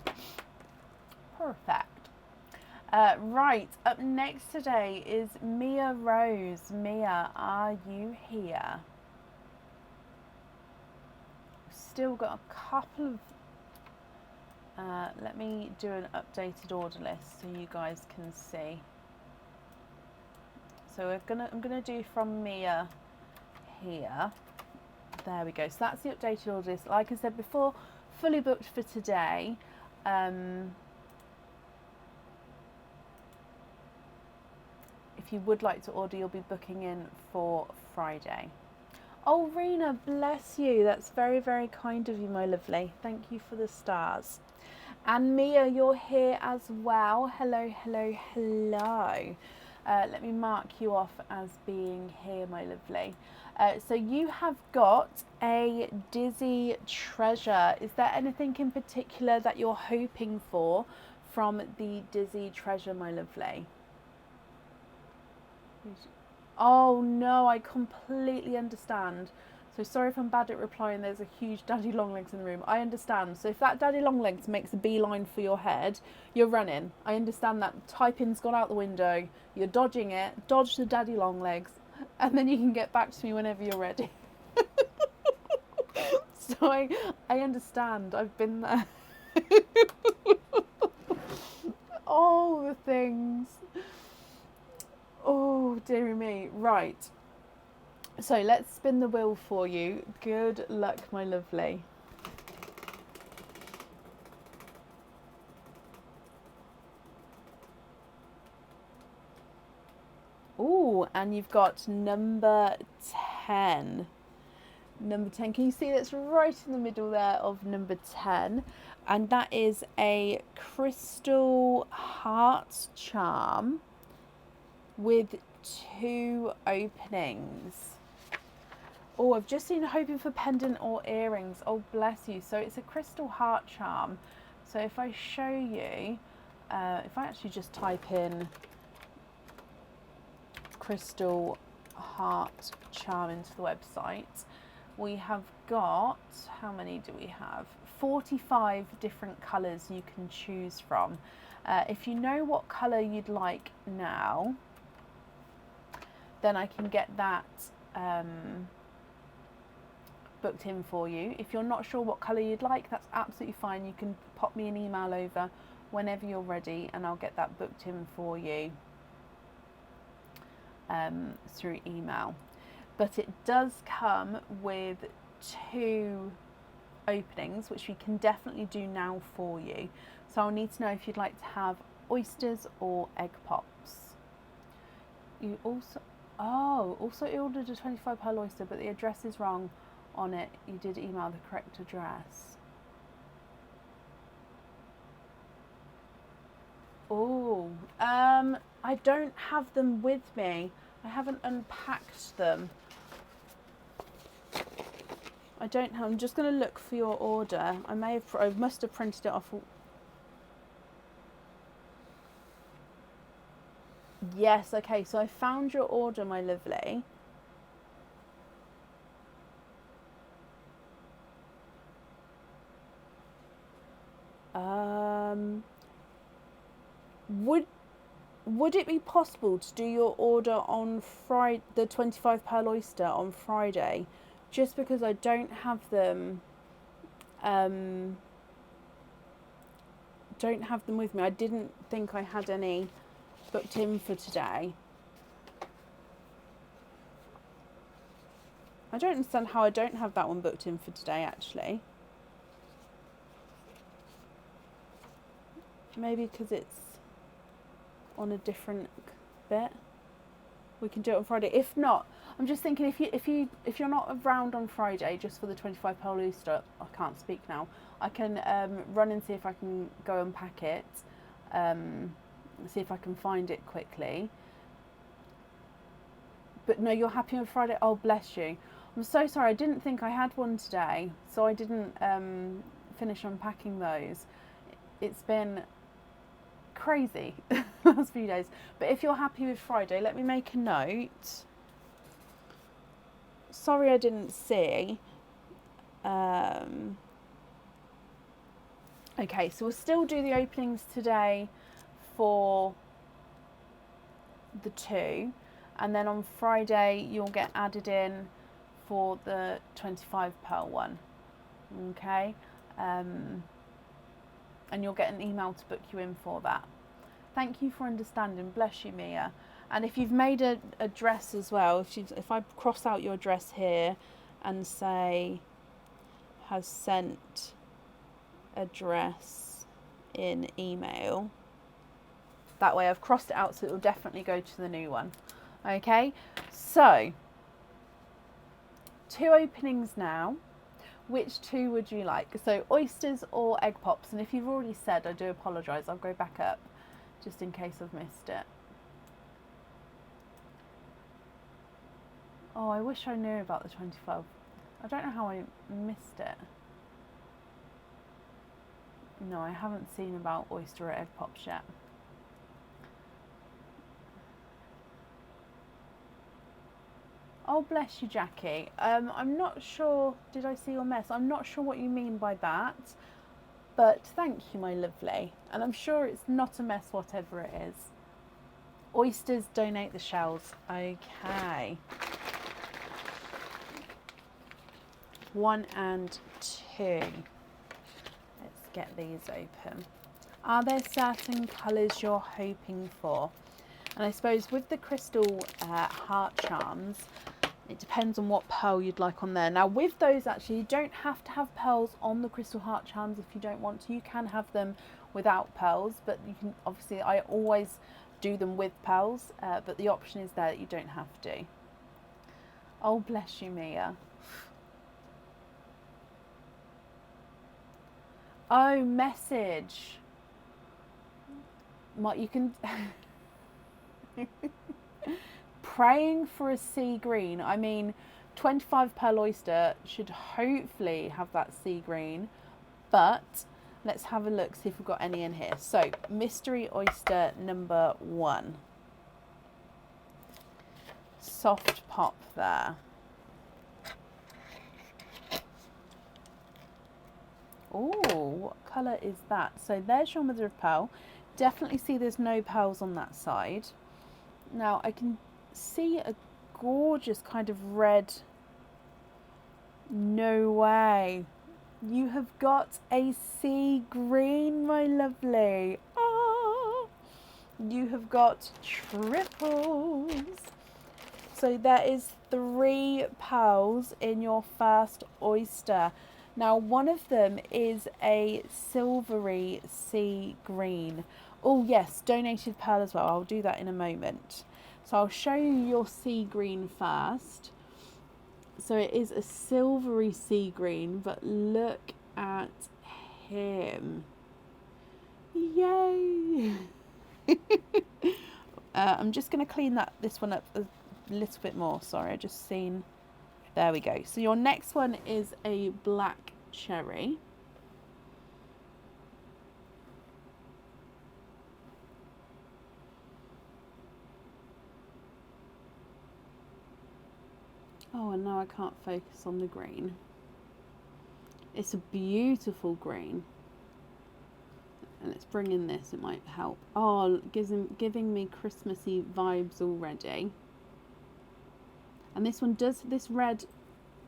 A: Perfect. Right, up next today is Mia Rose. Mia, are you here? Still got a couple of let me do an updated order list so you guys can see. So I'm gonna do from Mia here. There we go. So that's the updated order list. Like I said before, fully booked for today. If you would like to order, you'll be booking in for Friday. Oh, Rena, bless you. That's very, very kind of you, my lovely. Thank you for the stars. And Mia, you're here as well. Hello, hello, hello. Let me mark you off as being here, my lovely. So you have got a Dizzy Treasure. Is there anything in particular that you're hoping for from the Dizzy Treasure, my lovely? Oh no, I completely understand. So sorry if I'm bad at replying. There's a huge daddy longlegs in the room. I understand. So if that daddy longlegs makes a beeline for your head, you're running. I understand that. Typing's gone out the window. You're dodging it. Dodge the daddy longlegs, and then you can get back to me whenever you're ready. So I understand. I've been there. All the things. Oh, dearie me. Right. So let's spin the wheel for you. Good luck, my lovely. Oh, and you've got number 10. Number 10. Can you see that's right in the middle there of number 10? And that is a crystal heart charm with 2 openings. Oh, I've just seen hoping for pendant or earrings. Oh, bless you. So it's a crystal heart charm. So if I show you, if I actually just type in crystal heart charm into the website, we have got, how many do we have? 45 different colours you can choose from. If you know what colour you'd like now, then I can get that booked in for you. If you're not sure what colour you'd like, that's absolutely fine. You can pop me an email over whenever you're ready and I'll get that booked in for you through email. But it does come with 2 openings, which we can definitely do now for you. So I'll need to know if you'd like to have oysters or egg pops. You also ordered a 25 pearl oyster, but the address is wrong on it. You did email the correct address. Oh, I don't have them with me. I haven't unpacked them. I'm just going to look for your order. I must have printed it off. Yes, okay, so I found your order, my lovely. Would it be possible to do your order on Friday, the 25 pearl oyster on Friday? Just because I don't have them, with me. I didn't think I had any booked in for today. I don't understand how I don't have that one booked in for today, actually. Maybe because it's on a different bit. We can do it on Friday. If not, I'm just thinking if you're not around on Friday just for the 25 pearl oyster, I can't speak now. I can run and see if I can go and pack it. See if I can find it quickly. But no, you're happy on Friday? Oh, bless you. I'm so sorry. I didn't think I had one today, so I didn't finish unpacking those. It's been crazy last few days. But if you're happy with Friday, let me make a note. Sorry I didn't see. Okay, so we'll still do the openings today for the 2, and then on Friday you'll get added in for the 25 pearl one. Okay, and you'll get an email to book you in for that. Thank you for understanding. Bless you, Mia. And if you've made a address as well, if I cross out your address here and say has sent address in email, that way I've crossed it out, so it will definitely go to the new one. Okay, so 2 openings now. Which 2 would you like? So oysters or egg pops? And if you've already said, I do apologise. I'll go back up just in case I've missed it. Oh, I wish I knew about the 25. I don't know how I missed it. No, I haven't seen about oyster or egg pops yet. Oh, bless you, Jackie. I'm not sure, did I see your mess? I'm not sure what you mean by that, but thank you, my lovely. And I'm sure it's not a mess, whatever it is. Oysters, donate the shells. Okay. 1 and 2. Let's get these open. Are there certain colours you're hoping for? And I suppose with the crystal heart charms, it depends on what pearl you'd like on there. Now with those, actually, you don't have to have pearls on the crystal heart charms if you don't want to. You can have them without pearls, but you can, obviously, I always do them with pearls, but the option is there that you don't have to. Oh, bless you, Mia. Oh, message. You can... praying for a sea green. I mean, 25 pearl oyster should hopefully have that sea green, but let's have a look, see if we've got any in here. So, mystery oyster number 1. Soft pop there. Oh, what colour is that? So there's your mother of pearl. Definitely see there's no pearls on that side. Now I can see a gorgeous kind of red. No way. You have got a sea green, my lovely. Ah, you have got triples. So there is 3 pearls in your first oyster. Now one of them is a silvery sea green. Oh yes, donated pearl as well. I'll do that in a moment. So I'll show you your sea green first. So it is a silvery sea green, but look at him. Yay! I'm just going to clean this one up a little bit more. Sorry, I just seen. There we go. So your next one is a black cherry. Oh, and now I can't focus on the green. It's a beautiful green. And let's bring in this, it might help. Oh, giving me Christmassy vibes already. And this one does, this red,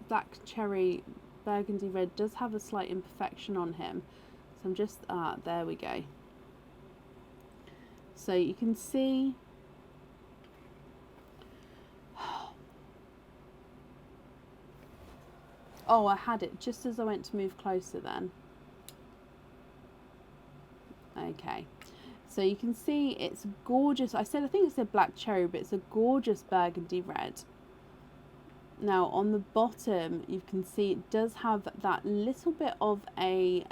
A: black cherry, burgundy red does have a slight imperfection on him. So I'm just, there we go. So you can see, oh, I had it just as I went to move closer then. Okay, so you can see it's gorgeous. I think it's a black cherry, but it's a gorgeous burgundy red. Now on the bottom you can see it does have that little bit of a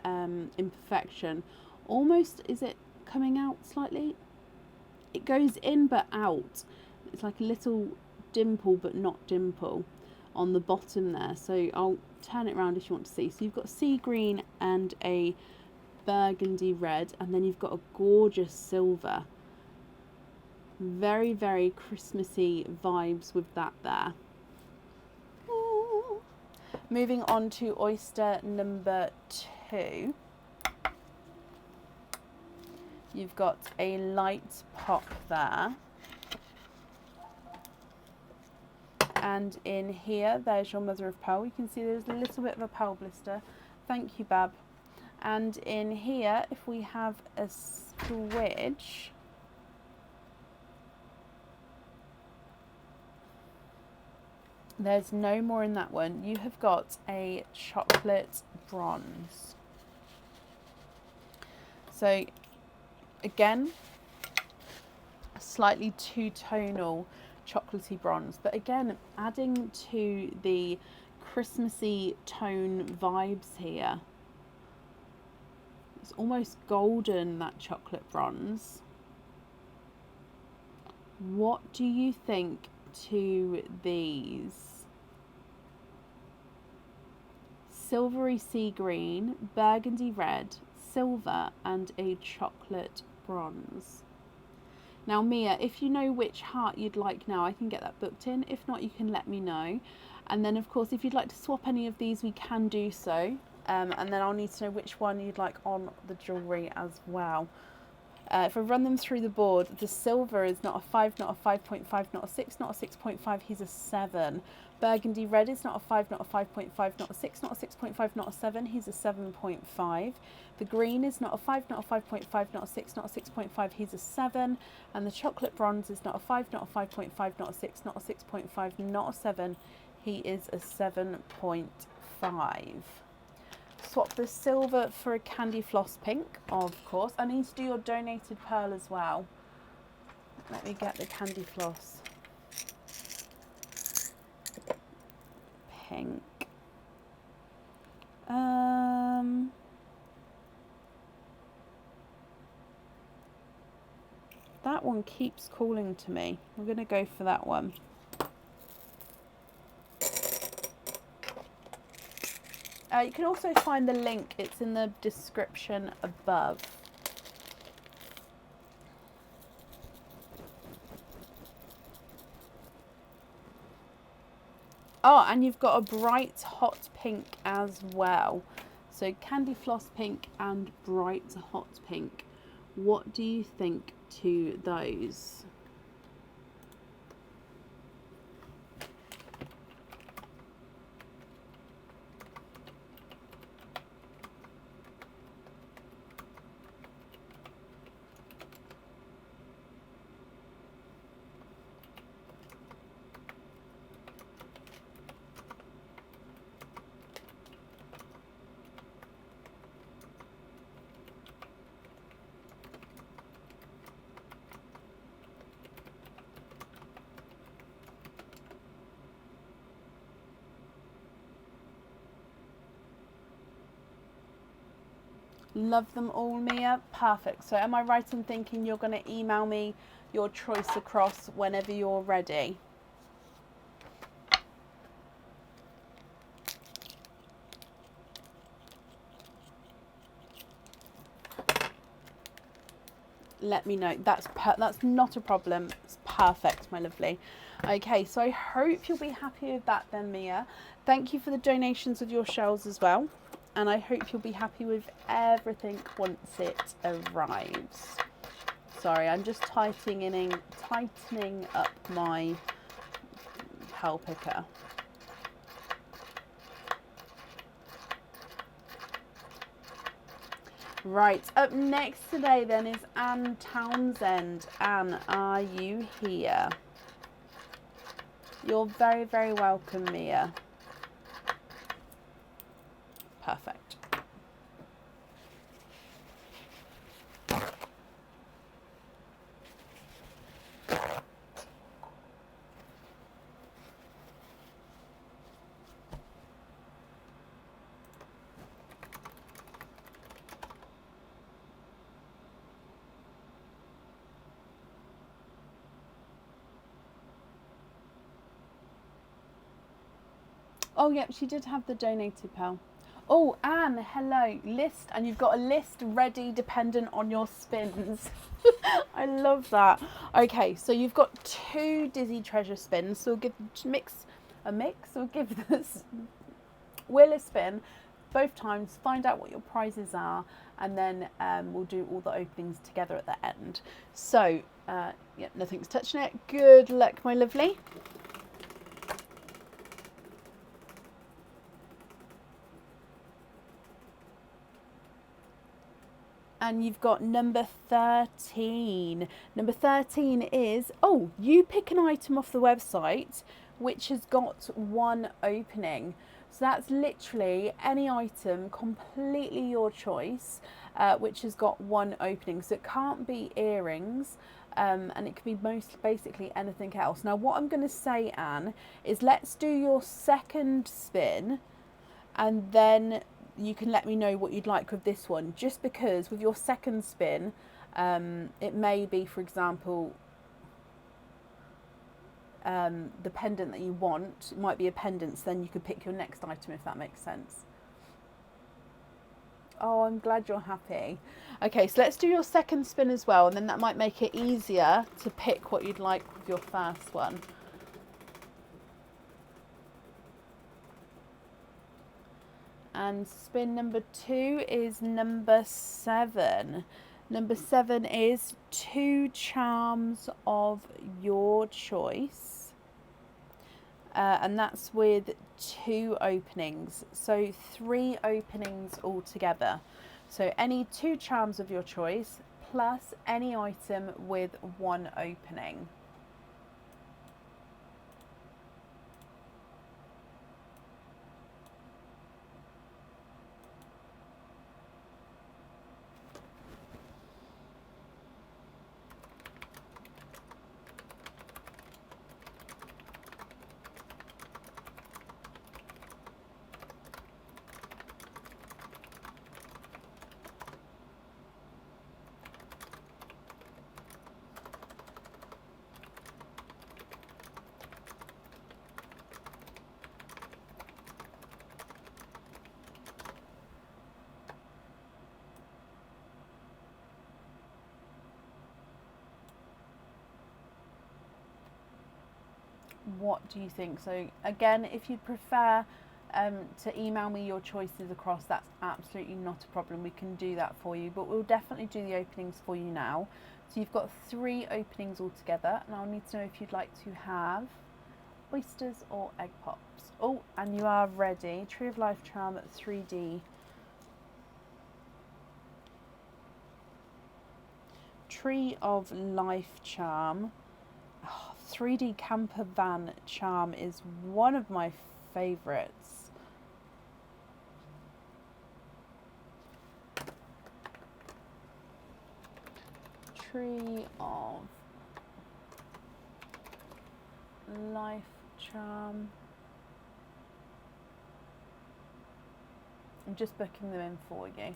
A: imperfection. Almost, is it coming out slightly? It goes in but out. It's like a little dimple but not dimple on the bottom there. So I'll turn it around if you want to see. So you've got sea green and a burgundy red, and then you've got a gorgeous silver. Very, very Christmassy vibes with that there. Ooh. Moving on to oyster number 2. You've got a light pop there. And in here, there's your mother of pearl. You can see there's a little bit of a pearl blister. Thank you, Bab. And in here, if we have a squidge, there's no more in that one. You have got a chocolate bronze. So again, a slightly two-tonal chocolatey bronze, but again, adding to the Christmassy tone vibes here. It's almost golden, that chocolate bronze. What do you think to these? Silvery sea green, burgundy red, silver, and a chocolate bronze. Now Mia, if you know which heart you'd like now, I can get that booked in. If not, you can let me know. And then of course, if you'd like to swap any of these, we can do so. And then I'll need to know which one you'd like on the jewellery as well. If I run them through the board, the silver is not a 5, not a 5.5, not a 6, not a 6.5, he's a 7. Burgundy red is not a 5, not a 5.5, not a 6, not a 6.5, not a 7, he's a 7.5. The green is not a 5, not a 5.5, not a 6, not a 6.5, he's a 7. And the chocolate bronze is not a 5, not a 5.5, not a 6, not a 6.5, not a 7, he is a 7.5. Swap the silver for a candy floss pink, of course. I need to do your donated pearl as well. Let me get the candy floss. Pink. That that one keeps calling to me. I'm going to go for that one. You can also find the link. It's in the description above. Oh, and you've got a bright hot pink as well. So candy floss pink and bright hot pink. What do you think to those? Love them all, Mia. Perfect. So am I right in thinking you're going to email me your choice across whenever you're ready? Let me know. That's not a problem. It's perfect, my lovely. Okay, so I hope you'll be happy with that then, Mia. Thank you for the donations of your shells as well. And I hope you'll be happy with everything once it arrives. Sorry, I'm just tightening up my pearl picker. Right, up next today then is Anne Townsend. Anne, are you here? You're very, very welcome, Mia. Perfect. Oh, yep, she did have the donated pearl. Oh, Anne, hello. List, and you've got a list ready dependent on your spins. I love that. Okay, so you've got 2 Dizzy Treasure spins. So we'll give we'll give this wheel a spin both times, find out what your prizes are, and then we'll do all the openings together at the end. So, yeah, nothing's touching it. Good luck, my lovely. And you've got number 13. Number 13 is, oh, you pick an item off the website which has got 1 opening. So that's literally any item, completely your choice, which has got 1 opening. So it can't be earrings, and it could be basically anything else. Now what I'm going to say, Anne, is let's do your second spin, and then you can let me know what you'd like with this one, just because with your second spin, it may be, for example, the pendant that you want. It might be a pendant, so then you could pick your next item, if that makes sense. Oh, I'm glad you're happy. Okay, so let's do your second spin as well, and then that might make it easier to pick what you'd like with your first one. And spin number 2 is number 7. Number 7 is 2 charms of your choice. And that's with 2 openings. So 3 openings altogether. So any 2 charms of your choice plus any item with 1 opening. what do you think? So again, if you prefer to email me your choices across, that's absolutely not a problem. We can do that for you, but we'll definitely do the openings for you now. So you've got 3 openings altogether, and I'll need to know if you'd like to have oysters or egg pops. Oh, and you are ready. Tree of Life charm at 3D. Tree of Life charm. Oh, 3D camper van charm is one of my favourites. Tree of Life charm. I'm just booking them in for you.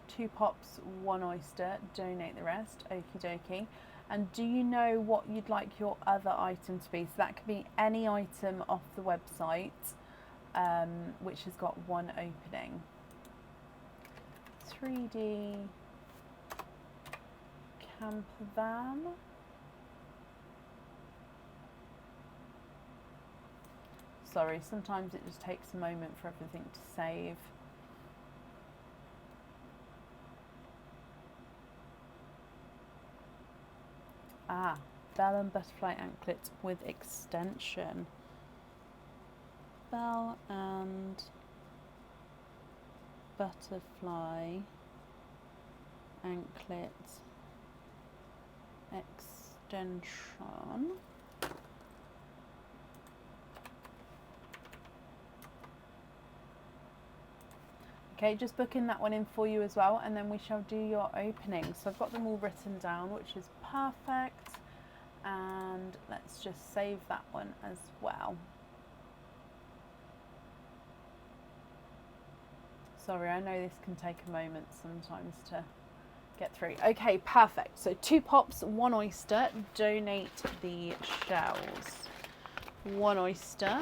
A: Two pops, 1 oyster, donate the rest, okie dokie. And do you know what you'd like your other item to be? So that could be any item off the website, which has got 1 opening. 3D camper van. Sorry, sometimes it just takes a moment for everything to save. Ah, bell and butterfly anklet with extension. Bell and butterfly anklet extension. Okay, just booking that one in for you as well, and then we shall do your opening. So I've got them all written down, which is perfect. And let's just save that one as well. Sorry, I know this can take a moment sometimes to get through. Okay, perfect. So 2 pops, 1 oyster, donate the shells. 1 oyster.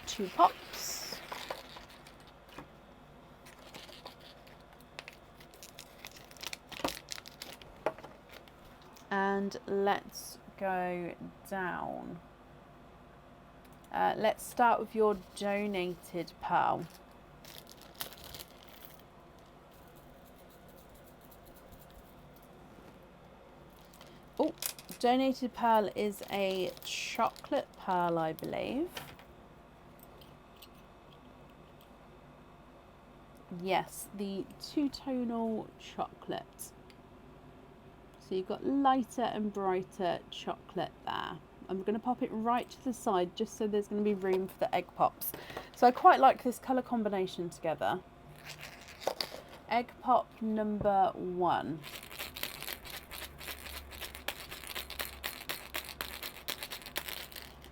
A: 2 pops. And let's go down. Let's start with your donated pearl. Oh, donated pearl is a chocolate pearl, I believe. Yes, the 2-tonal chocolate. So you've got lighter and brighter chocolate there. I'm going to pop it right to the side just so there's going to be room for the egg pops. So I quite like this colour combination together. Egg pop number 1.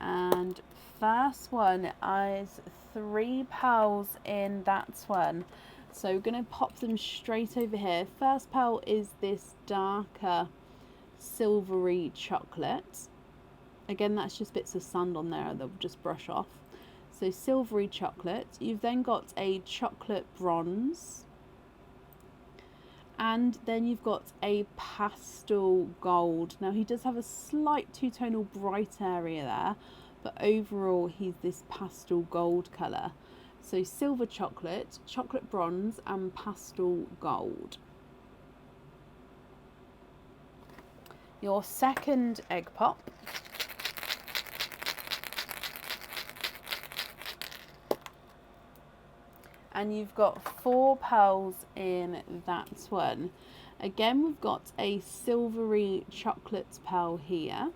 A: And first one is 3 pearls in that one. So we're going to pop them straight over here. First pearl is this darker silvery chocolate. Again, that's just bits of sand on there that we'll just brush off. So silvery chocolate. You've then got a chocolate bronze. And then you've got a pastel gold. Now he does have a slight 2-tonal bright area there, but overall he's this pastel gold colour. So silver chocolate, chocolate bronze and pastel gold. Your second egg pop. And you've got 4 pearls in that one. Again, we've got a silvery chocolate pearl here.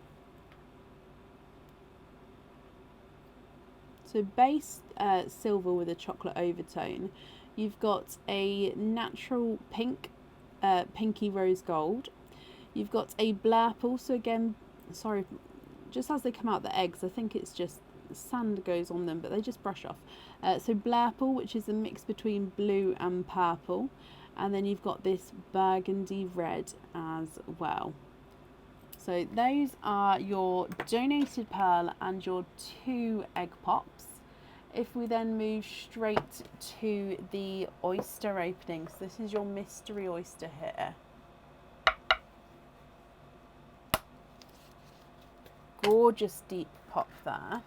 A: So base silver with a chocolate overtone. You've got a natural pink, pinky rose gold. You've got a blurple. So again, sorry, just as they come out the eggs, I think it's just sand goes on them, but they just brush off. So blurple, which is a mix between blue and purple, and then you've got this burgundy red as well. So those are your donated pearl and your 2 egg pops. If we then move straight to the oyster openings, this is your mystery oyster here. Gorgeous deep pop there.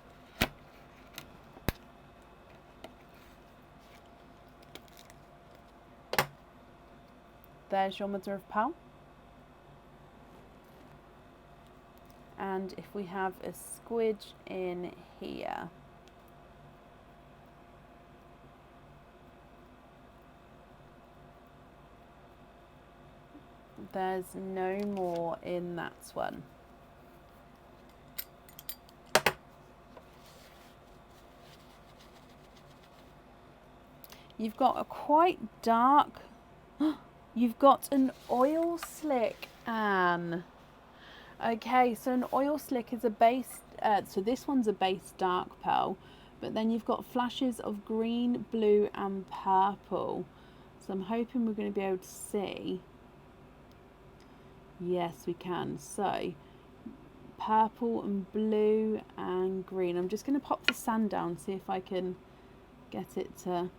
A: There's your mother of pearl. And if we have a squidge in here, there's no more in that one. You've got a quite dark, you've got an oil slick, Anne. Okay, so an oil slick is a base, so this one's a base dark pearl, but then you've got flashes of green, blue and purple. So I'm hoping we're going to be able to see. Yes, we can. So purple and blue and green. I'm just going to pop the sand down, see if I can get it to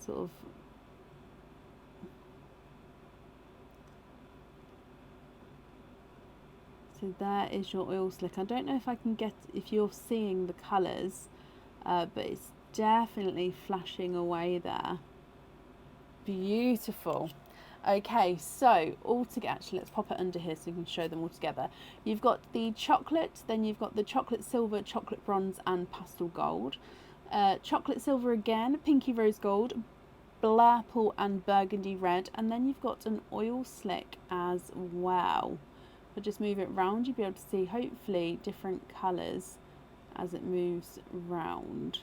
A: sort of so there is your oil slick. I don't know if I can get, if you're seeing the colours, but it's definitely flashing away there. Beautiful. Okay, so all together, actually let's pop it under here so we can show them all together. You've got the chocolate, then you've got the chocolate silver, chocolate bronze and pastel gold. Chocolate silver again, pinky rose gold, blurple and burgundy red, and then you've got an oil slick as well. I'll just move it round, you'll be able to see hopefully different colours as it moves round.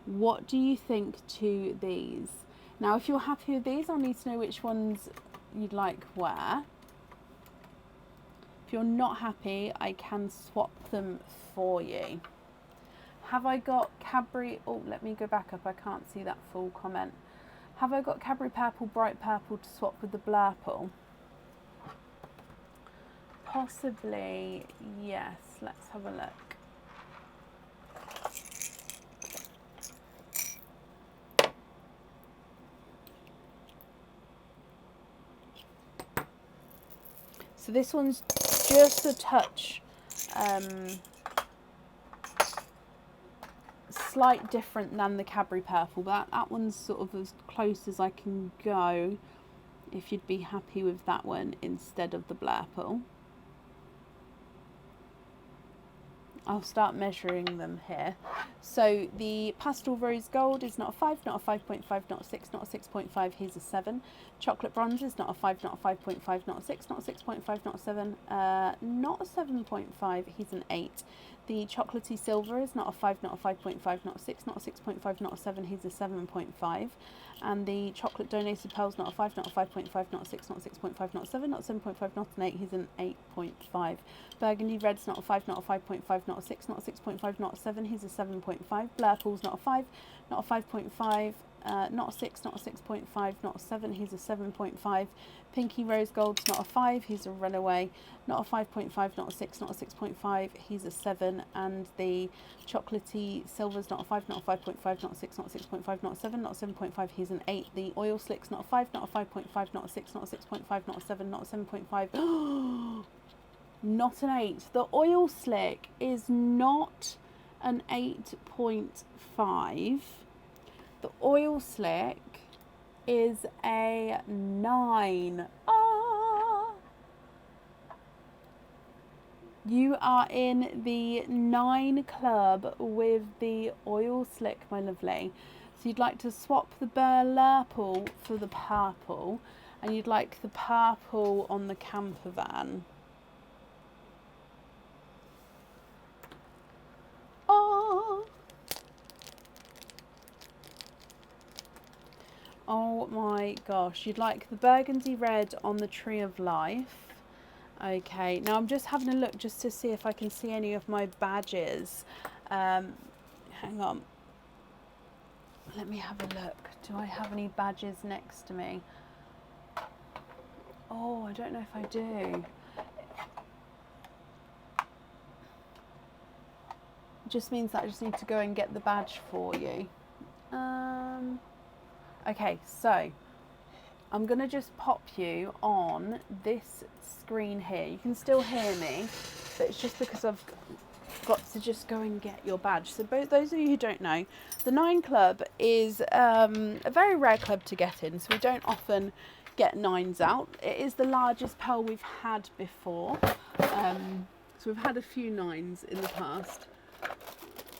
A: What do you think to these? Now if you're happy with these, I'll need to know which ones you'd like where. If you're not happy, I can swap them for you. Have I got Cadbury, oh let me go back up, I can't see that full comment. Have I got Cadbury purple, bright purple to swap with the blurple? Possibly, yes. Let's have a look. So this one's just a touch slight different than the Cadbury purple, but that one's sort of as close as I can go if you'd be happy with that one instead of the blurple. I'll start measuring them here. So the pastel rose gold is not a 5, not a 5.5, not a 6, not a 6.5, here's a 7. Chocolate bronze is not a 5, not a 5.5, not a 6, not a 6.5, not a 7, not a 7.5, here's an 8. The chocolatey silver is not a 5, not a 5.5, not a 6, not a 6.5, not a 7, here's a 7.5. And the chocolate donated pearls, not a 5, not a 5.5, not a 6, not a 6.5, not a 7, not a 7.5, not an 8, here's an 8.5. Burgundy red's not a 5, not a 5.5, not a 6, not a 6.5, not a 7, here's a 7.5. Blurple's not a 5, not a 5.5, not a 6, not a 6.5, not a 7, here's a 7.5. Pinky rose gold's not a 5, he's a runaway. Not a 5.5, not a 6, not a 6.5, he's a 7. And the chocolatey silver's not a 5, not a 5.5, not a 6, not a 6.5, not a 7, not a 7.5, he's an 8. The oil slick's not a 5, not a 5.5, not a 6, not a 6.5, not a 7, not a 7.5. Not an 8. The oil slick is not an 8.5. The oil slick is a 9. You are in the 9 club with the oil slick, my lovely. So you'd like to swap the blurple for the purple, and you'd like the purple on the camper van. Oh my gosh, you'd like the burgundy red on the tree of life. Okay, now I'm just having a look just to see if I can see any of my badges. Hang on. Let me have a look. Do I have any badges next to me? Oh, I don't know if I do. It just means that I just need to go and get the badge for you. Okay, so I'm going to just pop you on this screen here. You can still hear me, but it's just because I've got to just go and get your badge. So those of you who don't know, the 9 Club is a very rare club to get in, so we don't often get 9s out. It is the largest pearl we've had before, so we've had a few 9s in the past.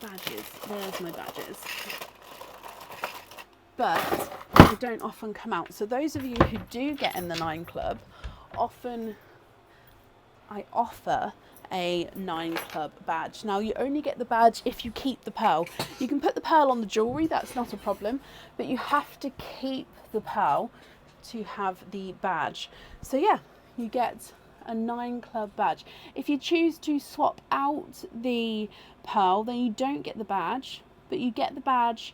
A: Badges, there's my badges. But they don't often come out. So those of you who do get in the 9 Club, often I offer a 9 Club badge. Now you only get the badge if you keep the pearl. You can put the pearl on the jewellery, that's not a problem, but you have to keep the pearl to have the badge. So yeah, you get a 9 Club badge. If you choose to swap out the pearl, then you don't get the badge, but you get the badge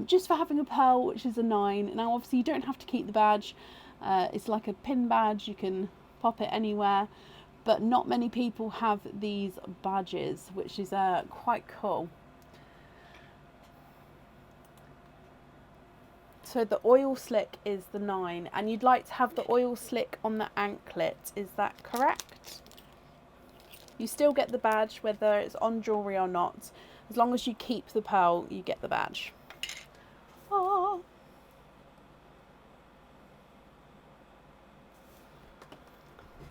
A: just for having a pearl, which is a 9. Now obviously you don't have to keep the badge. It's like a pin badge, you can pop it anywhere, but not many people have these badges, which is quite cool. So the oil slick is the 9, and you'd like to have the oil slick on the anklet, is that correct? You still get the badge whether it's on jewellery or not. As long as you keep the pearl, you get the badge. Oh.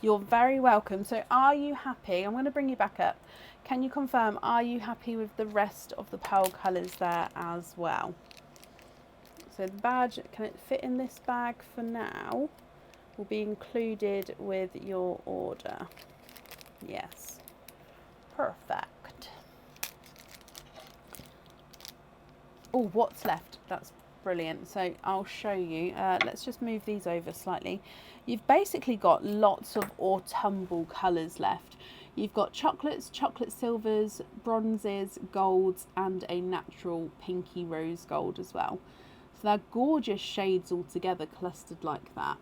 A: You're very welcome. So are you happy? I'm going to bring you back up. Can you confirm, are you happy with the rest of the pearl colours there as well? So the badge, can it fit in this bag for now? Will be included with your order. Yes. Perfect. Oh, what's left? That's brilliant. So I'll show you. Let's just move these over slightly. You've basically got lots of autumnal colours left. You've got chocolates, chocolate silvers, bronzes, golds, and a natural pinky rose gold as well. So they're gorgeous shades all together, clustered like that.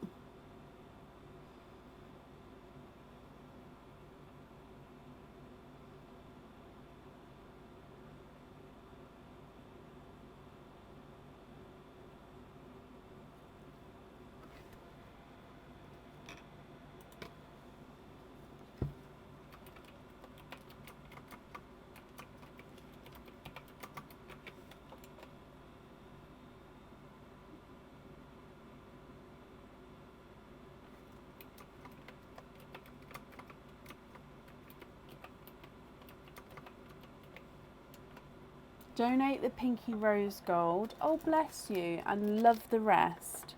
A: Donate the pinky rose gold. Oh, bless you, and love the rest.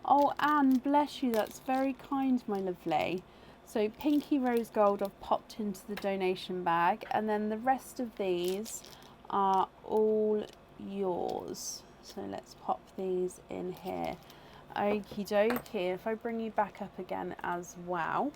A: Oh, Anne, bless you. That's very kind, my lovely. So pinky rose gold I've popped into the donation bag, and then the rest of these are all yours. So let's pop these in here. Okie dokie. If I bring you back up again as well.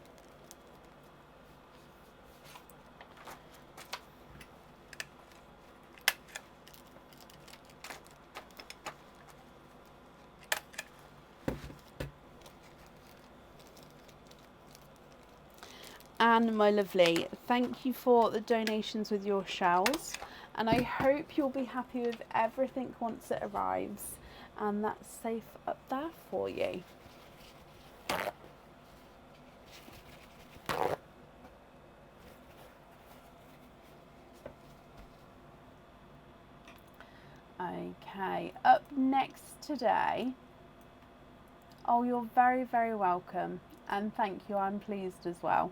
A: Anne, my lovely, thank you for the donations with your shells, and I hope you'll be happy with everything once it arrives, and that's safe up there for you. Okay, up next today. Oh, you're very, very welcome, and thank you, I'm pleased as well.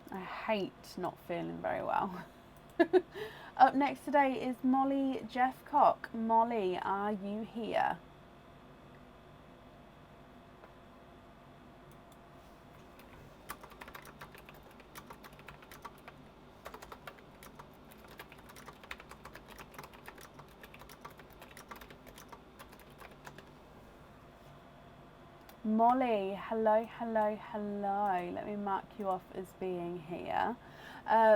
A: I hate not feeling very well. Up next today is Molly Jeffcock. Molly, are you here? Molly, hello, hello, hello. Let me mark you off as being here.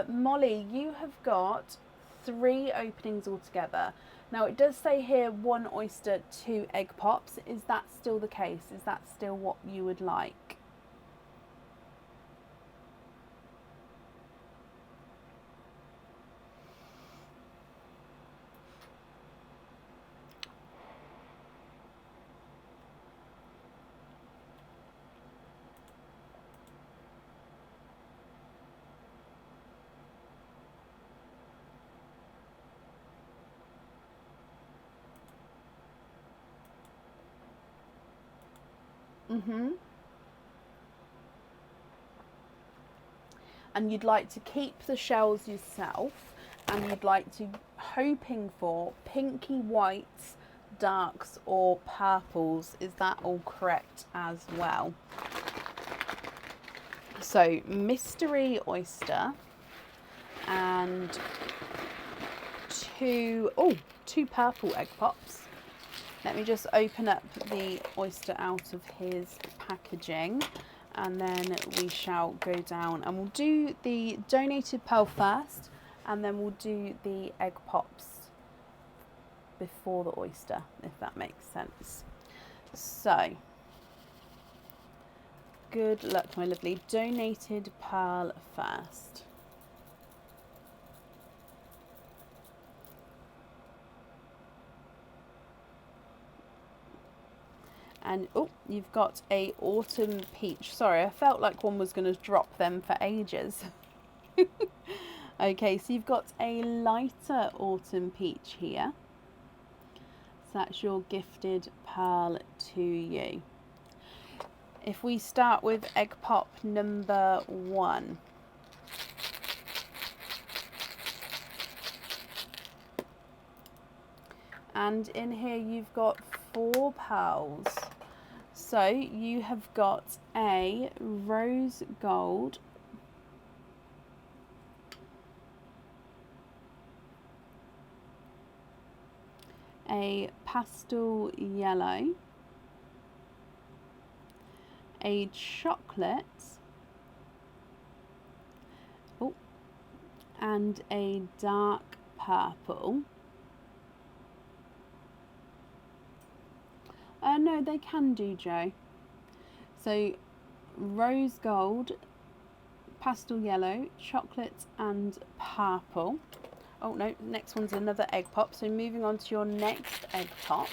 A: Molly, you have got 3 openings altogether. Now it does say here 1 oyster, 2 egg pops. Is that still the case? Is that still what you would like? And you'd like to keep the shells yourself, and you'd like to, hoping for pinky whites, darks or purples. Is that all correct as well? So mystery oyster and two purple egg pops. Let me just open up the oyster out of his packaging, and then we shall go down and we'll do the donated pearl first, and then we'll do the egg pops before the oyster, if that makes sense. So, good luck, my lovely. Donated pearl first. And oh, you've got a autumn peach. Sorry, I felt like one was going to drop them for ages. Okay, so you've got a lighter autumn peach here. So that's your gifted pearl to you. If we start with egg pop number 1. And in here you've got 4 pearls. So you have got a rose gold, a pastel yellow, a chocolate, and a dark purple. No, they can do, Joe. So rose gold, pastel yellow, chocolate and purple. Oh no, next one's another egg pop. So moving on to your next egg pop.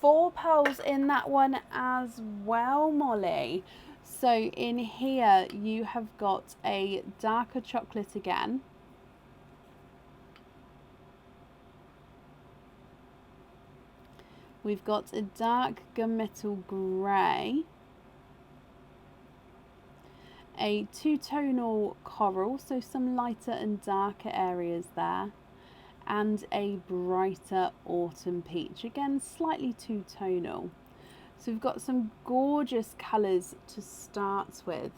A: Four pearls in that one as well, Molly. So in here you have got a darker chocolate again. We've got a dark gunmetal grey, a two-tonal coral, so some lighter and darker areas there, and a brighter autumn peach, again slightly two-tonal. So we've got some gorgeous colours to start with.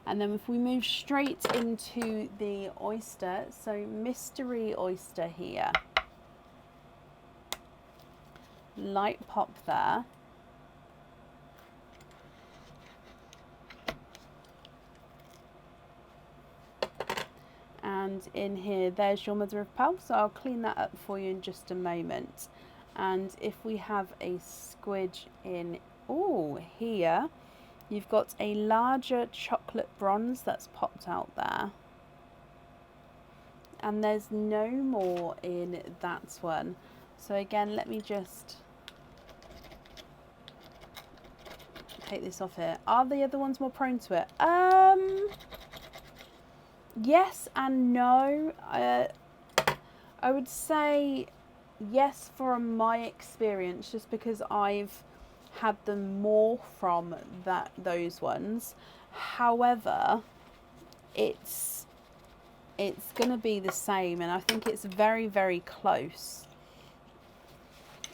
A: And then if we move straight into the oyster, so mystery oyster here. Light pop there. And in here, there's your mother of pearl, so I'll clean that up for you in just a moment. And if we have a squidge in, here, you've got a larger chocolate bronze that's popped out there. And there's no more in that one. So again, let me just take this off here. Are the other ones more prone to it? Yes and no. I would say yes from my experience, just because I've had them more from those ones. However, it's gonna be the same, and I think it's very, very close.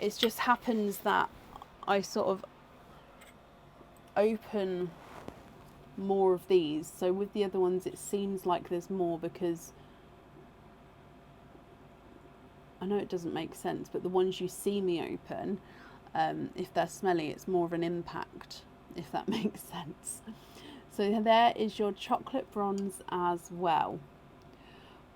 A: It just happens that I sort of open more of these, so with the other ones it seems like there's more, because I know it doesn't make sense, but the ones you see me open, if they're smelly, it's more of an impact, if that makes sense. So there is your chocolate bronze as well.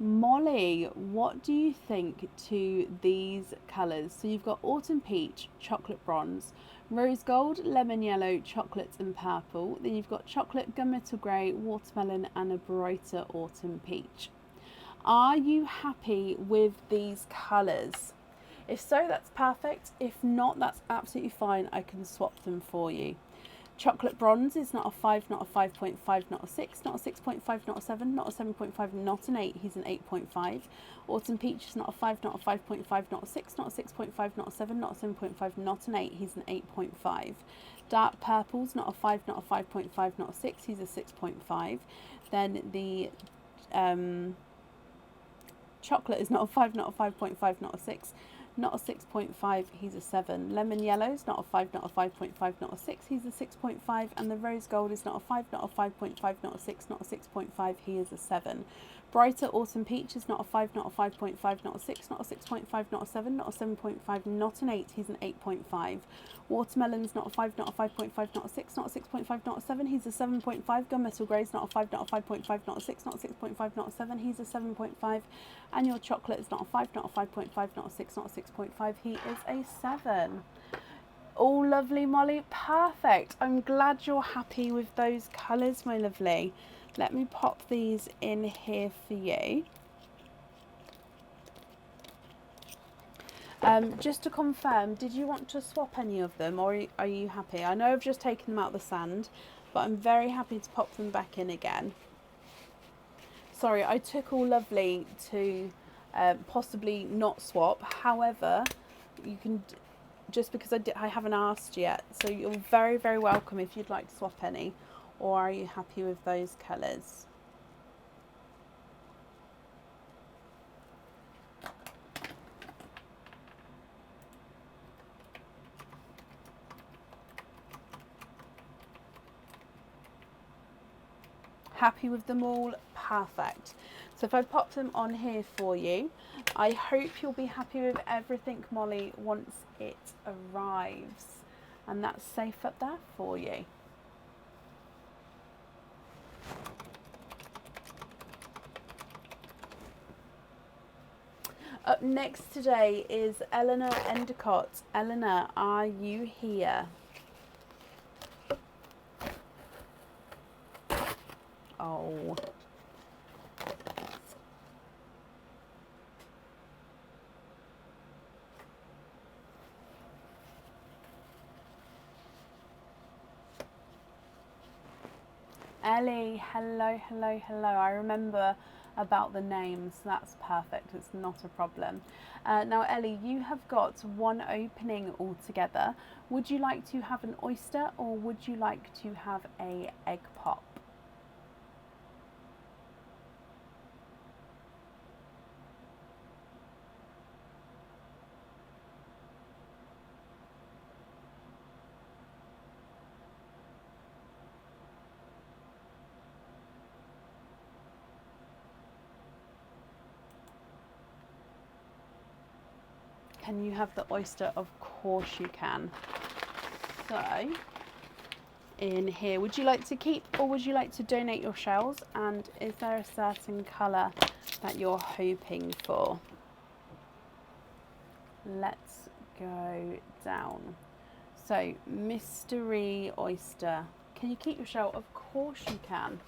A: Molly, what do you think to these colours? So you've got autumn peach, chocolate bronze, rose gold, lemon yellow, chocolate and purple. Then you've got chocolate, gunmetal grey, watermelon and a brighter autumn peach. Are you happy with these colours? If so, that's perfect. If not, that's absolutely fine. I can swap them for you. Chocolate bronze is not a 5, not a 5.5, not a 6, not a 6.5, not a 7, not a 7.5, not an 8, he's an 8.5. Autumn peach is not a 5, not a 5.5, not a 6, not a 6.5, not a 7, not a 7.5, not an 8, he's an 8.5. Dark purple's not a 5, not a 5.5, not a 6, he's a 6.5. Then the chocolate is not a 5, not a 5.5, not a 6, not a 6.5, he's a 7. Lemon yellow's not a 5, not a 5.5, not a 6, he's a 6.5. And the rose gold is not a 5, not a 5.5, not a 6, not a 6.5, he is a 7. Brighter autumn peach is not a 5, not a 5.5, not a 6, not a 6.5, not a 7, not a 7.5, not an 8, he's an 8.5. Watermelon's not a 5, not a 5.5, not a 6, not a 6.5, not a 7, he's a 7.5. Gunmetal grey's not a 5, not a 5.5, not a 6, not a 6.5, not a 7, he's a 7.5. And your chocolate is not a 5, not a 5.5, not a 6, not a 6.5, he is a 7. All lovely, Molly, perfect. I'm glad you're happy with those colours, my lovely. Let me pop these in here for you. Just to confirm, did you want to swap any of them, or are you happy? I know I've just taken them out of the sand, but I'm very happy to pop them back in again. Sorry, I took all lovely to possibly not swap. However, you can, just because I haven't asked yet, so you're very, very welcome if you'd like to swap any. Or are you happy with those colours? Happy with them all? Perfect. So if I pop them on here for you, I hope you'll be happy with everything, Molly, once it arrives. And that's safe up there for you. Up next today is Eleanor Endicott. Eleanor, are you here? Oh. Ellie, hello, hello, hello. I remember about the names. That's perfect. It's not a problem. Now, Ellie, you have got one opening altogether. Would you like to have an oyster, or would you like to have a egg pop? Can you have the oyster? Of course you can. So, in here, would you like to keep, or would you like to donate your shells? And is there a certain colour that you're hoping for? Let's go down. So, mystery oyster. Can you keep your shell? Of course you can.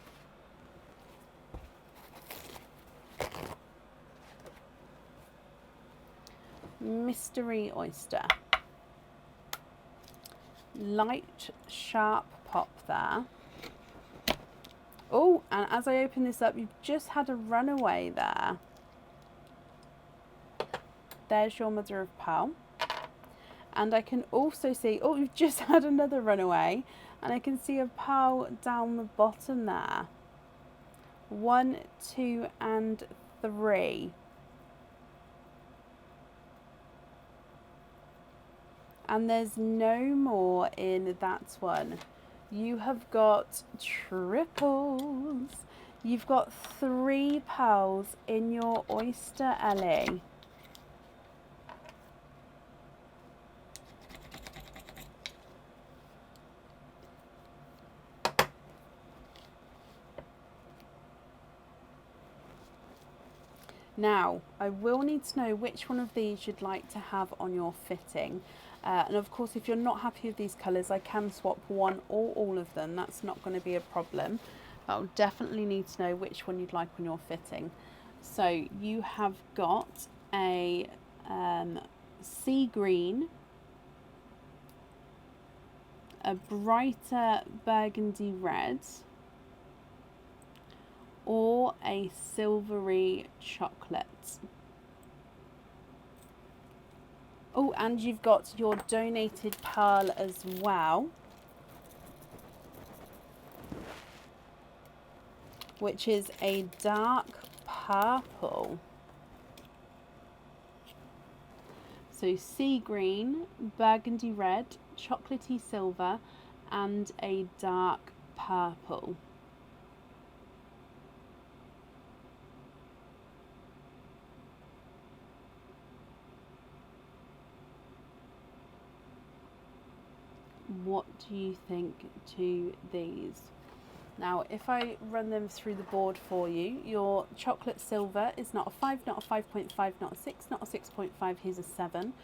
A: Mystery oyster. Light, sharp pop there. Oh, and as I open this up, you've just had a runaway there. There's your mother of pearl. And I can also see, oh, you've just had another runaway. And I can see a pearl down the bottom there. 1, 2, and 3. And there's no more in that one. You have got triples. You've got 3 pearls in your oyster, Ellie. Now, I will need to know which one of these you'd like to have on your fitting. And of course, if you're not happy with these colours, I can swap one or all of them. That's not going to be a problem. I'll definitely need to know which one you'd like on your fitting. So you have got a sea green, a brighter burgundy red, or a silvery chocolate. Oh, and you've got your donated pearl as well, which is a dark purple. So sea green, burgundy red, chocolatey silver, and a dark purple. What do you think to these? Now, if I run them through the board for you, your chocolate silver is not a 5, not a 5.5, not a 6, not a 6.5, here's a 7.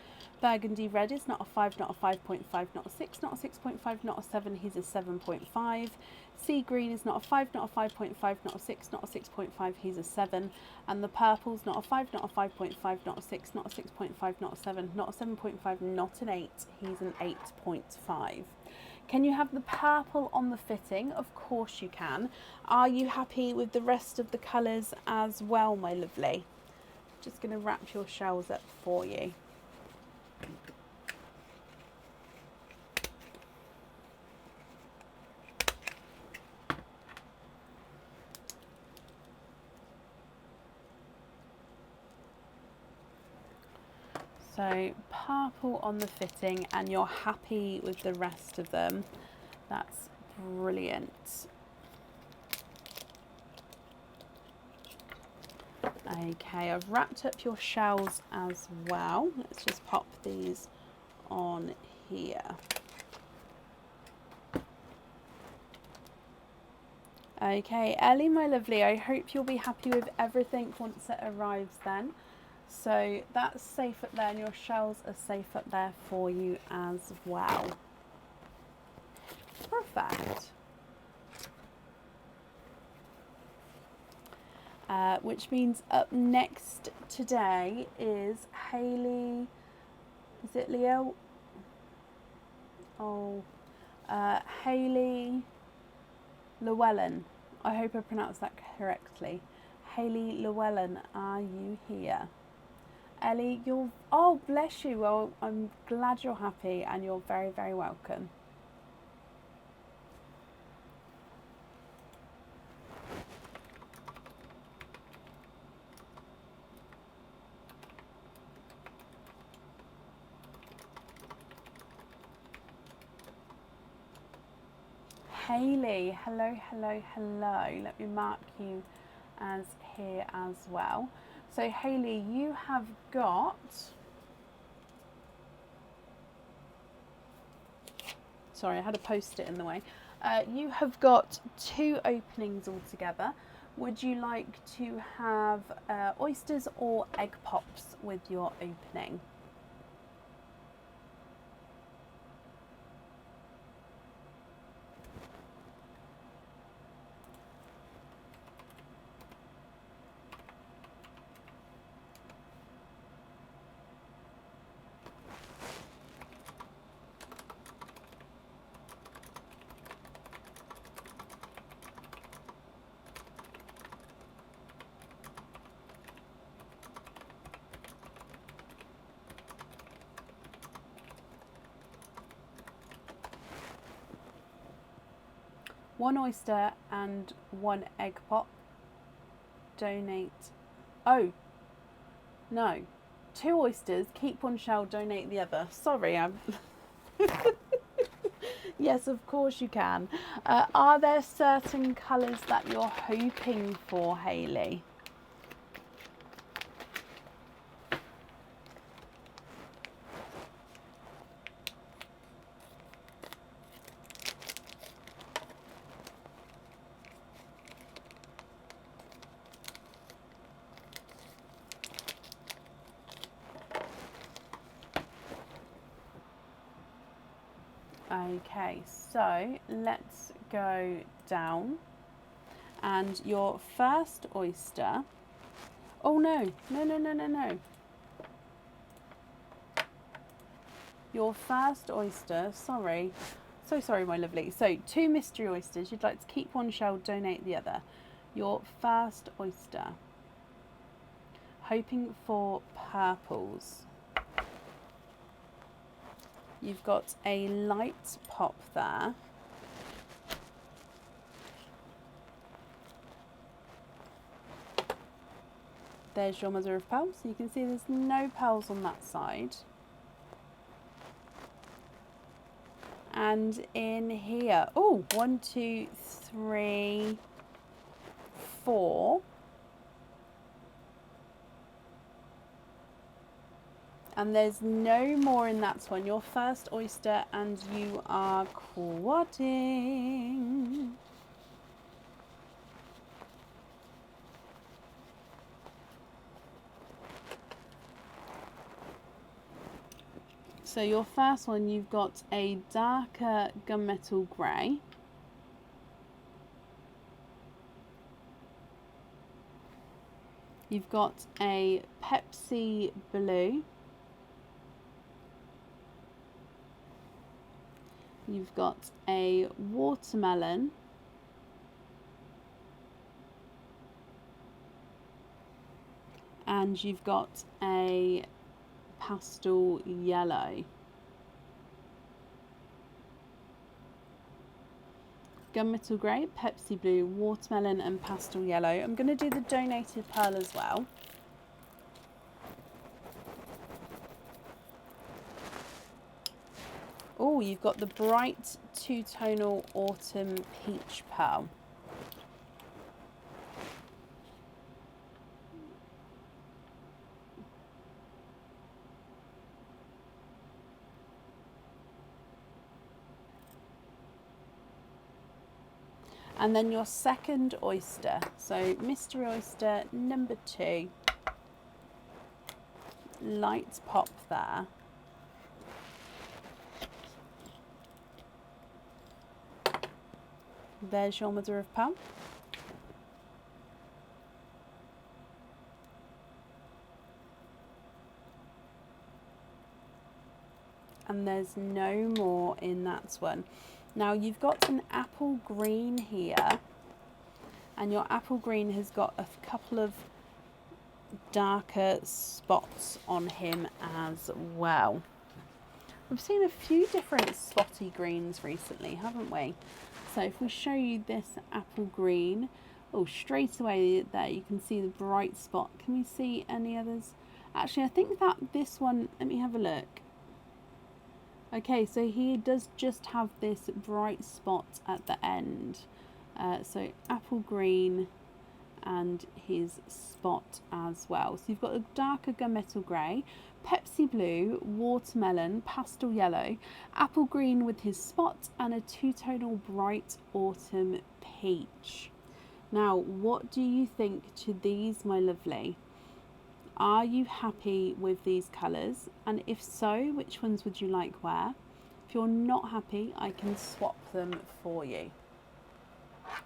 A: Burgundy red is not a 5, not a 5.5, not a 6, not a 6.5, not a 7, here's a 7.5. Sea green is not a 5, not a 5.5, not a 6, not a 6.5, here's a 7. And the purple's not a 5, not a 5.5, not a 6, not a 6.5, not a 7, not a 7.5, not an 8, here's an 8.5. Can you have the purple on the fitting? Of course you can. Are you happy with the rest of the colours as well, my lovely? Just going to wrap your shells up for you. So purple on the fitting, and you're happy with the rest of them. That's brilliant. Okay, I've wrapped up your shells as well. Let's just pop these on here. Okay, Ellie, my lovely, I hope you'll be happy with everything once it arrives then. So that's safe up there, and your shells are safe up there for you as well. Perfect. Which means up next today is Hayley. Is it Leo? Oh, Hayley Llewellyn. I hope I pronounced that correctly. Hayley Llewellyn, are you here? Ellie, you're, oh bless you, well I'm glad you're happy, and you're very, very welcome. Hayley, hello, hello, hello. Let me mark you as here as well. So Hayley, you have got, sorry, I had a post-it in the way. You have got 2 openings altogether. Would you like to have oysters or egg pops with your opening? One oyster and 1 egg pop. Donate. Oh, no. 2 oysters, keep 1 shell, donate the other. Sorry, I'm... Yes, of course you can. Are there certain colours that you're hoping for, Hayley? Okay, so let's go down, and your first oyster, oh no, no. Your first oyster, sorry, So sorry, my lovely. So 2 mystery oysters. You'd like to keep one shell, donate the other. Your first oyster. Hoping for purples. You've got a light pop there. There's your mother of pearls. You can see there's no pearls on that side. And in here, oh, 1, 2, 3, 4. And there's no more in that one. Your first oyster, and you are quadding. So your first one, you've got a darker gunmetal grey. You've got a Pepsi blue. You've got a watermelon. And you've got a pastel yellow. Gunmetal grey, Pepsi blue, watermelon and pastel yellow. I'm going to do the donated pearl as well. Oh, you've got the bright two-tonal autumn peach pearl. And then your second oyster, so mystery oyster number 2, light pop there. There's your mother of pearl. And there's no more in that one. Now you've got an apple green here, and your apple green has got a couple of darker spots on him as well. We've seen a few different spotty greens recently, haven't we? So if we show you this apple green, oh, straight away there you can see the bright spot. Can we see any others? Actually, I think that this one, let me have a look. Okay, so he does just have this bright spot at the end. So apple green and his spot as well. So you've got a darker gunmetal grey, Pepsi blue, watermelon, pastel yellow, apple green with his spot, and a two-tonal bright autumn peach. Now, what do you think to these, my lovely? Are you happy with these colours? And if so, which ones would you like where? If you're not happy, I can swap them for you.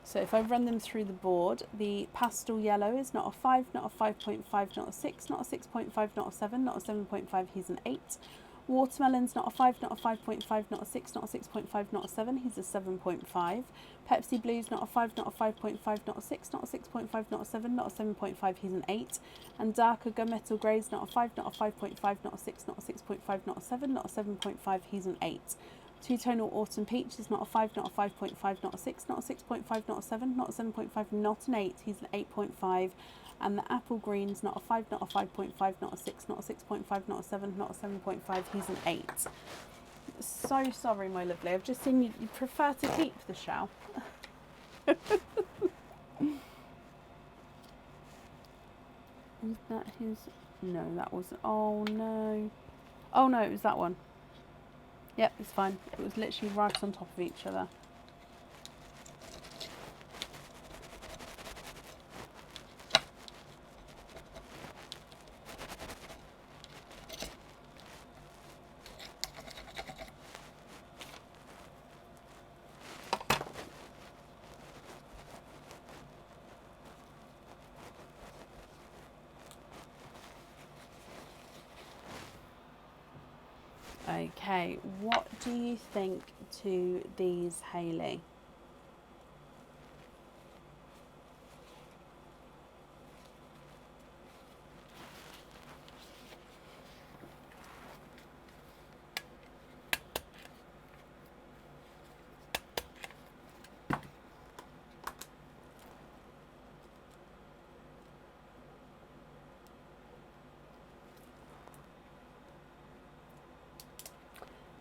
A: So if I run them through the board, the pastel yellow is not a 5, not a 5.5, not a 6, not a 6.5, not a 7, not a 7.5, he's an 8. Watermelon's not a 5, not a 5.5, not a 6, not a 6.5, not a 7, he's a 7.5. Pepsi Blue's not a 5, not a 5.5, not a 6, not a 6.5, not a 7, not a 7.5, he's an 8. And darker gunmetal grey's not a 5, not a 5.5, not a 6, not a 6.5, not a 7, not a 7.5, he's an 8. Two-tonal autumn peach is not a 5, not a 5.5, not a 6, not a 6.5, not a 7, not a 7.5, not an 8, he's an 8.5. And the apple green's not a 5, not a 5.5, not a 6, not a 6.5, not a 7, not a 7.5, he's an 8. So sorry, my lovely, I've just seen you prefer to keep the shell. Is that his? No, that wasn't. Oh no. Oh no, it was that one. Yep, it's fine. It was literally right on top of each other. Okay, what do you think to these, Hayley?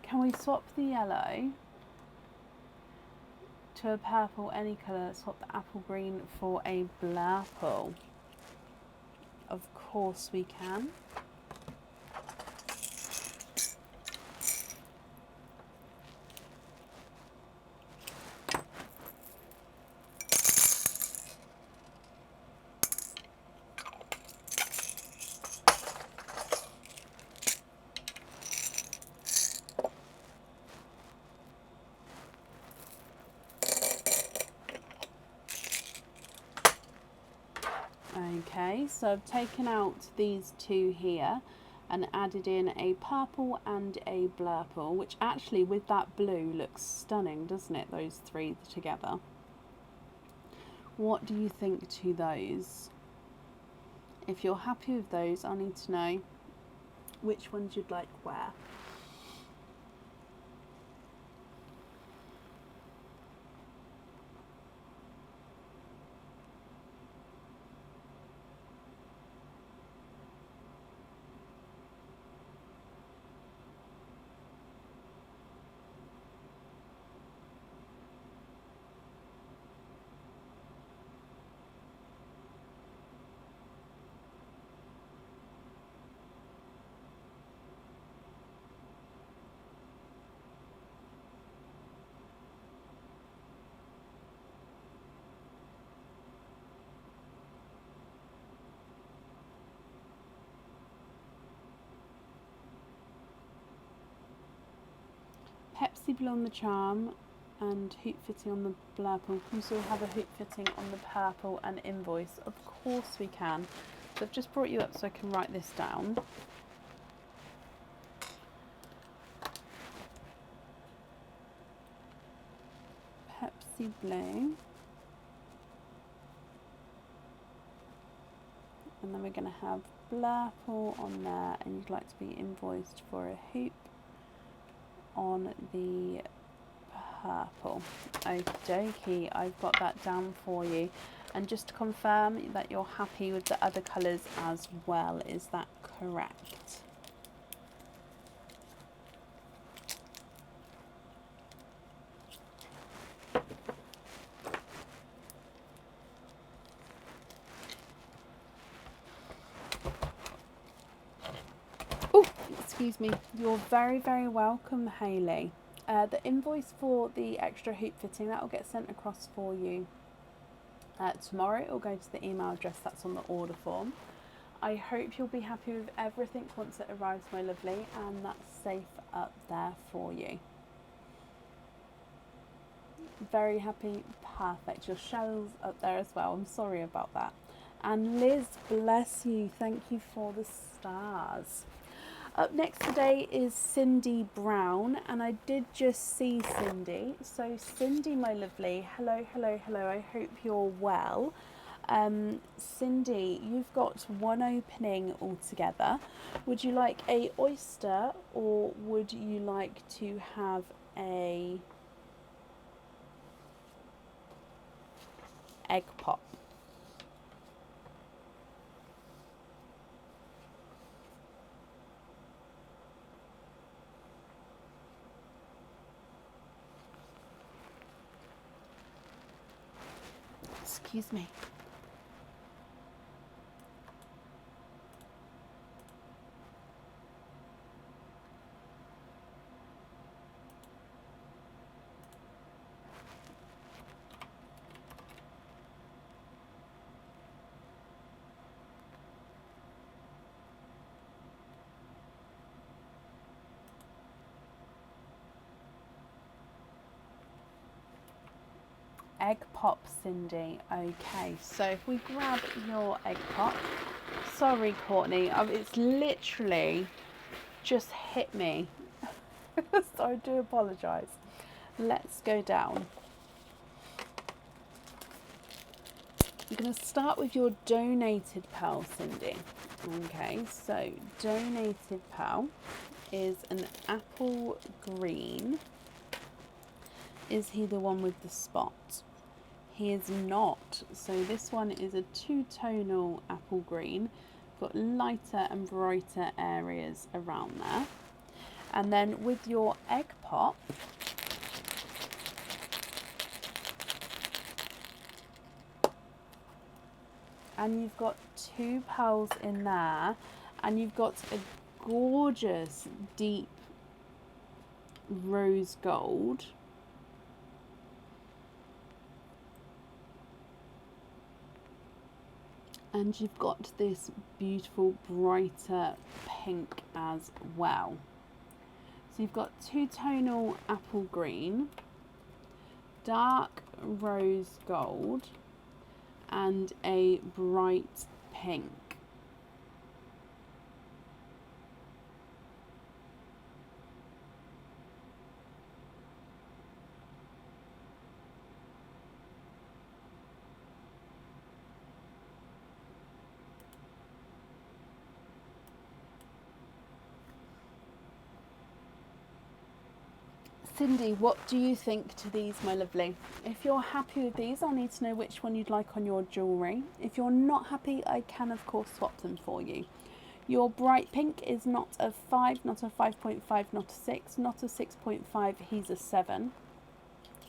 A: Can we swap the yellow to a purple, any colour? Swap the apple green for a blurple. Of course we can. Okay, so I've taken out these two here and added in a purple and a blurple, which actually with that blue looks stunning, doesn't it, those three together? What do you think to those? If you're happy with those, I need to know which ones you'd like where. Pepsi Blue on the charm and hoop fitting on the blurple. Can we still have a hoop fitting on the purple and invoice? Of course we can. So I've just brought you up so I can write this down. Pepsi Blue. And then we're going to have blurple on there, and you'd like to be invoiced for a hoop on the purple. Okie dokie, I've got that down for you. And just to confirm that you're happy with the other colours as well, is that correct? Oh, excuse me. You're very, very welcome, Hayley. The invoice for the extra hoop fitting, that will get sent across for you tomorrow. It will go to the email address that's on the order form. I hope you'll be happy with everything once it arrives, my lovely, and that's safe up there for you. Very happy, perfect. Your shell's up there as well. I'm sorry about that. And Liz, bless you. Thank you for the stars. Up next today is Cindy Brown, and I did just see Cindy. So Cindy, my lovely, hello, hello, hello. I hope you're well. Cindy, you've got one opening altogether. Would you like a oyster, or would you like to have a egg pop? Excuse me. Egg pop, Cindy. Okay, so if we grab your egg pop. Sorry, Courtney, it's literally just hit me. So I do apologise. Let's go down. I'm going to start with your donated pal, Cindy. Okay, so donated pal is an apple green. Is he the one with the spot? He is not. So this one is a two-tonal apple green. Got lighter and brighter areas around there. And then with your egg pop, and you've got two pals in there, and you've got a gorgeous deep rose gold. And you've got this beautiful brighter pink as well. So you've got two-tonal apple green, dark rose gold, and a bright pink. Cindy, what do you think to these, my lovely? If you're happy with these, I'll need to know which one you'd like on your jewellery. If you're not happy, I can of course swap them for you. Your bright pink is not a 5, not a 5.5, not a 6, not a 6.5, he's a 7.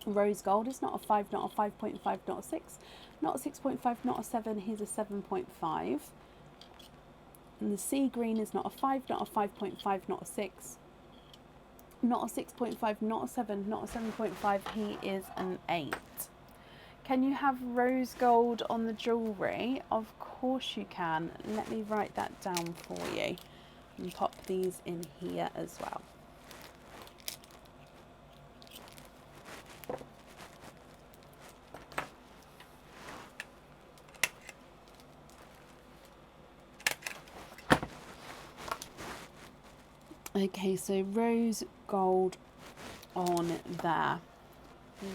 A: Rose gold is not a 5, not a 5.5, not a 6, not a 6.5, not a 7, he's a 7.5. And the sea green is not a 5, not a 5.5, not a 6. Not a 6.5, not a 7, not a 7.5, he is an 8. Can you have rose gold on the jewellery? Of course you can. Let me write that down for you and pop these in here as well. Okay, so rose gold on there.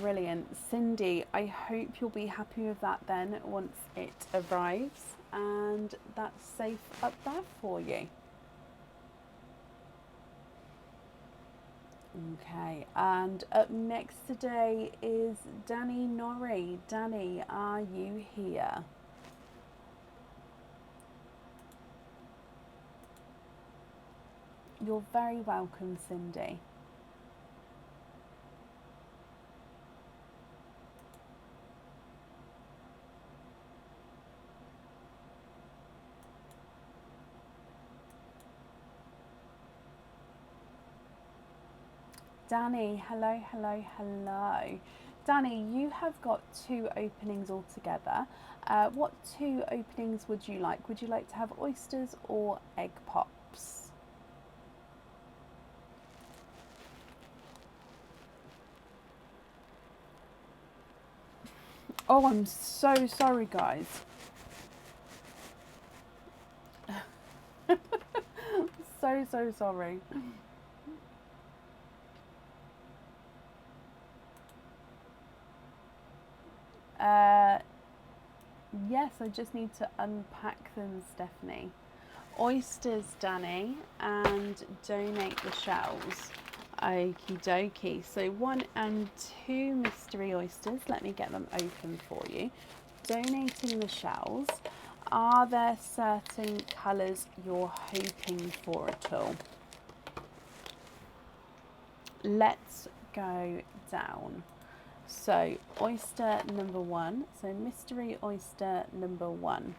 A: Brilliant. Cindy, I hope you'll be happy with that then once it arrives, and that's safe up there for you. Okay, and up next today is Danny Norrie. Danny, are you here? You're very welcome, Cindy. Danny, hello, hello, hello. Danny, you have got 2 openings altogether. What 2 openings would you like? Would you like to have oysters or egg pops? Oh, I'm so sorry, guys. So sorry. Yes, I just need to unpack them, Stephanie. Oysters, Danny, and donate the shells. Okie dokie. So 1 and 2 mystery oysters. Let me get them open for you. Donating the shells. Are there certain colours you're hoping for at all? Let's go down. So oyster number 1. So mystery oyster number 1.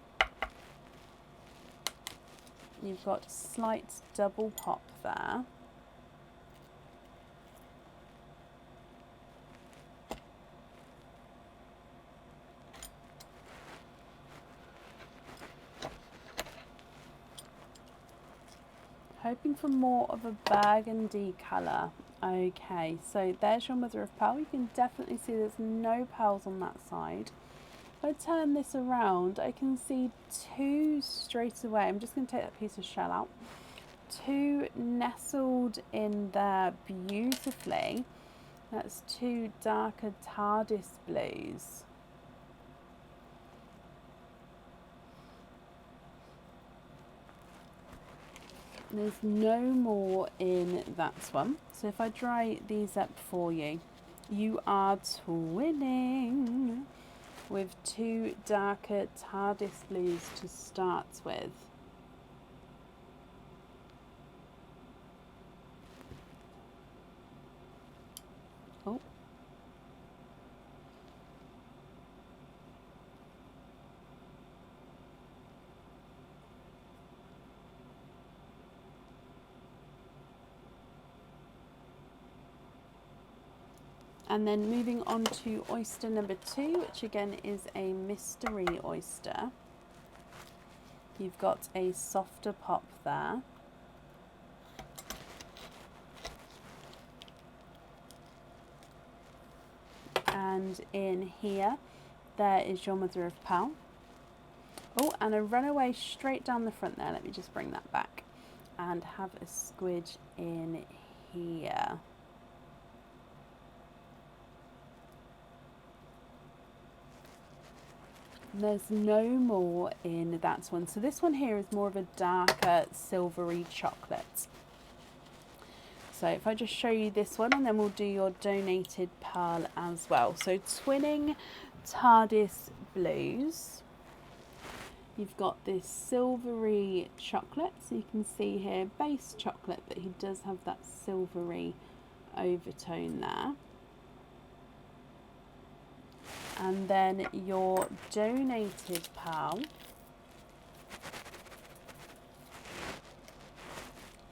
A: You've got slight double pop there. Hoping for more of a burgundy colour. Okay, so there's your mother of pearl. You can definitely see there's no pearls on that side. If I turn this around, I can see 2 straight away. I'm just going to take that piece of shell out. two nestled in there beautifully. That's two darker TARDIS blues. There's no more in that one. So if I dry these up for you, you are twinning with two darker TARDIS blues to start with. Oh. And then moving on to oyster number 2, which again is a mystery oyster. You've got a softer pop there. And in here, there is your mother of pearl. Oh, and a runaway straight down the front there. Let me just bring that back. And have a squidge in here. There's no more in that one. So this one here is more of a darker silvery chocolate. So if I just show you this one, and then we'll do your donated pearl as well. So twinning TARDIS blues. You've got this silvery chocolate. So you can see here, base chocolate, but he does have that silvery overtone there. And then your donated pearl.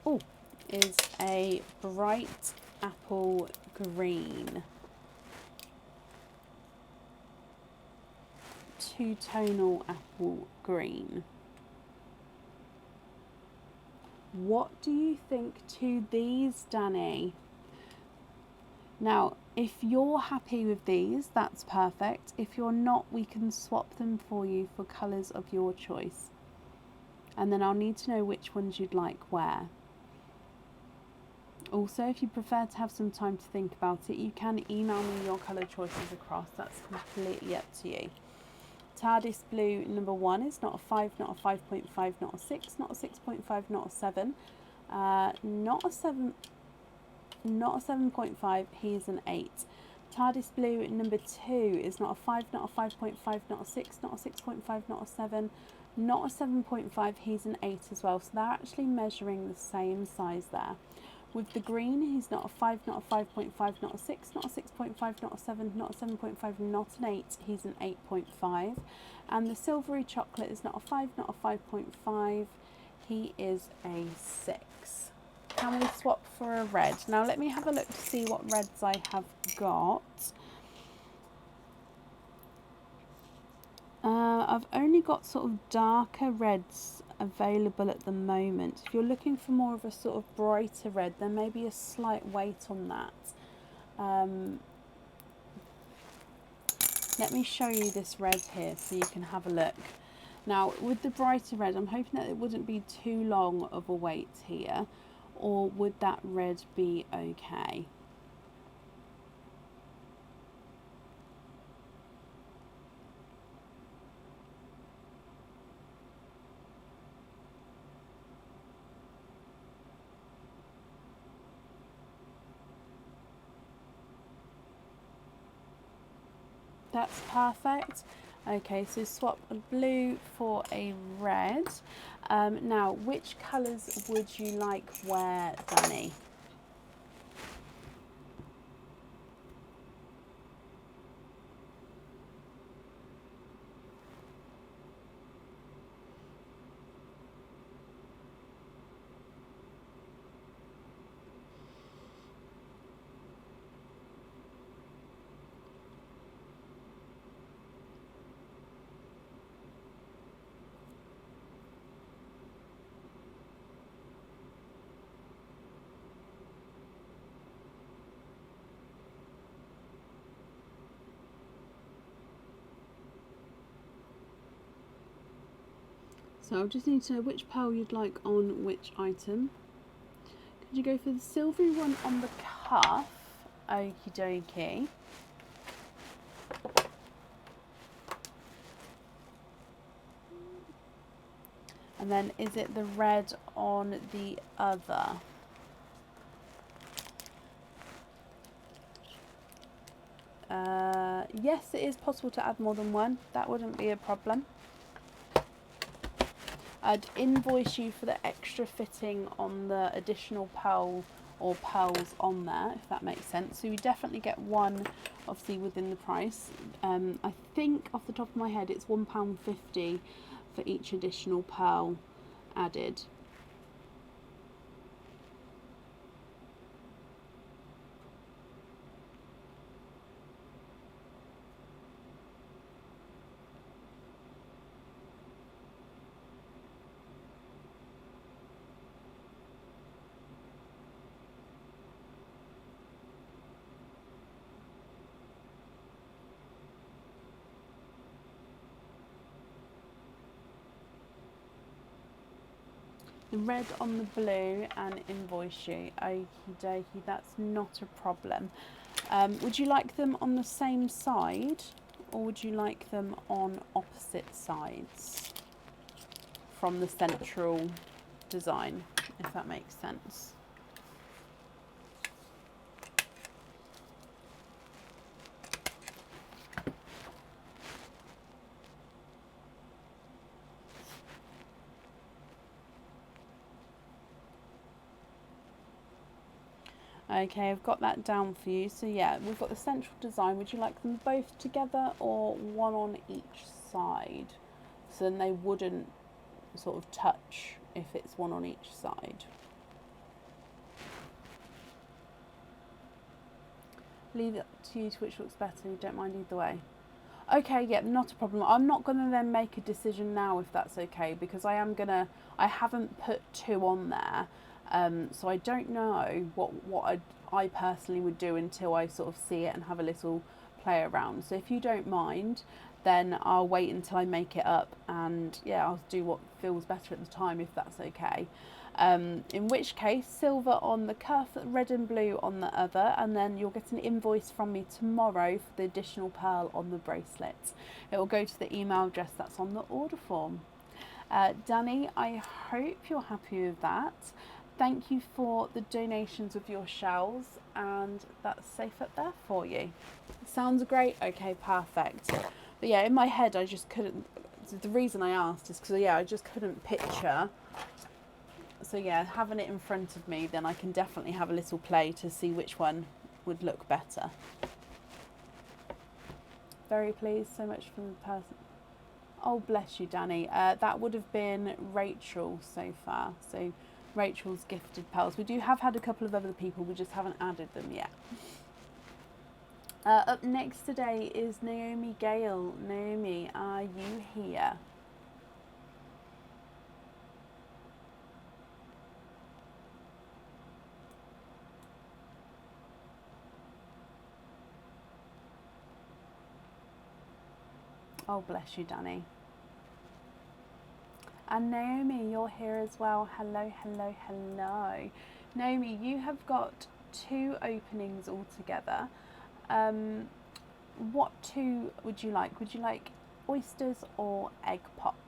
A: Oh, is a bright apple green. Two-tonal apple green. What do you think to these, Danny? Now, if you're happy with these, that's perfect. If you're not, we can swap them for you for colours of your choice. And then I'll need to know which ones you'd like where. Also, if you prefer to have some time to think about it, you can email me your colour choices across. That's completely up to you. TARDIS blue number 1 is not a 5, not a 5.5, not a 6, not a 6.5, not a 7, not a 7. Not a 7.5, he's an 8. TARDIS blue number 2 is not a 5, not a 5.5, not a 6, not a 6.5, not a 7, not a 7.5, he's an 8 as well. So they're actually measuring the same size there. With the green, he's not a 5, not a 5.5, not a 6, not a 6.5, not a 7, not a 7.5, not an 8, he's an 8.5. And the silvery chocolate is not a 5, not a 5.5, he is a 6. Can we swap for a red? Now let me have a look to see what reds I have got. I've only got sort of darker reds available at the moment. If you're looking for more of a sort of brighter red, there may be a slight weight on that. Let me show you this red here so you can have a look. Now with the brighter red, I'm hoping that it wouldn't be too long of a wait here. Or would that red be okay? That's perfect. Okay, so swap a blue for a red. Now, which colours would you like where, Danny? So I just need to know which pearl you'd like on which item. Did you go for the silvery one on the cuff? Okie dokie. And then is it the red on the other? Yes, it is possible to add more than one. That wouldn't be a problem. I'd invoice you for the extra fitting on the additional pearl or pearls on there, if that makes sense. So you definitely get one, obviously, within the price. I think off the top of my head it's £1.50 for each additional pearl added. The red on the blue and invoice you. Okie dokie, that's not a problem. Would you like them on the same side, or would you like them on opposite sides from the central design, if that makes sense? Okay, I've got that down for you. So yeah, we've got the central design. Would you like them both together or one on each side? So then they wouldn't sort of touch if it's one on each side. Leave it to you to which looks better. You don't mind either way. Okay, yeah, not a problem. I'm not going to then make a decision now if that's okay, because I haven't put two on there. So I don't know what I personally would do until I sort of see it and have a little play around. So if you don't mind, then I'll wait until I make it up, and yeah, I'll do what feels better at the time, if that's okay. In which case, silver on the cuff, red and blue on the other, and then you'll get an invoice from me tomorrow for the additional pearl on the bracelet. It will go to the email address that's on the order form. Danny, I hope you're happy with that. Thank you for the donations of your shells, and that's safe up there for you. Sounds great. Okay, perfect. But yeah, in my head I just couldn't, the reason I asked is because yeah, I just couldn't picture. So yeah, having it in front of me, then I can definitely have a little play to see which one would look better. Very pleased, so much from the person. Oh, bless you, Danny. That would have been Rachel so far. So Rachel's gifted pearls. We do have had a couple of other people, we just haven't added them yet. Up next today is Naomi Gale. Naomi, are you here? Oh, bless you, Danny. And Naomi, you're here as well. Hello, hello, hello. Naomi, you have got two openings altogether. What two would you like? Would you like oysters or egg pops?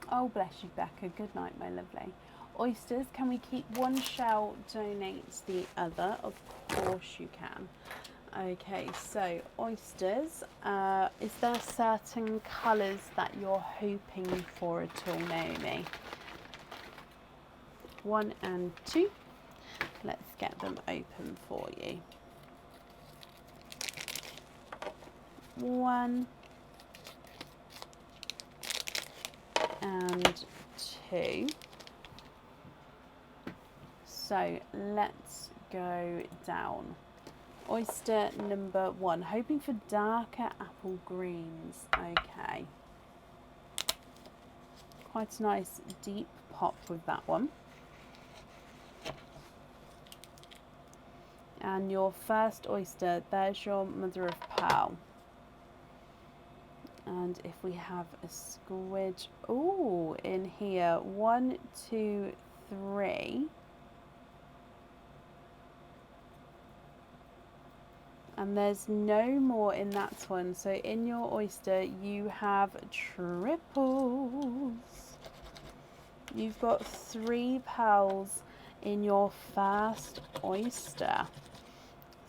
A: Oh, bless you, Becca. Good night, my lovely. Oysters, can we keep one shell, donate the other? Of course you can. Okay, so oysters. Is there certain colours that you're hoping for at all, Naomi? 1 and 2. Let's get them open for you. 1 and 2. So let's go down. Oyster number 1, hoping for darker apple greens. Okay. Quite a nice deep pop with that one. And your first oyster, there's your mother of pearl. And if we have a squidge, oh, in here, 1, 2, 3. And there's no more in that one. So in your oyster, you have triples. You've got 3 pearls in your first oyster.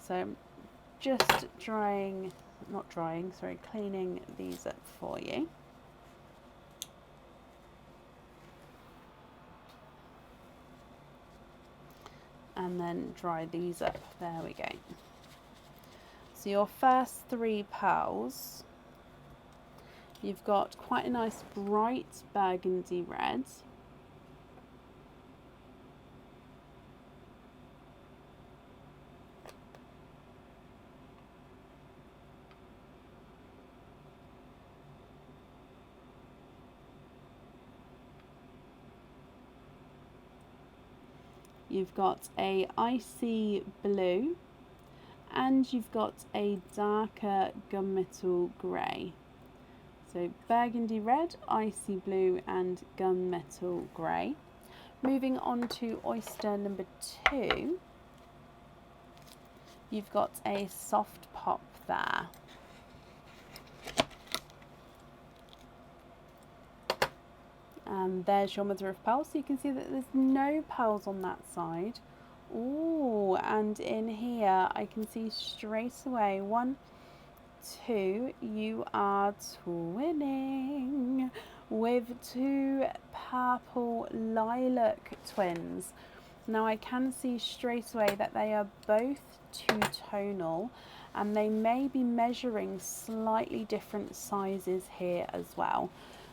A: So just cleaning these up for you. And then dry these up. There we go. So your first 3 pearls, you've got quite a nice bright burgundy red. You've got a icy blue. And you've got a darker gunmetal grey. So burgundy red, icy blue and gunmetal grey. Moving on to oyster number 2, you've got a soft pop there. And there's your mother of pearl. So you can see that there's no pearls on that side. Oh, and in here I can see straight away 1, 2, you are twinning with 2 purple lilac twins. Now I can see straight away that they are both two-tonal and they may be measuring slightly different sizes here as well.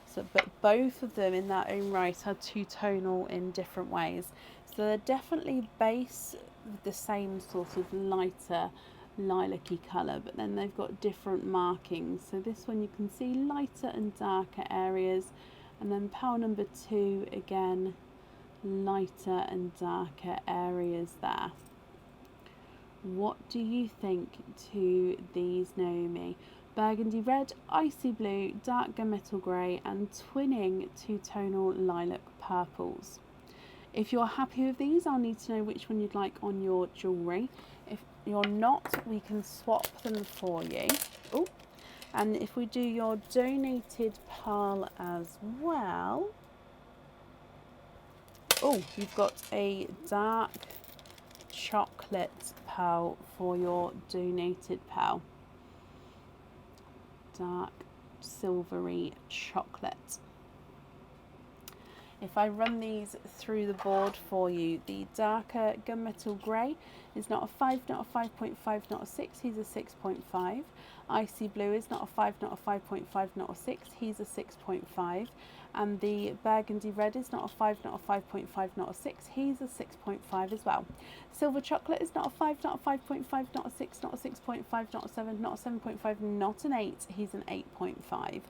A: So, but both of them in their own right are two-tonal in different ways. So they're definitely base the same sort of lighter lilac-y colour, but then they've got different markings. So this one you can see lighter and darker areas, and then pearl number 2 again, lighter and darker areas there. What do you think to these, Naomi? Burgundy red, icy blue, dark gunmetal grey and twinning two-tonal lilac purples. If you're happy with these, I'll need to know which one you'd like on your jewellery. If you're not, we can swap them for you. Ooh. And if we do your donated pearl as well. Oh, you've got a dark chocolate pearl for your donated pearl. Dark silvery chocolate. If I run these through the board for you, the darker gunmetal grey is not a 5, not a 5.5, not a 6, he's a 6.5. Icy blue is not a 5, not a 5.5, not a 6, he's a 6.5. And the burgundy red is not a 5, not a 5.5, not a 6, he's a 6.5 as well. Silver chocolate is not a 5, not a 5.5, not a 6, not a 6.5, not a 7, not a 7.5, not an 8, he's an 8.5.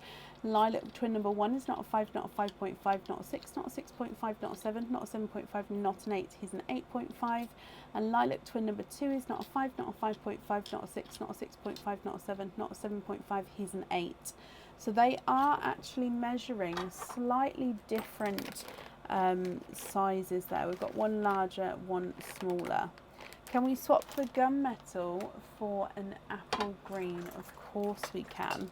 A: Lilac twin number 1 is not a 5, not a 5.5, not a 6, not a 6.5, not a 7, not a 7.5, not an 8, he's an 8.5. And lilac twin number 2 is not a 5, not a 5.5, not a 6, not a 6.5, not a 7, not a 7.5, he's an 8. So they are actually measuring slightly different sizes there. We've got one larger, one smaller. Can we swap the gunmetal for an apple green? Of course we can.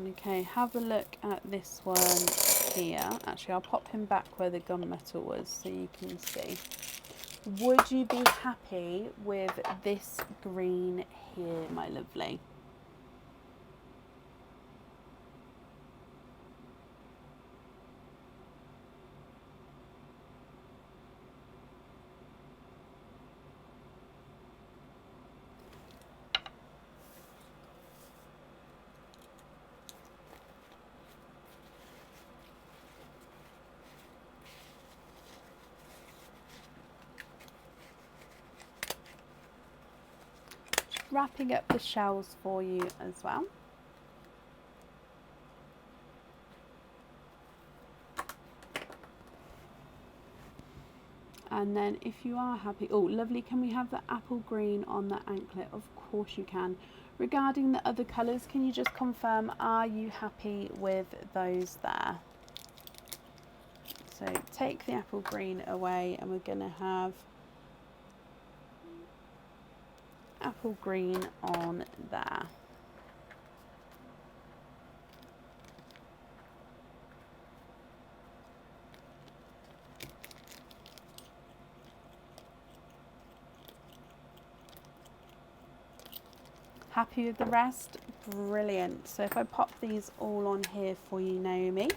A: Okay, have a look at this one here. Actually, I'll pop him back where the gunmetal was so you can see. Would you be happy with this green here, my lovely? wrapping up the shells for you as well. And then if you are happy, oh lovely, can we have the apple green on the anklet? Of course you can. Regarding the other colours, can you just confirm, are you happy with those there? So take the apple green away and we're going to have apple green on there. Happy with the rest? Brilliant. So if I pop these all on here for you, Naomi.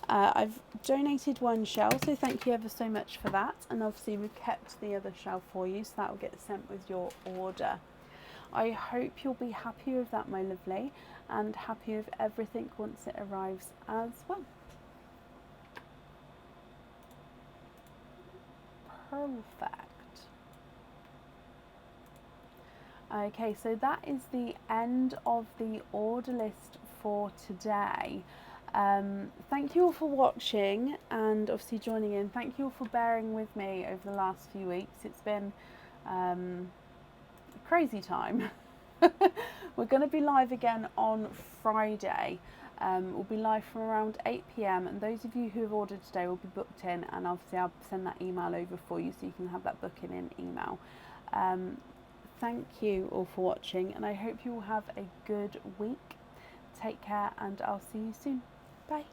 A: I've donated one shell, so thank you ever so much for that. And obviously we've kept the other shell for you, so that will get sent with your order. I hope you'll be happy with that, my lovely, and happy with everything once it arrives as well. Perfect. Okay, so that is the end of the order list for today. Thank you all for watching and obviously joining in. Thank you all for bearing with me over the last few weeks. It's been a crazy time. We're going to be live again on Friday. We'll be live from around 8 p.m. and those of you who have ordered today will be booked in, and obviously I'll send that email over for you so you can have that booking in email. Thank you all for watching, and I hope you all have a good week. Take care, and I'll see you soon. Bye.